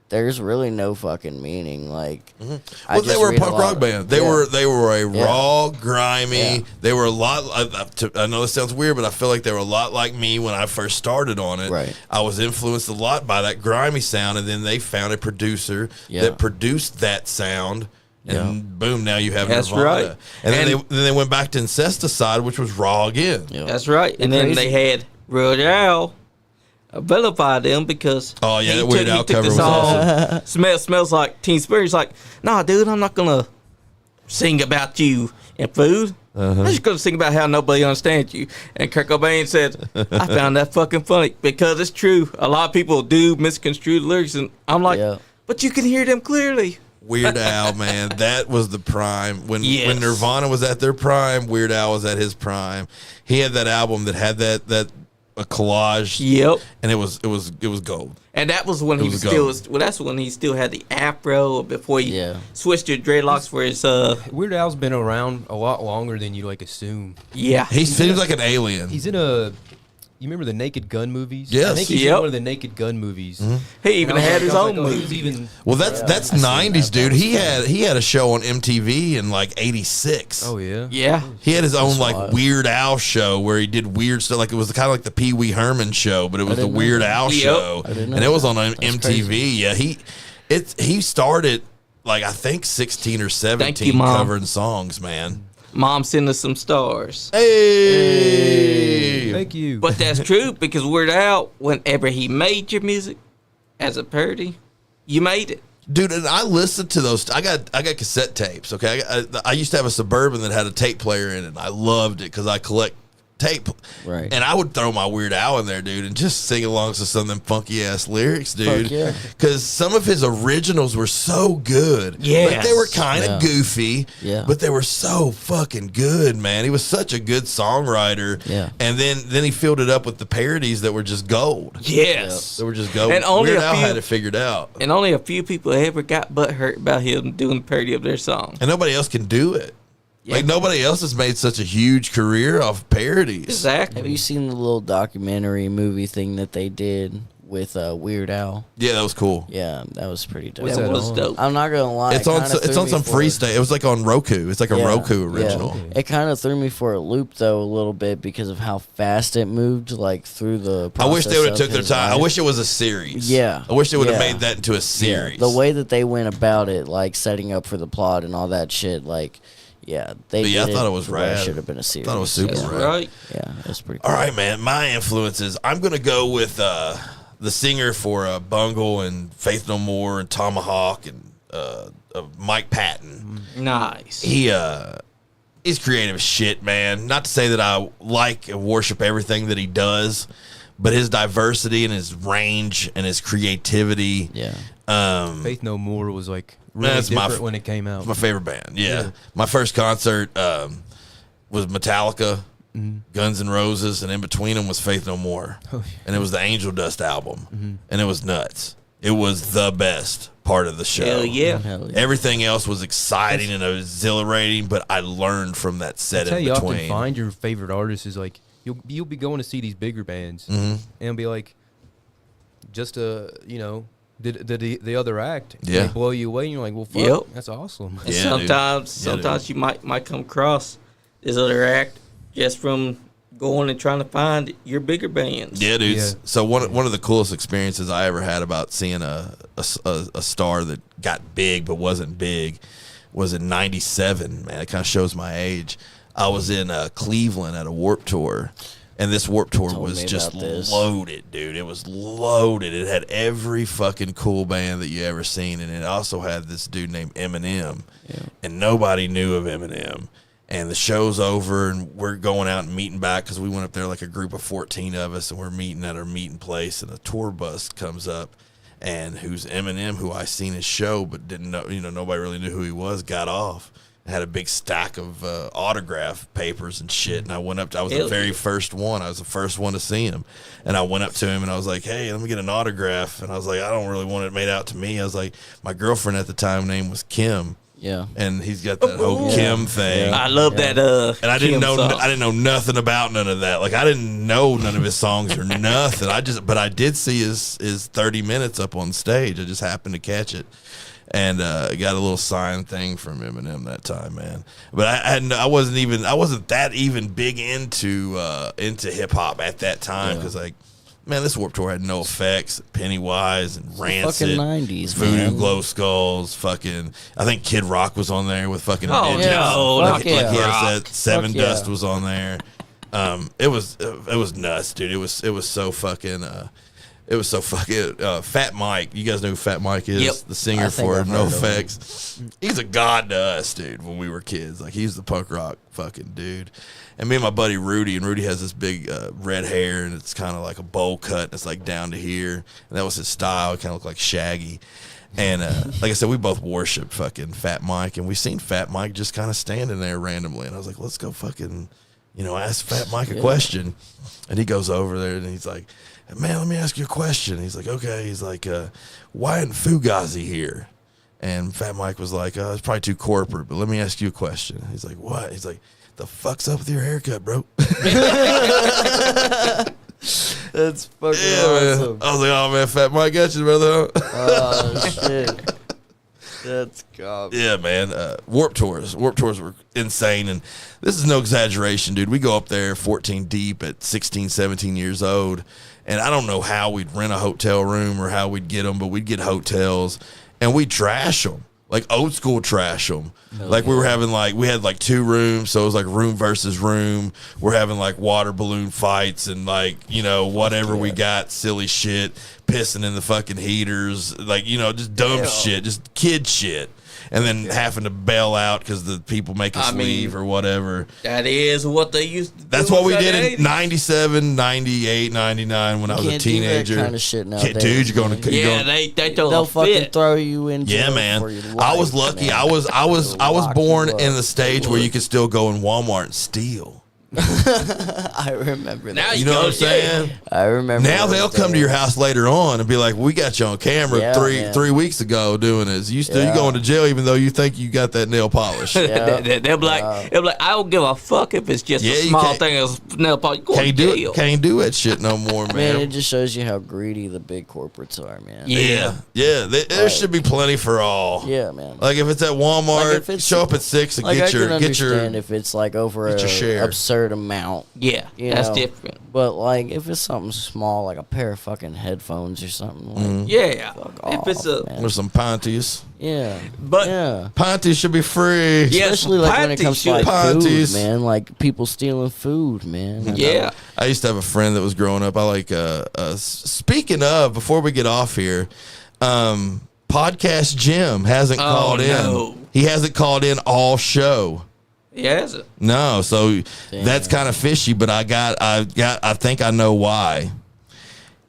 there's really no fucking meaning. I Well, they just were a read punk lot rock of- band. They Yeah. were a raw, grimy. Yeah. They were a lot. I know this sounds weird, but I feel like they were a lot like me when I first started on it. Right. I was influenced a lot by that grimy sound, and then they found a producer Yeah. that produced that sound. And boom! Now you have That's Nirvana. right. And then And- they went back to Incesticide, which was raw again. Yeah. That's right. And then they had Weird Al vilify them because Oh, yeah, that Weird Al took cover the was song smells like Teen Spirit. He's like, nah, dude, I'm not gonna sing about you and food. Uh-huh. I'm just gonna sing about how nobody understands you. And Kurt Cobain said, I found that fucking funny because it's true. A lot of people do misconstrue the lyrics, and I'm like, Yeah. but you can hear them clearly. Weird Al, man, that was the prime. When Yes. Nirvana was at their prime, Weird Al was at his prime. He had that album that had that a collage. Yep. And it was gold. And that was when he was was still. gold. Well, that's when he still had the afro before he Yeah. switched to dreadlocks for his. Weird Al's been around a lot longer than you assume. Yeah. He seems like an alien. He's in a. You remember the Naked Gun movies? Yes. I think he's in Yep. one of the Naked Gun movies. He even had his own movie. Even, Well, that's '90s, dude. He had a show on MTV in '86. oh yeah. Yeah. He had his own wild. Weird Al show where he did weird stuff. It was kind of like the Pee Wee Herman show, but it was the didn't know Weird that. Al Yep. show, I didn't know and it was that. on That's MTV. crazy. Yeah, he started I think 16 or 17 Mom. covering songs, man. Mom sent us some stars. Hey, Thank you. But that's true because Weird Al, whenever he made your music as a parody, you made it. dude, and I listened to those. I got cassette tapes. Okay, I used to have a Suburban that had a tape player in it. And I loved it because I collect tape. Right. And I would throw my Weird Al in there, dude, and just sing along to some of them funky ass lyrics, dude. Because some of his originals were so good. Yes. Like, they were kind of goofy, but they were so fucking good, man. He was such a good songwriter. Yeah. And then he filled it up with the parodies that were just gold. Yes. They were just gold. And only Weird a Al few- had it figured out. And only a few people ever got butthurt about him doing a parody of their song. And nobody else can do it. Like, nobody else has made such a huge career off parodies. Exactly. Have you seen the little documentary movie thing that they did with Weird Al? Yeah, that was cool. Yeah, that was pretty dope. What's That that was on? dope. I'm not gonna lie. It's it on kinda it's threw on me some for- free state. It was like on Roku. It's like a Yeah, Roku yeah. original. It kind of threw me for a loop though a little bit because of how fast it moved, like through the. I wish they would have process took their of his time. I life. wish it was a series. Yeah. I wish they would have Yeah. made that into a series. The way that they went about it, like setting up for the plot and all that shit, like, yeah, they. But yeah, did I thought it was the way rad. Should have been a series. thought it was super yeah. rad. Right? Yeah, it was pretty. All Cool. right, man. My influences. I'm gonna go with the singer for Bungle and Faith No More and Tomahawk and Mike Patton. Nice. He's creative as shit, man. Not to say that I like and worship everything that he does, but his diversity and his range and his creativity. Yeah. Faith No More was like really That's my different when it came out. My favorite band. Yeah. My first concert was Metallica, Guns N' Roses, and in between them was Faith No More. Oh, yeah. And it was the Angel Dust album. And it was nuts. It was the best part of the show. Hell yeah. Hell yeah. Everything else was exciting and exhilarating, but I learned from that set That's how in you between. often find your favorite artists is like you'll be going to see these bigger bands and be like, just the other act, Yeah. they blow you away, and you're like, well, fuck, Yep. that's awesome. And Yeah, sometimes you might come across this other act just from going and trying to find your bigger bands. Yeah, dude. Yeah. So one of the coolest experiences I ever had about seeing a star that got big but wasn't big was in '97. Man, it kind of shows my age. I was in Cleveland at a Warped Tour, and this Warped Tour Told was me just about this. loaded, dude. It was loaded. It had every fucking cool band that you ever seen, and it also had this dude named Eminem, and nobody knew of Eminem. And the show's over, and we're going out and meeting back because we went up there like a group of 14 of us, and we're meeting at our meeting place, and a tour bus comes up, and who's Eminem, who I seen his show but didn't know, nobody really knew who he was, got off. Had a big stack of autograph papers and shit, and I went up to, I was the very first one. I was the first one to see him, and I went up to him, and I was like, hey, let me get an autograph. And I was like, I don't really want it made out to me. I was like, my girlfriend at the time name was Kim. Yeah. And he's got that whole Kim thing. I love that. And I didn't Kim know, song. I didn't know nothing about none of that. Like, I didn't know none of his songs or nothing. But I did see his 30 minutes up on stage. I just happened to catch it, and got a little signed thing from Eminem that time, man. But I wasn't that even big into hip hop at that time because man, this Warped Tour had no effects, Pennywise and Rancid, Fucking 90s, Voodoo man. Glow Skulls, fucking. I think Kid Rock was on there with fucking. Oh, Ninjas. no, Like, fuck like yeah. he had Rock. that Seven Fuck yeah. Dust was on there. It was nuts, dude. It was so fucking. It was so fucking. Fat Mike, you guys know who Fat Mike is? Yep. The singer I think for I've No heard of him. Effects. He's a god to us, dude. When we were kids, like he's the punk rock fucking dude. And me and my buddy Rudy, and Rudy has this big red hair, and it's kind of like a bowl cut, and it's like down to here. And that was his style. It kind of looked like Shaggy. And like I said, we both worship fucking Fat Mike, and we seen Fat Mike just kind of standing there randomly. And I was like, let's go fucking, ask Fat Mike a question. And he goes over there, and he's like, man, let me ask you a question. He's like, okay. He's like, why isn't Fugazi here? And Fat Mike was like, it's probably too corporate, but let me ask you a question. He's like, what? He's like, the fuck's up with your haircut, bro? That's fucking Man. awesome. I was like, oh man, Fat Mike got you, brother. Oh shit. That's god. Yeah, man. Warped Tours were insane, and this is no exaggeration, dude. We go up there 14 deep at 16, 17 years old, and I don't know how we'd rent a hotel room or how we'd get them, but we'd get hotels, and we'd trash them. Like old school trash them. Like we were having we had 2 rooms, so it was like room versus room. We're having water balloon fights and whatever we got, silly shit, pissing in the fucking heaters, just dumb shit, just kid shit. and then having to bail out because the people make us leave or whatever. That is what they used to do. That's what we did in 97, 98, 99 when I was a teenager. Do that kind of shit nowadays. Dude, you're going to they'll fucking throw you in jail. Yeah, man. For your life, I was lucky. Man. I was born in the stage where you could still go in Walmart and steal. I remember that. Now You know what I'm saying? I remember. Now they'll come to your house later on and be like, "We got you on camera Yeah, three weeks ago doing this. You going to jail even though you think you got that nail polish." Yeah. They'll be like, I don't give a fuck if it's just a small thing as nail polish. Can't do that shit no more, man. Man, it just shows you how greedy the big corporates are, man. Yeah. There should be plenty for all. Yeah, man. Like if it's at Walmart, Like if it's- show up at 6 and Like I get your can understand if it's like over get your share. a absurd amount. Yeah, You that's know, different. But like if it's something small, like a pair of fucking headphones or something, like Yeah, fuck if it's off, a man. with some panties. Yeah, But- yeah. Panties should be free. Yeah. Especially like when it comes to like Panties. food, man. Like people stealing food, man. yeah. I used to have a friend that was growing up. I like. Speaking of, before we get off here, Podcast Jim hasn't called no. in. He hasn't called in all show. Yes. No, so that's kind of fishy. But I think I know why.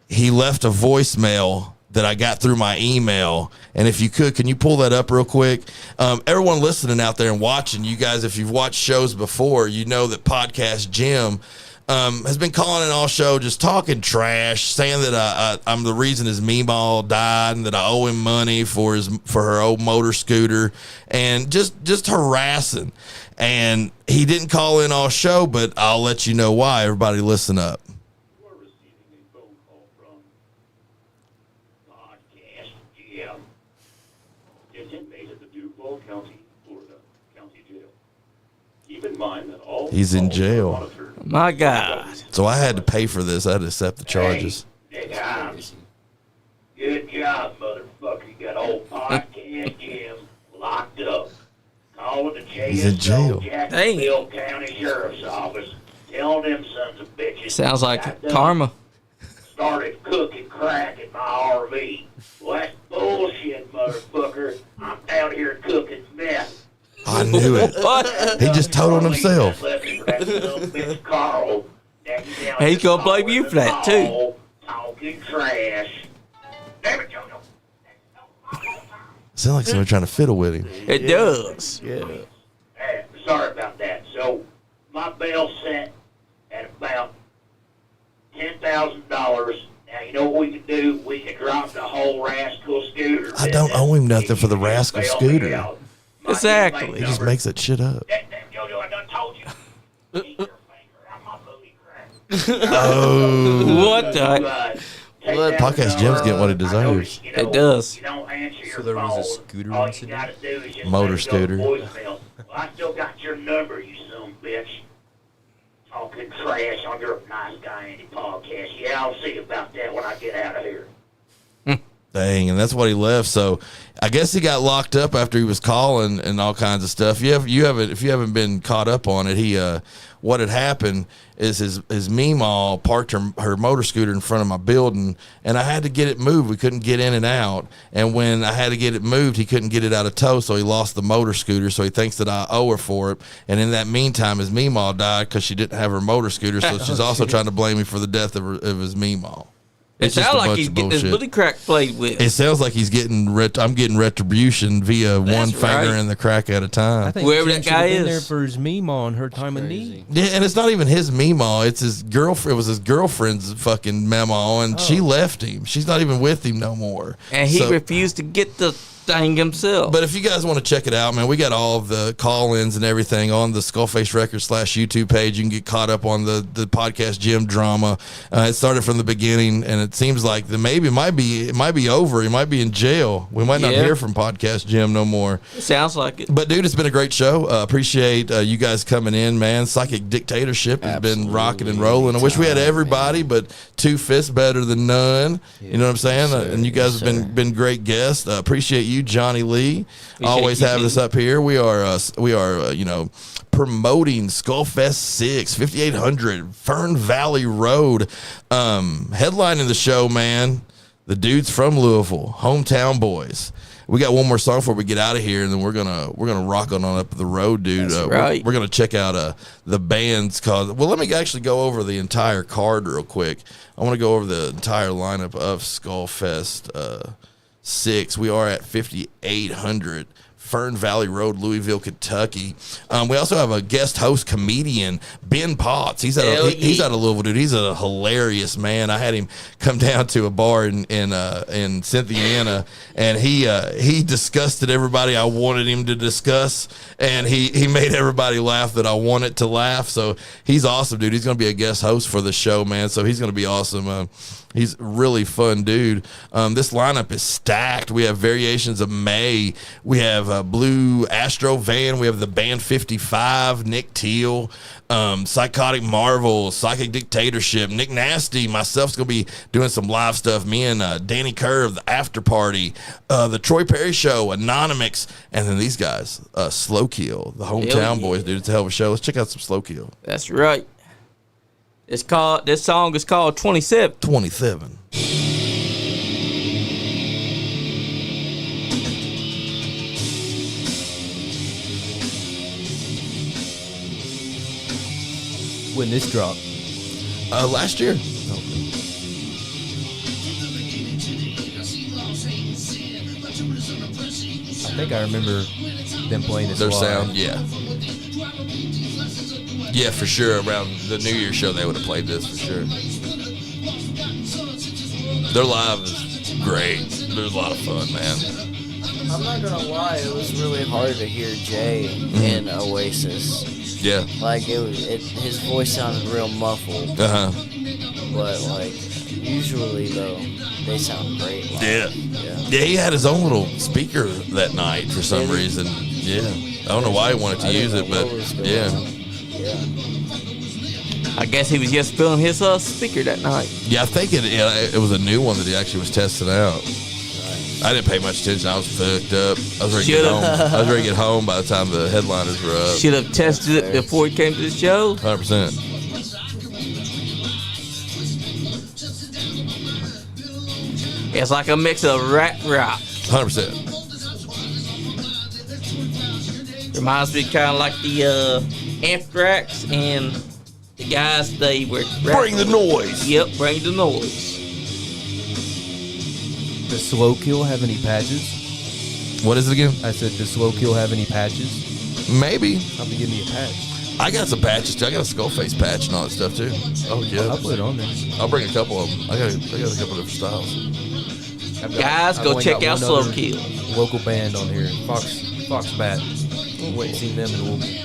He left a voicemail that I got through my email. And if you could, can you pull that up real quick? Everyone listening out there and watching, you guys, if you've watched shows before, you know that Podcast Jim has been calling in all show, just talking trash, saying that I'm the reason his Meemaw died and that I owe him money for her old motor scooter, and just harassing. And he didn't call in all show, but I'll let you know why. Everybody listen up. You are receiving a phone call from Podcast Jim. It's inmate at the Duval County, Florida County Jail. Keep in mind that all He's in calls are jail. monitored. My God. So I had to pay for this. I had to accept the charges. Hey, Nick Himes. Good job, motherfucker. You got old Podcast Jim locked up. Calling the He's in jail. Jacksonville County Sheriff's Office. Telling them sons of bitches. Sounds like got done karma. Started cooking crack in my RV. Well, that's bullshit, motherfucker. I'm out here cooking meth. I knew it. What? He just told on himself. He's gonna blame you for that, too. Talking trash. Damn it, Jojo. Sound like someone trying to fiddle with him. It does. Hey, sorry about that. So, my bail set at about $10,000. Now, you know what we can do? We can drop the whole rascal scooter. I don't owe him nothing for the rascal Bail me scooter. out. My Exactly. inmate He just number- makes that shit up. Damn, Jojo, I done told you. Keep your finger out my booty crack. Oh. What the? Take Well, that Podcast Jim's getting what he I deserves. noticed, you It does. You don't answer your So there was a phone. scooter All you incident? gotta do is just Motor let it go to scooter. voicemail. Well, I still got your number, you son of a bitch. Talking trash on your Nice Guy Andy podcast. Yeah, I'll see about that when I get out of here. Dang, and that's what he left. So I guess he got locked up after he was calling and all kinds of stuff. If you haven't been caught up on it, what had happened is his Meemaw parked her motor scooter in front of my building, and I had to get it moved. We couldn't get in and out, and when I had to get it moved, he couldn't get it out of tow, so he lost the motor scooter. So he thinks that I owe her for it. And in that meantime, his Meemaw died because she didn't have her motor scooter. So she's also trying to blame me for the death of his Meemaw. It It's just sounds a like bunch he's of getting his bullshit. booty crack played with. It sounds like he's getting. I'm getting retribution via one finger right. in the crack at a I time. think Whoever Jim that guy should have been is. there for his Meemaw on her time of need. Yeah, and it's not even his Meemaw. It's his girlfriend. It was his girlfriend's fucking Meemaw, and she left him. She's not even with him no more. And he So- refused to get the thing himself. But if you guys want to check it out, man, we got all of the call-ins and everything on the Skullface Records /YouTube page. You can get caught up on the Podcast Jim drama. It started from the beginning, and it seems like it might be over. He might be in jail. We might not Yeah. hear from Podcast Jim no more. Sounds like it. But dude, it's been a great show. Appreciate you guys coming in, man. Psychic Dictatorship has been rocking and rolling. I wish we had everybody, but 2 fists better than none. You know what I'm saying? And you guys have been great guests. Appreciate you, Johnny Lee. Always you, having Lee. us up here. We are promoting Skullfest 6, 5800 Fern Valley Road. Headlining the show, man. The dudes from Louisville, hometown boys. we got one more song before we get out of here, and then we're gonna rock on up the road, dude. That's right. We're gonna check out the band's called. Well, let me actually go over the entire card real quick. I want to go over the entire lineup of Skullfest 6. We are at 5800 Fern Valley Road, Louisville, Kentucky. We also have a guest host comedian, Ben Potts. He's out of Louisville, dude. He's a hilarious man. I had him come down to a bar in Cynthiana, and he disgusted everybody I wanted him to discuss, and he made everybody laugh that I wanted to laugh. So he's awesome, dude. He's going to be a guest host for the show, man. So he's going to be awesome. He's a really fun dude. This lineup is stacked. We have Variations of May. We have Blue Astro Van. We have the Band 55, Nick Teal, Psychotic Marvel, Psychic Dictatorship, Nick Nasty. Myself's going to be doing some live stuff. Me and Danny Kerr of the After Party, the Troy Perry Show, Anonymous, and then these guys, Slow Kill, the Hometown Boys, dude. It's a hell of a show. Let's check out some Slow Kill. That's right. This song is called 27. 27. When this dropped. Last year. I think I remember them playing this Their live. sound, yeah. Yeah, for sure. Around the New Year's show, they would have played this for sure. Their live is great. There's a lot of fun, man. I'm not gonna lie, it was really hard to hear Jay in Oasis. Yeah. Like his voice sounded real muffled. Uh huh. But like usually though, they sound great. Live. Yeah. Yeah, he had his own little speaker that night for some reason. Yeah. I don't know why he wanted to use it, but yeah. I guess he was just filling his speaker that night. Yeah, I think it was a new one that he actually was testing out. I didn't pay much attention. I was fucked up. I was ready to get home. I was ready to get home by the time the headliners were up. Should have tested it before he came to the show. 100%. It's like a mix of rap rock. 100%. Reminds me kind of like the Anthrax and the guys they were Bring the noise. Yep, bring the noise. Does Slow Kill have any patches? What is it again? I said, does Slow Kill have any patches? Maybe. I'll be giving me a patch. I got some patches too. I got a skull face patch and all that stuff too. Oh yeah. I'll put it on there. I'll bring a couple of them. I got a couple of different styles. Guys, go check out Slow Kill. Local band on here, Fox Bat. Wait, seen them in a little bit.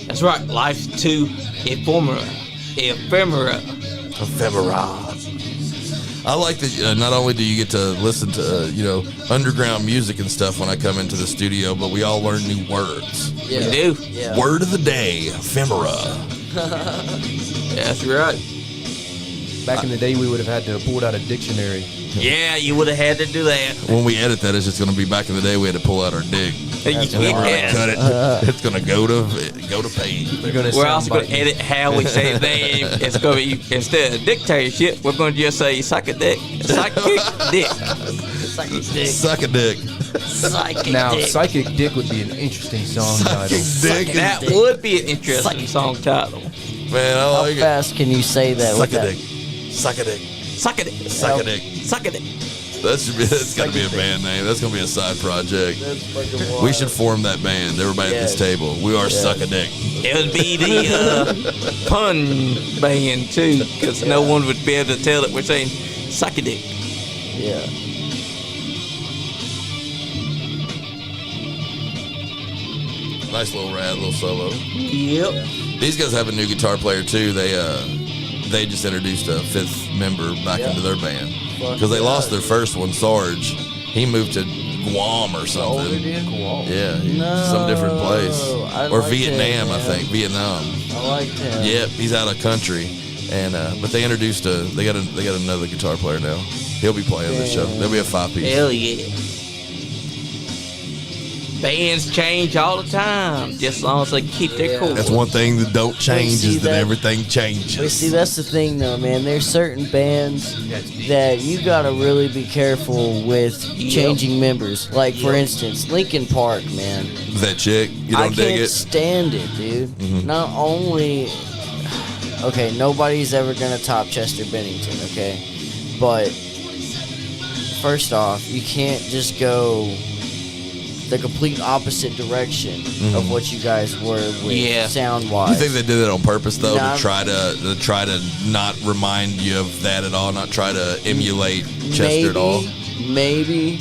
That's right, Life to Ephemera. I like that. Not only do you get to listen to underground music and stuff when I come into the studio, but we all learn new words. Yeah. We do. Yeah. Word of the day: ephemera. That's right. Back in the day, we would have had to pull out a dictionary. Yeah, you would have had to do that. When we edit that, it's just going to be back in the day. We had to pull out our dick. Yes. Cut it. It's going to go to page. We're also going to edit how we say his name. It's going to be, instead of dictatorship, we're going to just say psychic dick. Psychic dick. Psychic dick. Suck a dick. Psychic Now, dick. Psychic Dick would be an interesting song title. Dick. That would be an interesting song title. Man, I How like it. fast can you say that? Suck with a that? dick. Suck a dick. Suck it. Suck a dick. Suck it. That's got to be a band name. That's going to be a side project. That's fucking wild. We should form that band. Everybody at this table. We are Suck a Dick. It would be the pun band, too, because no one would be able to tell that we're saying suck a dick. Yeah. Nice little rad, little solo. Yep. These guys have a new guitar player too. They just introduced a fifth member back into their band because they lost their first one, Sarge. He moved to Guam or something. Yeah, some different place or liked Vietnam, him, I think. Vietnam. I liked him. Yep, he's out of country, and but they introduced they got another guitar player now. He'll be playing this show. There'll be a 5-piece. Hell yeah. Bands change all the time, just as long as they keep their cool. That's one thing that don't change see is that that- everything changes. But see, that's the thing, though, man. There's certain bands that you gotta really be careful with changing members. Like, for instance, Linkin Park, man. That chick, you I don't dig can't it? stand it, dude. Not only, okay, nobody's ever gonna top Chester Bennington, okay, but first off, you can't just go the complete opposite direction of what you guys were with sound-wise. You think they did it on purpose though, Nah. to try to not remind you of that at all, not try to emulate Chester at all? Maybe.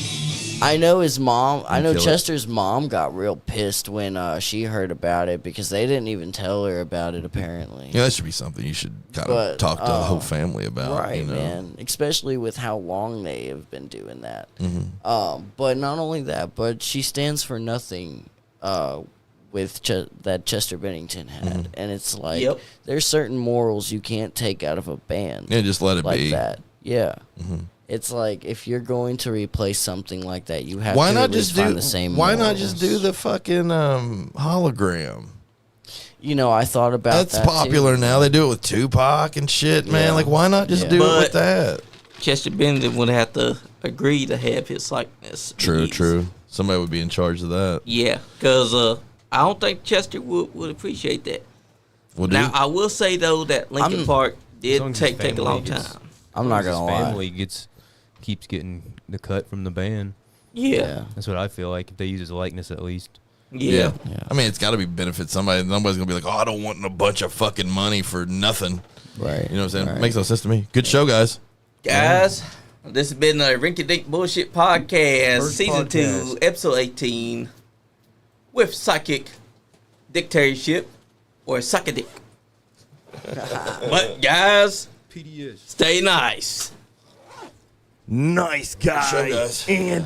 I know his mom. I know feel it. Chester's mom got real pissed when she heard about it because they didn't even tell her about it. Apparently, Yeah, that should be something you should kind of But, talk to the whole family about. right, you know? man. Especially with how long they have been doing that. Mm-hmm. But not only that, but she stands for nothing. With that Chester Bennington had, Mm-hmm. and it's like Yep. there's certain morals you can't take out of a band. Yeah, just let it like be. that. Yeah. Mm-hmm. It's like if you're going to replace something like that, you have Why to not at least just do? find the same. Why not morals. just do the fucking hologram? You know, I thought about That's that popular too. now. They do it with Tupac and shit, man. Yeah. Like, why not just Yeah. do it But- with that? Chester Bennington would have to agree to have his likeness. True, used. true. Somebody would be in charge of that. Yeah, because I don't think Chester would appreciate that. Well, Now, dude, I will say, though, that Linkin I'm- Park As did long as his take a long family gets- time. I'm not His gonna lie. family keeps getting the cut from the band. Yeah. That's what I feel like if they use his likeness at least. Yeah. I mean, it's got to be benefit somebody. Nobody's gonna be like, "Oh, I don't want a bunch of fucking money for nothing." Right. You know what I'm saying? Right. Makes no sense to me. Good show, guys. Guys, this has been a Rinky Dink Bullshit Podcast, First Season 2, podcast. Episode 18, with Psychic Dictatorship, or Psychic. But, guys, PDS. stay nice. Nice guy. Show, guys. Andy.